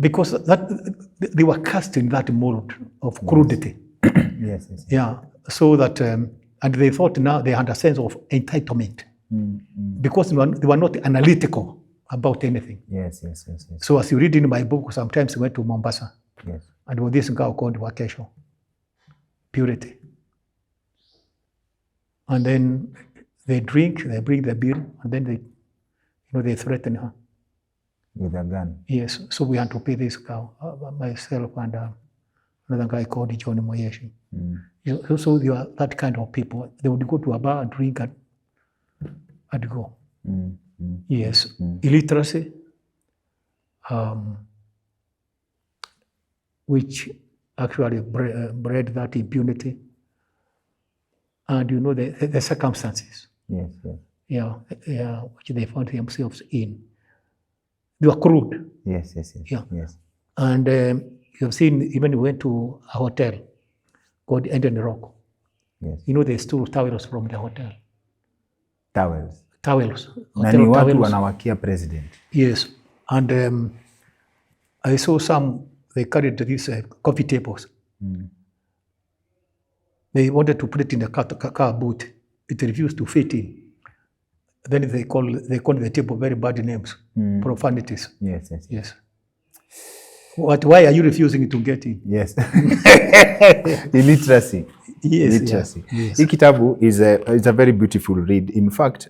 Speaker 1: because they were cast in that mold of crudity.
Speaker 2: Yes, yes.
Speaker 1: Yeah, so that, and they thought now they had a sense of entitlement because they were not analytical about anything.
Speaker 2: Yes, yes, yes, yes.
Speaker 1: So as you read in my book, sometimes we went to Mombasa.
Speaker 2: Yes.
Speaker 1: And with this girl called Vacation, Purity. And then they drink, they bring the beer, and then they threaten her.
Speaker 2: With a gun?
Speaker 1: Yes, so we had to pay this girl, myself and another guy called John Moyeshi. So they were that kind of people. They would go to a bar and drink and go. Yes, illiteracy, which actually bred that impunity, and the circumstances.
Speaker 2: Yes, yes.
Speaker 1: Yeah, which they found themselves in. They were crude.
Speaker 2: Yes, yes, yes.
Speaker 1: Yeah.
Speaker 2: Yes.
Speaker 1: And you've seen, even we went to a hotel called Eden Rock.
Speaker 2: Yes.
Speaker 1: They stole towels from the hotel.
Speaker 2: Towels.
Speaker 1: Towels.
Speaker 2: Na ni watu wanawakia president.
Speaker 1: Yes. And I saw some, they carried these coffee tables. They wanted to put it in the car boot. It refused to fit in. Then they called the table very bad names, profanities.
Speaker 2: Yes, yes,
Speaker 1: yes. Why are you refusing to get in?
Speaker 2: Yes. Illiteracy.
Speaker 1: Yes.
Speaker 2: Illiteracy.
Speaker 1: Yeah. Yes.
Speaker 2: Hii kitabu is a very beautiful read. In fact,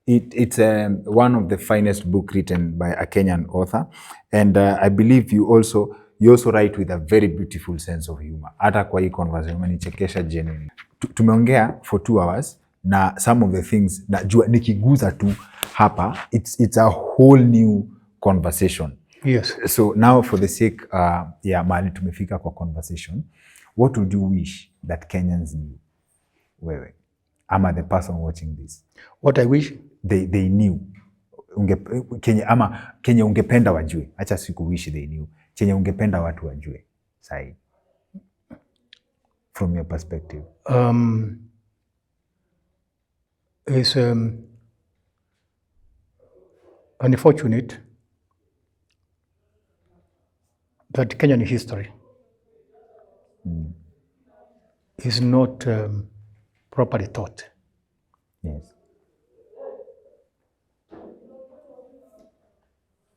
Speaker 2: it's one of the finest book written by a Kenyan author, and I believe you also write with a very beautiful sense of humor. Hata kwa hii conversation umenichekesha genuinely. Tumeongea for 2 hours na some of the things najua nikiguza tu hapa it's a whole new conversation.
Speaker 1: Yes.
Speaker 2: So now for the sake ya mahali tumefika kwa conversation, what would you wish that Kenyans knew? Wewe ama the person watching this.
Speaker 1: What I wish
Speaker 2: they knew. Kenya ungependa wajue. Acha siku wish they knew. Chenye ungependa watu wajue. Sahi. From your perspective.
Speaker 1: Is unfortunate that Kenyan history is not properly taught.
Speaker 2: Yes.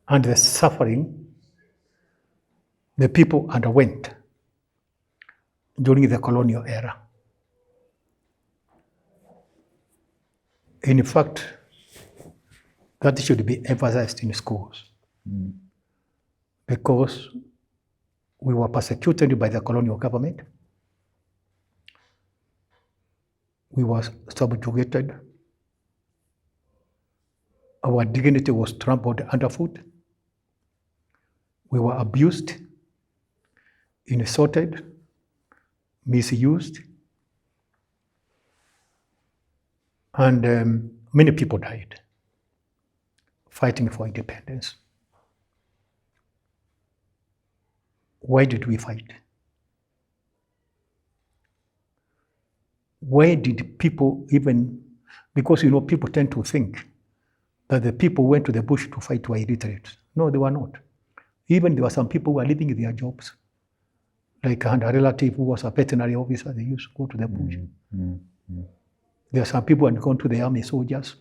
Speaker 1: And the suffering the people underwent during the colonial era. In fact, that should be emphasized in schools because we were persecuted by the colonial government. We were subjugated. Our dignity was trampled underfoot. We were abused, insulted, misused, and many people died fighting for independence. Why did we fight? Why did people even, because people tend to think that the people went to the bush to fight were illiterate. No, they were not. Even there were some people who were leaving their jobs. Like a relative who was a veterinary officer, they used to go to the bush. There are some people who had gone to the army soldiers.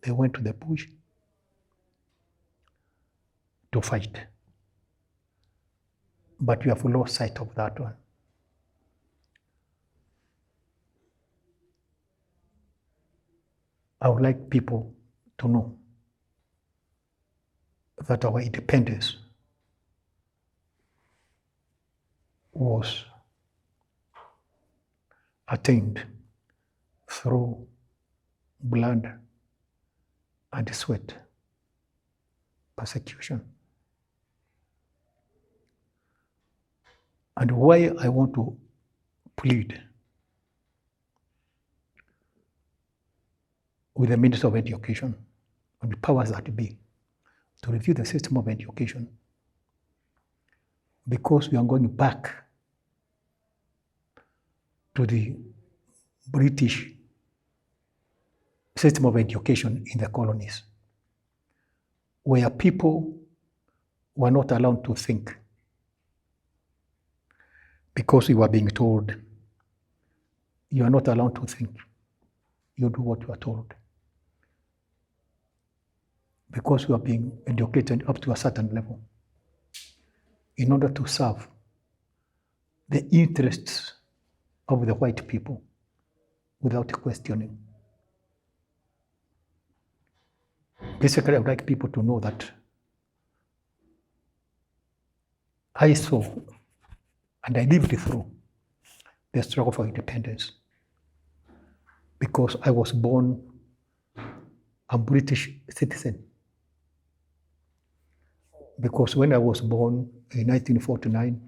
Speaker 1: They went to the bush to fight. But we have lost sight of that one. I would like people to know that our independence was attained through blood and sweat, persecution. And why I want to plead with the Minister of Education and the powers that be to review the system of education, because we are going back to the British system of education in the colonies, where people were not allowed to think because we were being told, you are not allowed to think, you do what you are told. Because we are being educated up to a certain level in order to serve the interests of the white people without questioning. Basically, I would like people to know that I saw and I lived through the struggle for independence because I was born a British citizen. Because when I was born in 1949,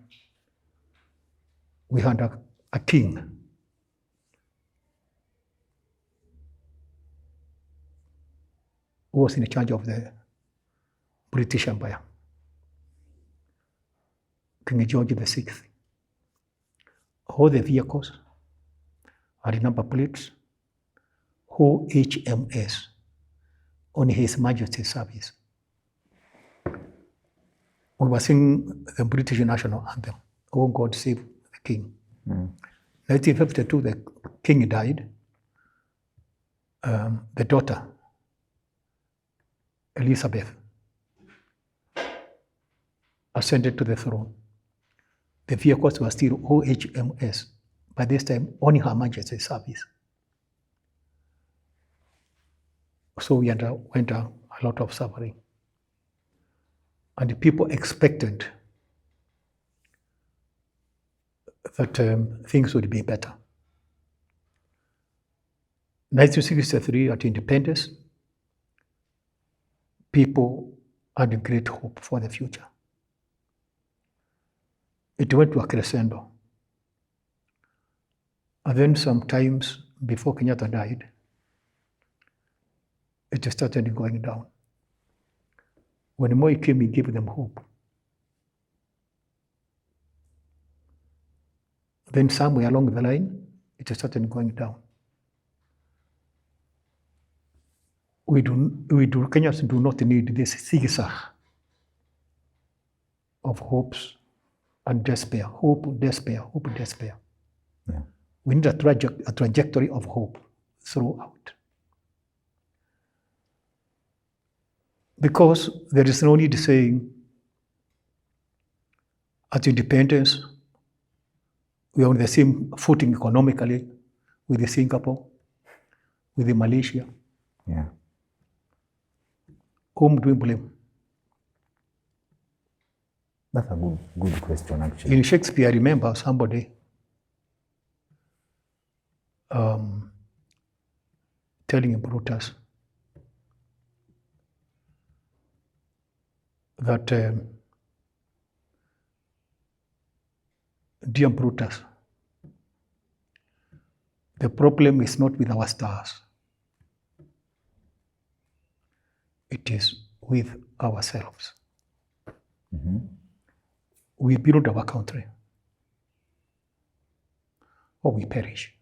Speaker 1: we had a king who was in charge of the British Empire, King George VI. All the vehicles had number plates, who HMS on His Majesty's service. We were singing the British national anthem, Oh God Save the King. 1952, the king died. The daughter, Elizabeth, ascended to the throne. The vehicles were still OHMS, by this time on Her Majesty's service. So we underwent a lot of suffering. And the people expected that things would be better. 1963, at independence, people had great hope for the future. It went to a crescendo. And then sometimes before Kenyatta died, it started going down. When Moi came, he gave them hope. Then somewhere along the line, it started going down. Kenyans do not need this zigzag of hopes and despair, hope, despair, hope, despair.
Speaker 2: Yeah.
Speaker 1: We need a trajectory of hope throughout. Because there is no need saying, at independence, we are on the same footing economically with the Singapore, with the Malaysia.
Speaker 2: Yeah.
Speaker 1: Whom do we blame?
Speaker 2: That's a good question, actually.
Speaker 1: In Shakespeare, I remember somebody telling Brutus that, dear Brutus, the problem is not with our stars. It is with ourselves.
Speaker 2: Mm-hmm.
Speaker 1: We build our country, or we perish.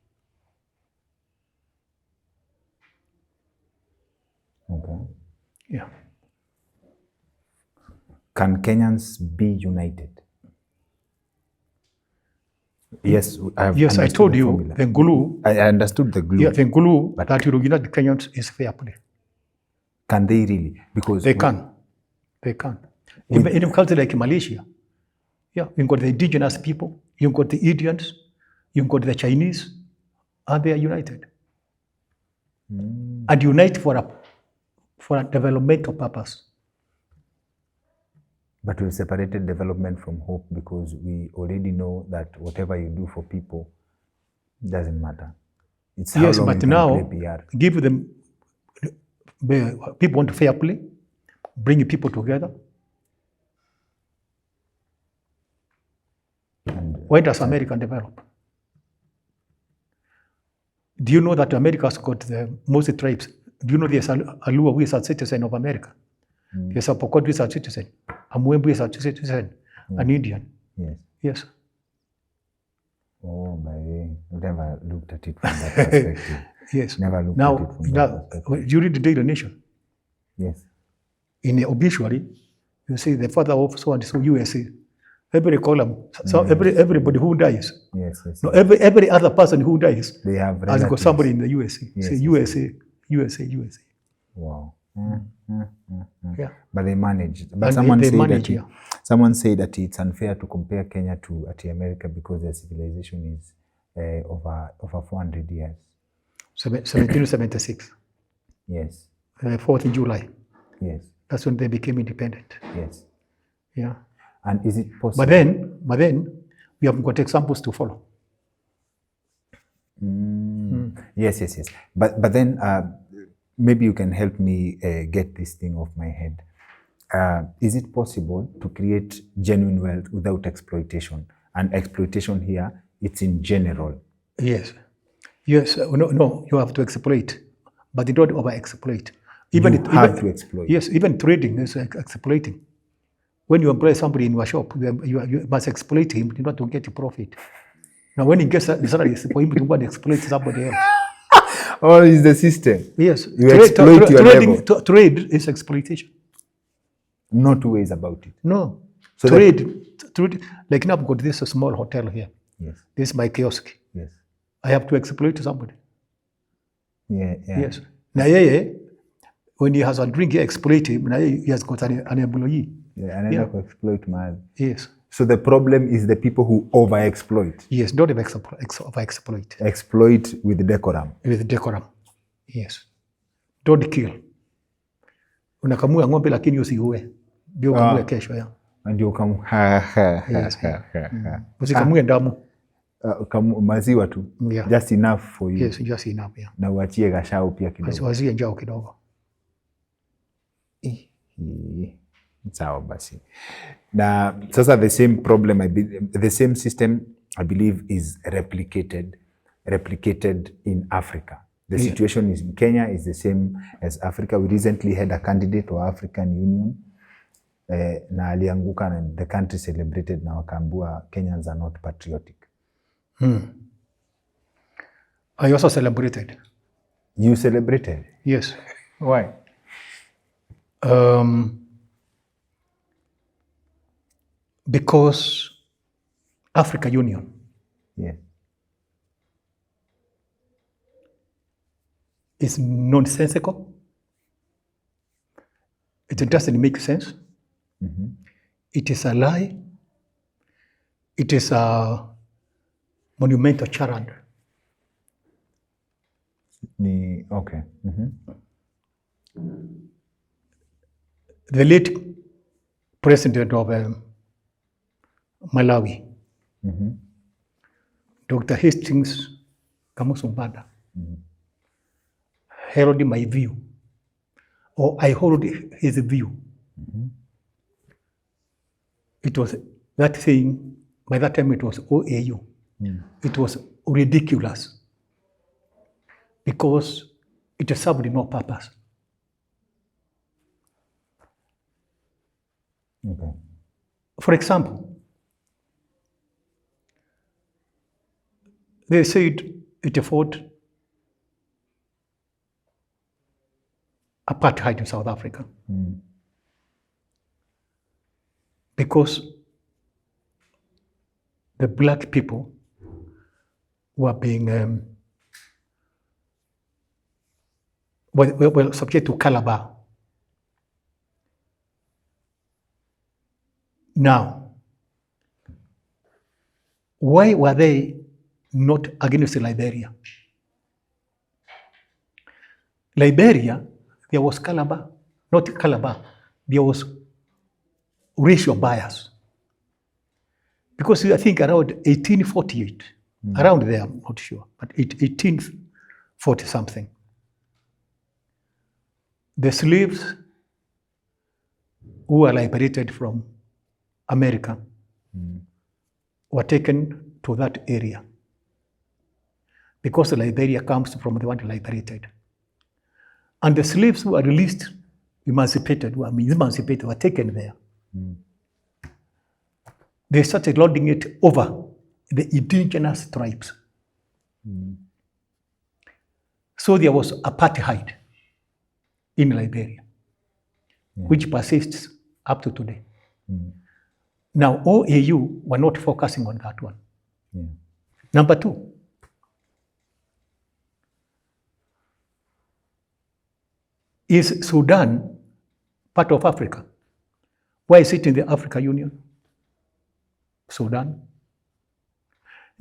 Speaker 2: Okay.
Speaker 1: Yeah.
Speaker 2: Can Kenyans be united? Yes,
Speaker 1: Yes, I told you
Speaker 2: formula.
Speaker 1: the glue.
Speaker 2: I understood the glue.
Speaker 1: Yeah, the glue that will unite the Kenyans is fair play.
Speaker 2: Can they really? Because
Speaker 1: They can. They can. In a country like Malaysia, yeah, you've got the indigenous people, you've got the Indians, you've got the Chinese, and they are united. And unite for a developmental purpose.
Speaker 2: But we've separated development from hope because we already know that whatever you do for people doesn't matter. It's how
Speaker 1: Yes,
Speaker 2: long
Speaker 1: but
Speaker 2: you can
Speaker 1: now
Speaker 2: play PR.
Speaker 1: give them, people want fair play, bring people together.
Speaker 2: And
Speaker 1: Why does America develop? Do you know that America's got the most tribes? Do you know there's a Luo who is a citizen of America? There's a Pokot who is a citizen. A Mwembu is a citizen. An Indian.
Speaker 2: Yes.
Speaker 1: Yes.
Speaker 2: Oh, my way. I've never looked at it from that perspective.
Speaker 1: Yes.
Speaker 2: Never looked
Speaker 1: Now,
Speaker 2: at it from that perspective.
Speaker 1: you read the Daily Nation.
Speaker 2: Yes.
Speaker 1: In the obituary, you see the father of so and so USA. Every column, so everybody who dies.
Speaker 2: Yes, yes.
Speaker 1: No, every other person who dies
Speaker 2: They have
Speaker 1: has got
Speaker 2: relatives.
Speaker 1: somebody in the USA.
Speaker 2: Yes,
Speaker 1: Say
Speaker 2: yes,
Speaker 1: USA, USA, USA.
Speaker 2: Wow.
Speaker 1: Yeah.
Speaker 2: But they managed. But
Speaker 1: And
Speaker 2: someone
Speaker 1: they
Speaker 2: said
Speaker 1: manage,
Speaker 2: that
Speaker 1: yeah.
Speaker 2: someone said that it's unfair to compare Kenya to America because their civilization is over 400 years.
Speaker 1: 1776,
Speaker 2: Yes.
Speaker 1: 4th of July.
Speaker 2: Yes.
Speaker 1: That's when they became independent.
Speaker 2: Yes.
Speaker 1: Yeah.
Speaker 2: And is it possible?
Speaker 1: But then we have got examples to follow.
Speaker 2: Yes, yes, yes. But then maybe you can help me get this thing off my head. Is it possible to create genuine wealth without exploitation? And exploitation here, it's in general.
Speaker 1: Yes. Yes. No, you have to exploit, but you don't over-exploit.
Speaker 2: You have to exploit.
Speaker 1: Yes, even trading is exploiting. When you employ somebody in your shop, you must exploit him in order to get a profit. Now, when he gets the salary, it's for him to go and exploit somebody else.
Speaker 2: Or is the system?
Speaker 1: Yes.
Speaker 2: You exploit your level.
Speaker 1: Trade is exploitation.
Speaker 2: No two ways about it.
Speaker 1: No.
Speaker 2: So
Speaker 1: trade, like now I've got this small hotel here.
Speaker 2: Yes.
Speaker 1: This is my kiosk.
Speaker 2: Yes.
Speaker 1: I have to exploit somebody.
Speaker 2: Yeah.
Speaker 1: Yes. Now, when he has a drink, he exploit him. Now he has got an employee.
Speaker 2: Yeah, and I exploit man.
Speaker 1: Yes.
Speaker 2: So the problem is the people who over-exploit.
Speaker 1: Yes, don't over-exploit.
Speaker 2: Exploit with decorum.
Speaker 1: With decorum. Yes. Don't kill. Unakamua ng'ombe lakini usiue. Ndio kamue kesho ya.
Speaker 2: Ndio kamu.
Speaker 1: Usikamue damu.
Speaker 2: Maziwa tu.
Speaker 1: Yeah.
Speaker 2: Just enough for you.
Speaker 1: Yes, just enough, yeah.
Speaker 2: Na uachie gashao pia kidogo.
Speaker 1: Wazie njao kidogo.
Speaker 2: Sawa basi. Na sasa the same problem, the same system I believe is replicated in Africa. The situation is in Kenya is the same as Africa. We recently had a candidate to African Union na alianguka and the country celebrated na wakaambua Kenyans are not patriotic.
Speaker 1: I also celebrated.
Speaker 2: You celebrated?
Speaker 1: Yes.
Speaker 2: Why?
Speaker 1: Because Africa Union.
Speaker 2: Yeah.
Speaker 1: Is nonsensical. It doesn't make sense. It is a lie. It is a monumental charade.
Speaker 2: Okay.
Speaker 1: The late president of Malawi, Dr. Hastings Kamuzu Banda, held my view, or I hold his view. It was that thing, by that time it was OAU. It was ridiculous because it served no purpose.
Speaker 2: Okay.
Speaker 1: For example, they said it fought apartheid in South Africa because the black people were being subject to caliber. Now, why were they not against Liberia? Liberia, there was caliber, not caliber, there was racial bias. Because I think around 1848, around there, I'm not sure, but 1840 something, the slaves who were liberated from America were taken to that area because Liberia comes from the one liberated. And the slaves who were released, emancipated, were taken there. They started loading it over the indigenous tribes. So there was apartheid in Liberia, which persists up to today. Now, OAU were not focusing on that one. Number two, is Sudan part of Africa? Why is it in the African Union? Sudan.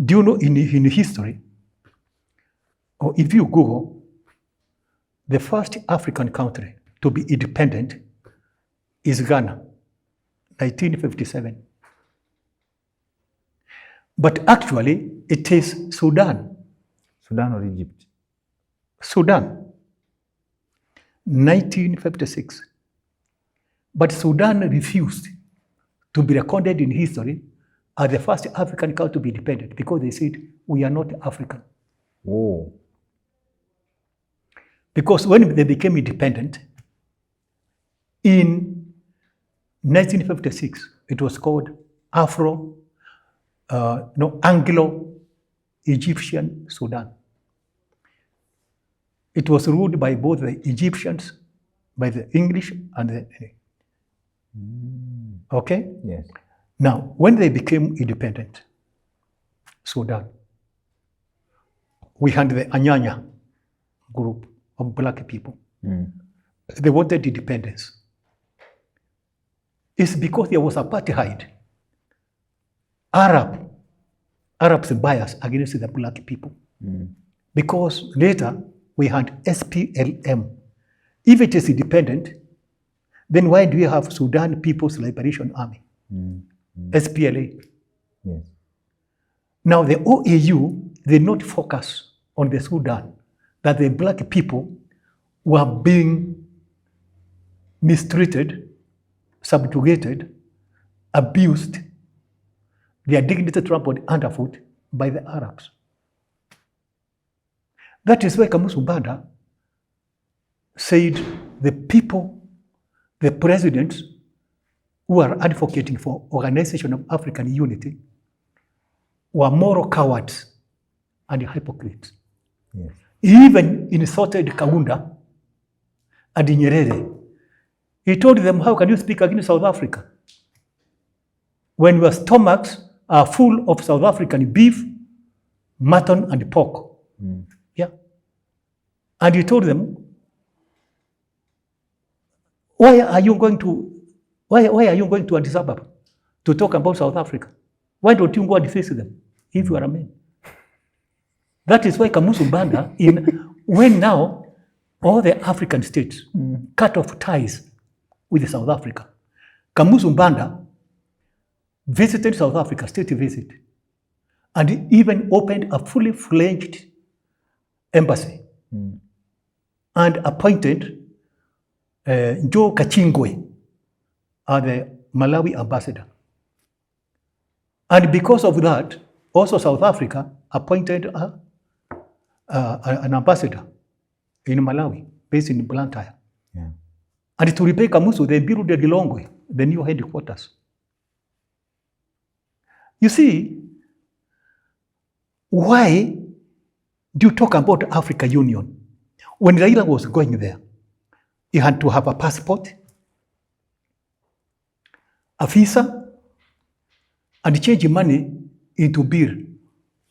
Speaker 1: Do you know in history, or if you Google, the first African country to be independent is Ghana, 1957. But actually, it is Sudan.
Speaker 2: Sudan or Egypt?
Speaker 1: Sudan, 1956. But Sudan refused to be recorded in history as the first African country to be independent because they said, we are not African.
Speaker 2: Oh.
Speaker 1: Because when they became independent, in 1956, it was called Anglo-Egyptian Sudan. It was ruled by both the Egyptians, by the English and the... Okay?
Speaker 2: Yes.
Speaker 1: Now, when they became independent, Sudan, we had the Anyanya group of black people. They wanted independence. It's because there was apartheid. Arabs bias against the black people. Because later we had SPLM. If it is independent, then why do we have Sudan People's Liberation Army? SPLA.
Speaker 2: Yes.
Speaker 1: Now the OAU did not focus on the Sudan, that the black people were being mistreated, subjugated, abused, their dignity trampled underfoot by the Arabs. That is why Kamuzu Banda said the people, the presidents who are advocating for Organization of African Unity were moral cowards and hypocrites.
Speaker 2: Yes.
Speaker 1: He even insulted Kaunda and Nyerere. He told them, how can you speak against South Africa when your stomachs are full of South African beef, mutton, and pork. Yeah. And he told them, why are you going to Addis Ababa to talk about South Africa? Why don't you go and face them if you are a man? That is why Kamuzu Banda, when now all the African states cut off ties with South Africa, Kamuzu Banda visited South Africa, state visit, and even opened a fully fledged embassy and appointed Joe Kachingwe as the Malawi ambassador. And because of that, also South Africa appointed an ambassador in Malawi, based in Blantyre.
Speaker 2: Yeah.
Speaker 1: And to repay Kamuzu, they built the Lilongwe, the new headquarters. You see, why do you talk about Africa Union? When Raila was going there, he had to have a passport, a visa, and change money into beer,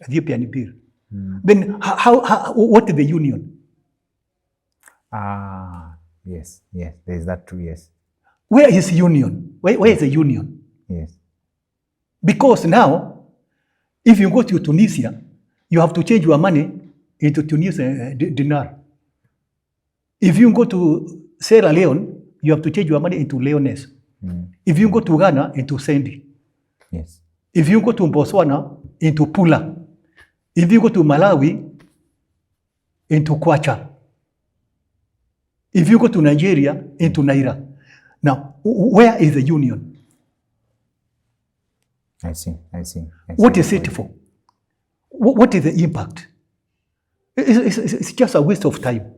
Speaker 1: Ethiopian beer. Then what is the union?
Speaker 2: Yes, there is that too, yes.
Speaker 1: Where is union? Where is the union?
Speaker 2: Yes.
Speaker 1: Because now, if you go to Tunisia, you have to change your money into Tunisian dinar. If you go to Sierra Leone, you have to change your money into Leonese. If you go to Ghana, into Sendi.
Speaker 2: Yes.
Speaker 1: If you go to Botswana, into Pula. If you go to Malawi, into Kwacha. If you go to Nigeria, into Naira. Now, where is the union?
Speaker 2: I see.
Speaker 1: What is it for? What is the impact? It's just a waste of time.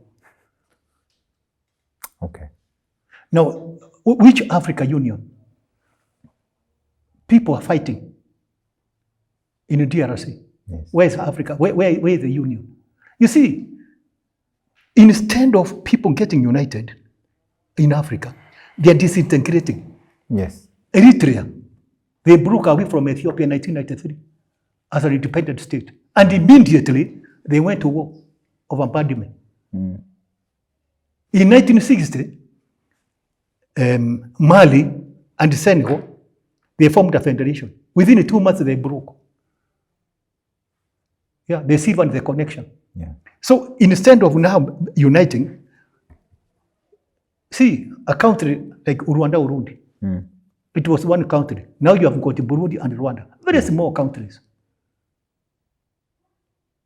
Speaker 2: Okay.
Speaker 1: Now, which Africa Union? People are fighting in the DRC.
Speaker 2: Yes.
Speaker 1: Where is Africa? Where is the union? You see, instead of people getting united in Africa, they are disintegrating.
Speaker 2: Yes.
Speaker 1: Eritrea, they broke away from Ethiopia in 1993 as an independent state. And immediately, they went to war of abandonment. In 1960, Mali and Senegal, they formed a federation. Within 2 months, they broke. Yeah, they severed the connection.
Speaker 2: Yeah.
Speaker 1: So instead of now uniting, see, a country like Rwanda, Burundi, it was one country. Now you have got Burundi and Rwanda, very small countries.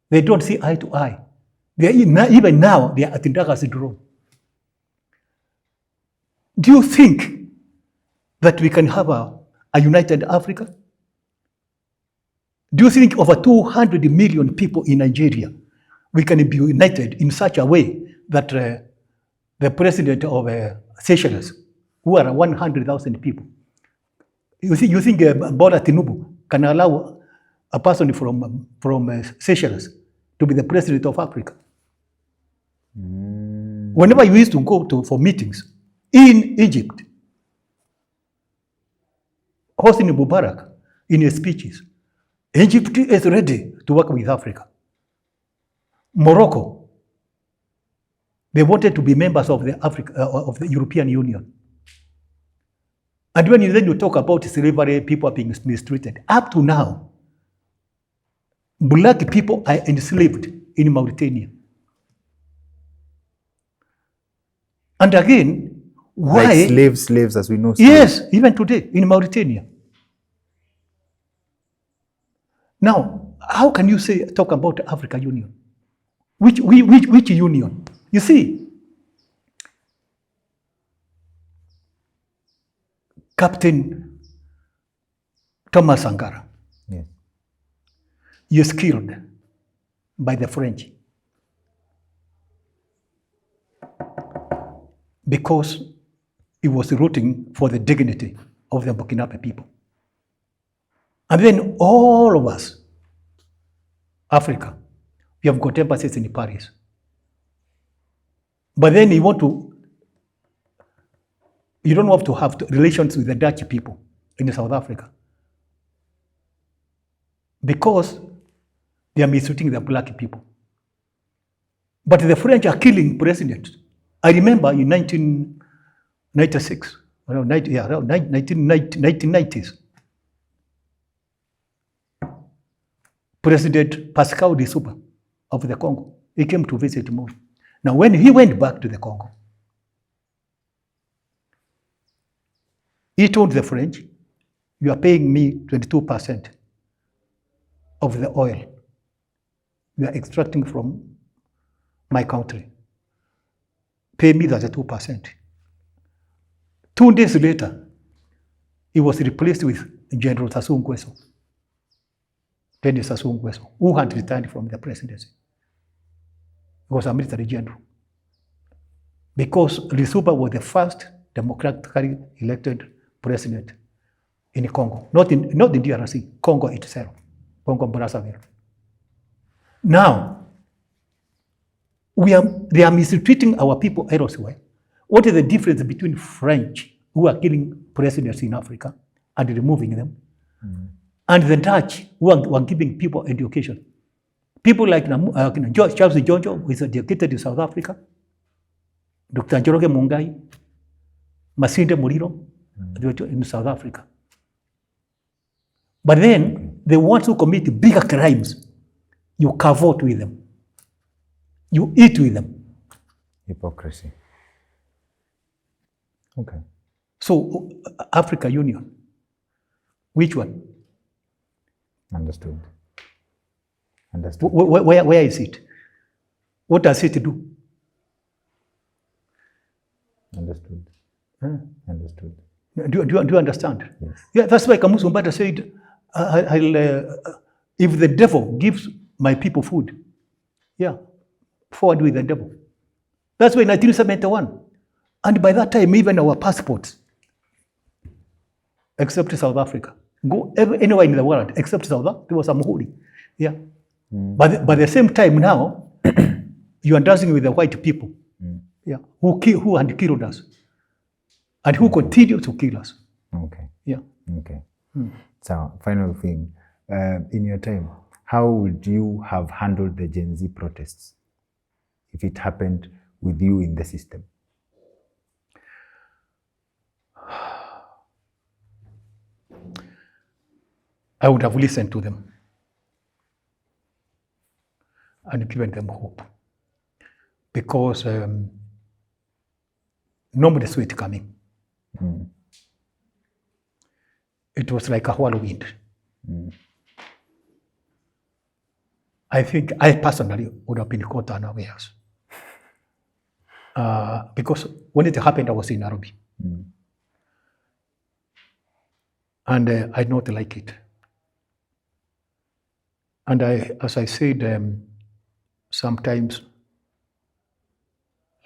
Speaker 1: They don't see eye to eye. Even now, they are at Ndaga's drone. Do you think that we can have a united Africa? Do you think over 200 million people in Nigeria, we can be united in such a way that the president of Seychelles, who are 100,000 people, you think Bola Tinubu can allow a person from Seychelles to be the president of Africa? Whenever you used to go for meetings in Egypt, Hosni Mubarak, in his speeches, Egypt is ready to work with Africa. Morocco, they wanted to be members of the European Union. And when you talk about slavery, people are being mistreated. Up to now, black people are enslaved in Mauritania. And again, why?
Speaker 2: Like slaves as we know.
Speaker 1: Yes, even today in Mauritania. Now, how can you talk about the Africa Union? Which union? You see, Captain Thomas Sankara,
Speaker 2: yes,
Speaker 1: he was killed by the French because he was rooting for the dignity of the Burkinabe people. And then all of us, Africa, we have got embassies in Paris. But then you don't have to have relations with the Dutch people in South Africa. because they are mistreating the black people. But the French are killing presidents. I remember in 1996, around 1990s, President Pascal Lissouba of the Congo, he came to visit Moi. Now, when he went back to the Congo, he told the French, you are paying me 22% of the oil you are extracting from my country. Pay me that 2%. 2 days later, he was replaced with General Sassou Nguesso, Denis Sassou Nguesso, who had retired from the presidency. He was a military general. Because Lissouba was the first democratically elected president in Congo, not in DRC, Congo itself, Congo Brazzaville. Now, they are mistreating our people elsewhere. What is the difference between French, who are killing presidents in Africa and removing them, and the Dutch, who are giving people education? People like Charles Jonjo, who is educated in South Africa, Dr. Njoroge Mungai, Masinde Muliro, in South Africa. But then, the ones who commit bigger crimes, you cavort with them. You eat with them.
Speaker 2: Hypocrisy. Okay.
Speaker 1: So, Africa Union, which one?
Speaker 2: Understood. Understood.
Speaker 1: Where is it? What does it do?
Speaker 2: Understood. Understood.
Speaker 1: Do you understand?
Speaker 2: Yes.
Speaker 1: Yeah, that's why Kamuzu Mbata said, if the devil gives my people food, forward with the devil. That's why in 1971. And by that time, even our passports, except South Africa, go anywhere in the world except South Africa, there was a Muhuri. Yeah. But at the same time now, you are dancing with the white people, who had killed us and who continue to kill us.
Speaker 2: Okay.
Speaker 1: Yeah.
Speaker 2: Okay. So, final thing, in your time, how would you have handled the Gen Z protests if it happened with you in the system?
Speaker 1: I would have listened to them and given them hope, because nobody saw it coming. It was like a whirlwind. I think I personally would have been caught unawares. Because when it happened, I was in Nairobi. And I did not like it. And as I said sometimes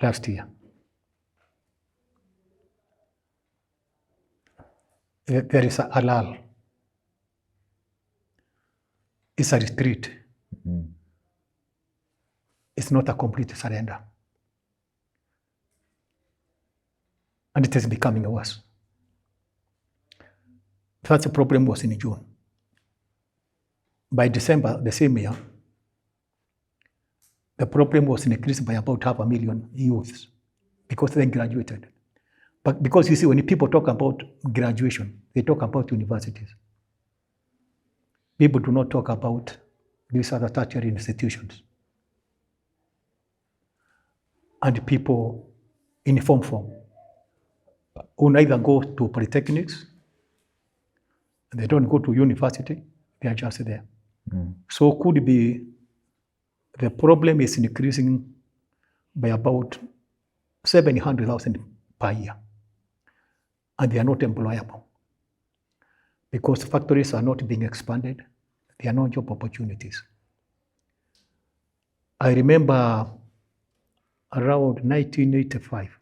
Speaker 1: last year, there is a lull. It's a retreat. It's not a complete surrender. And it is becoming worse. Such a problem was in June. By December, the same year, the problem was increased by about 500,000 youths because they graduated. But because you see, when people talk about graduation, they talk about universities. People do not talk about these other tertiary institutions. And people in form who neither go to polytechnics, they don't go to university, they are just there. So could be the problem is increasing by about 700,000 per year. And they are not employable because factories are not being expanded. There are no job opportunities. I remember around 1985,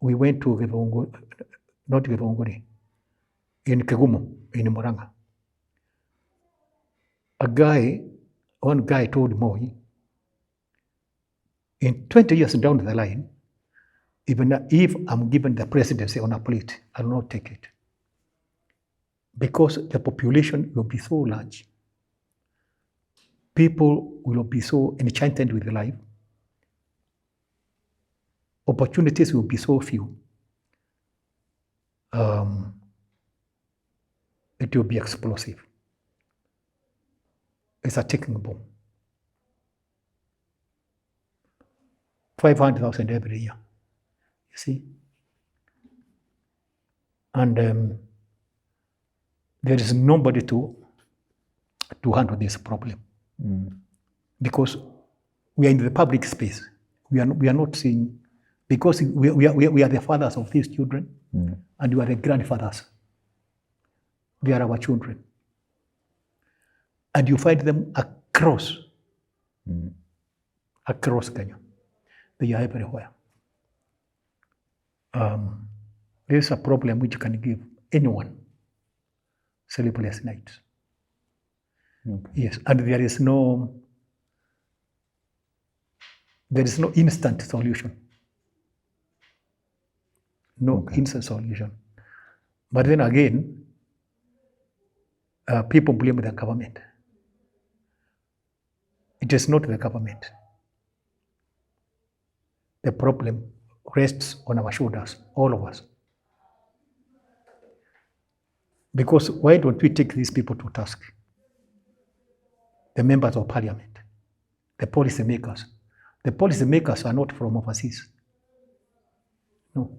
Speaker 1: we went to Githunguri, in Kegumo, in Muranga. One guy told Moi, in 20 years down the line, even if I'm given the presidency on a plate, I will not take it. because the population will be so large. People will be so enchanted with life. Opportunities will be so few. It will be explosive. It's a ticking bomb. 500,000 every year, you see. And there is nobody to handle this problem. Because we are in the public space. We are not seeing, because we are the fathers of these children, and we are the grandfathers. They are our children. And you find them across Kenya. They are everywhere. This is a problem which can give anyone sleepless nights. Okay. Yes, and there is no instant solution. No instant solution. But then again, people blame the government. It is not the government. The problem rests on our shoulders, all of us. Because why don't we take these people to task? The members of parliament, the policy makers. The policy makers are not from overseas. No.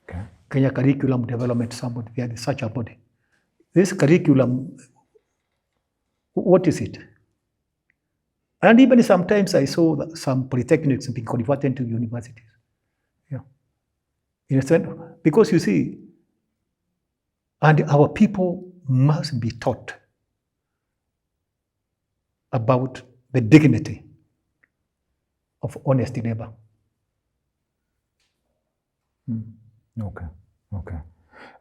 Speaker 1: Okay. Kenya Curriculum Development Somebody, they are such a body. This curriculum, what is it? And even sometimes I saw that some polytechnics being converted into universities. Yeah. In a sense, because you see, and our people must be taught about the dignity of honest labor.
Speaker 2: Okay.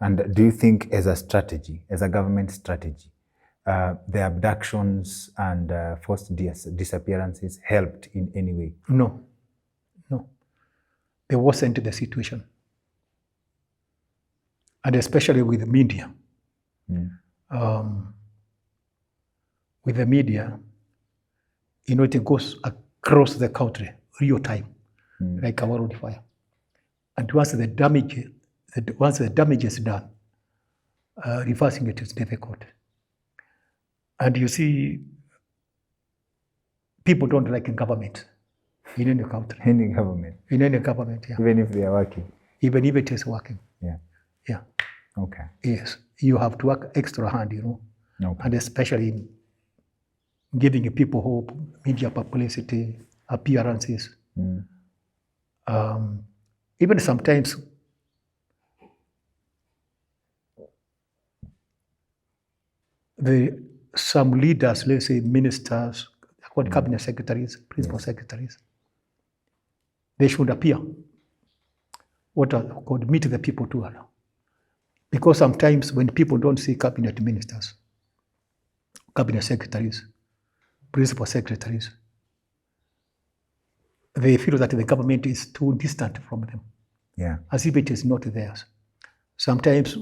Speaker 2: And do you think as a strategy, as a government strategy, the abductions and forced disappearances helped in any way?
Speaker 1: No. They worsened the situation. And especially with the media. With the media, it goes across the country, real time, like a wildfire. And once the damage is done, reversing it is difficult. And you see, people don't like government in any country.
Speaker 2: Any government?
Speaker 1: In any government, yeah.
Speaker 2: Even if they are working?
Speaker 1: Even if it is working.
Speaker 2: Yeah.
Speaker 1: Yeah.
Speaker 2: Okay.
Speaker 1: Yes. You have to work extra hand,
Speaker 2: Okay.
Speaker 1: And especially giving people hope, media publicity, appearances. Even sometimes some leaders, let's say ministers, called cabinet secretaries, principal secretaries, they should appear what are called meet the people tour. Because sometimes when people don't see cabinet ministers, cabinet secretaries, principal secretaries, they feel that the government is too distant from them.
Speaker 2: Yeah.
Speaker 1: As if it is not theirs. Sometimes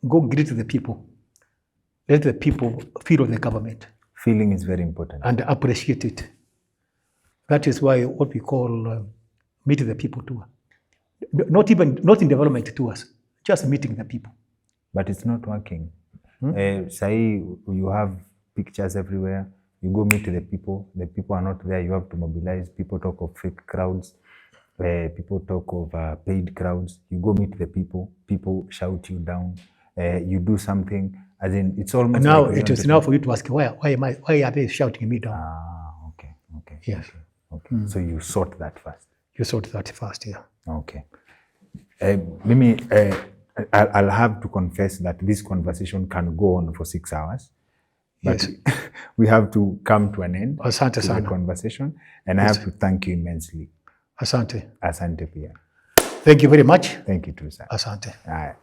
Speaker 1: go greet the people. Let the people feel the government.
Speaker 2: Feeling is very important.
Speaker 1: And appreciate it. That is why what we call meet the people tour. Not in development tours, just meeting the people.
Speaker 2: But it's not working. Say you have pictures everywhere. You go meet the people are not there, you have to mobilize. People talk of fake crowds, people talk of paid crowds. You go meet the people shout you down, you do something, as in it's almost
Speaker 1: now
Speaker 2: like
Speaker 1: it is now for you to ask, why are they shouting me down?
Speaker 2: Okay.
Speaker 1: Yes.
Speaker 2: Okay. So you sort that first.
Speaker 1: You sort that first, yeah.
Speaker 2: Okay. I'll have to confess that this conversation can go on for 6 hours. But
Speaker 1: yes.
Speaker 2: We have to come to an end
Speaker 1: Asante
Speaker 2: to
Speaker 1: sana.
Speaker 2: the conversation. And I have to thank you immensely.
Speaker 1: Asante.
Speaker 2: Asante pia.
Speaker 1: Thank you very much.
Speaker 2: Thank you too, sir.
Speaker 1: Asante.
Speaker 2: All right.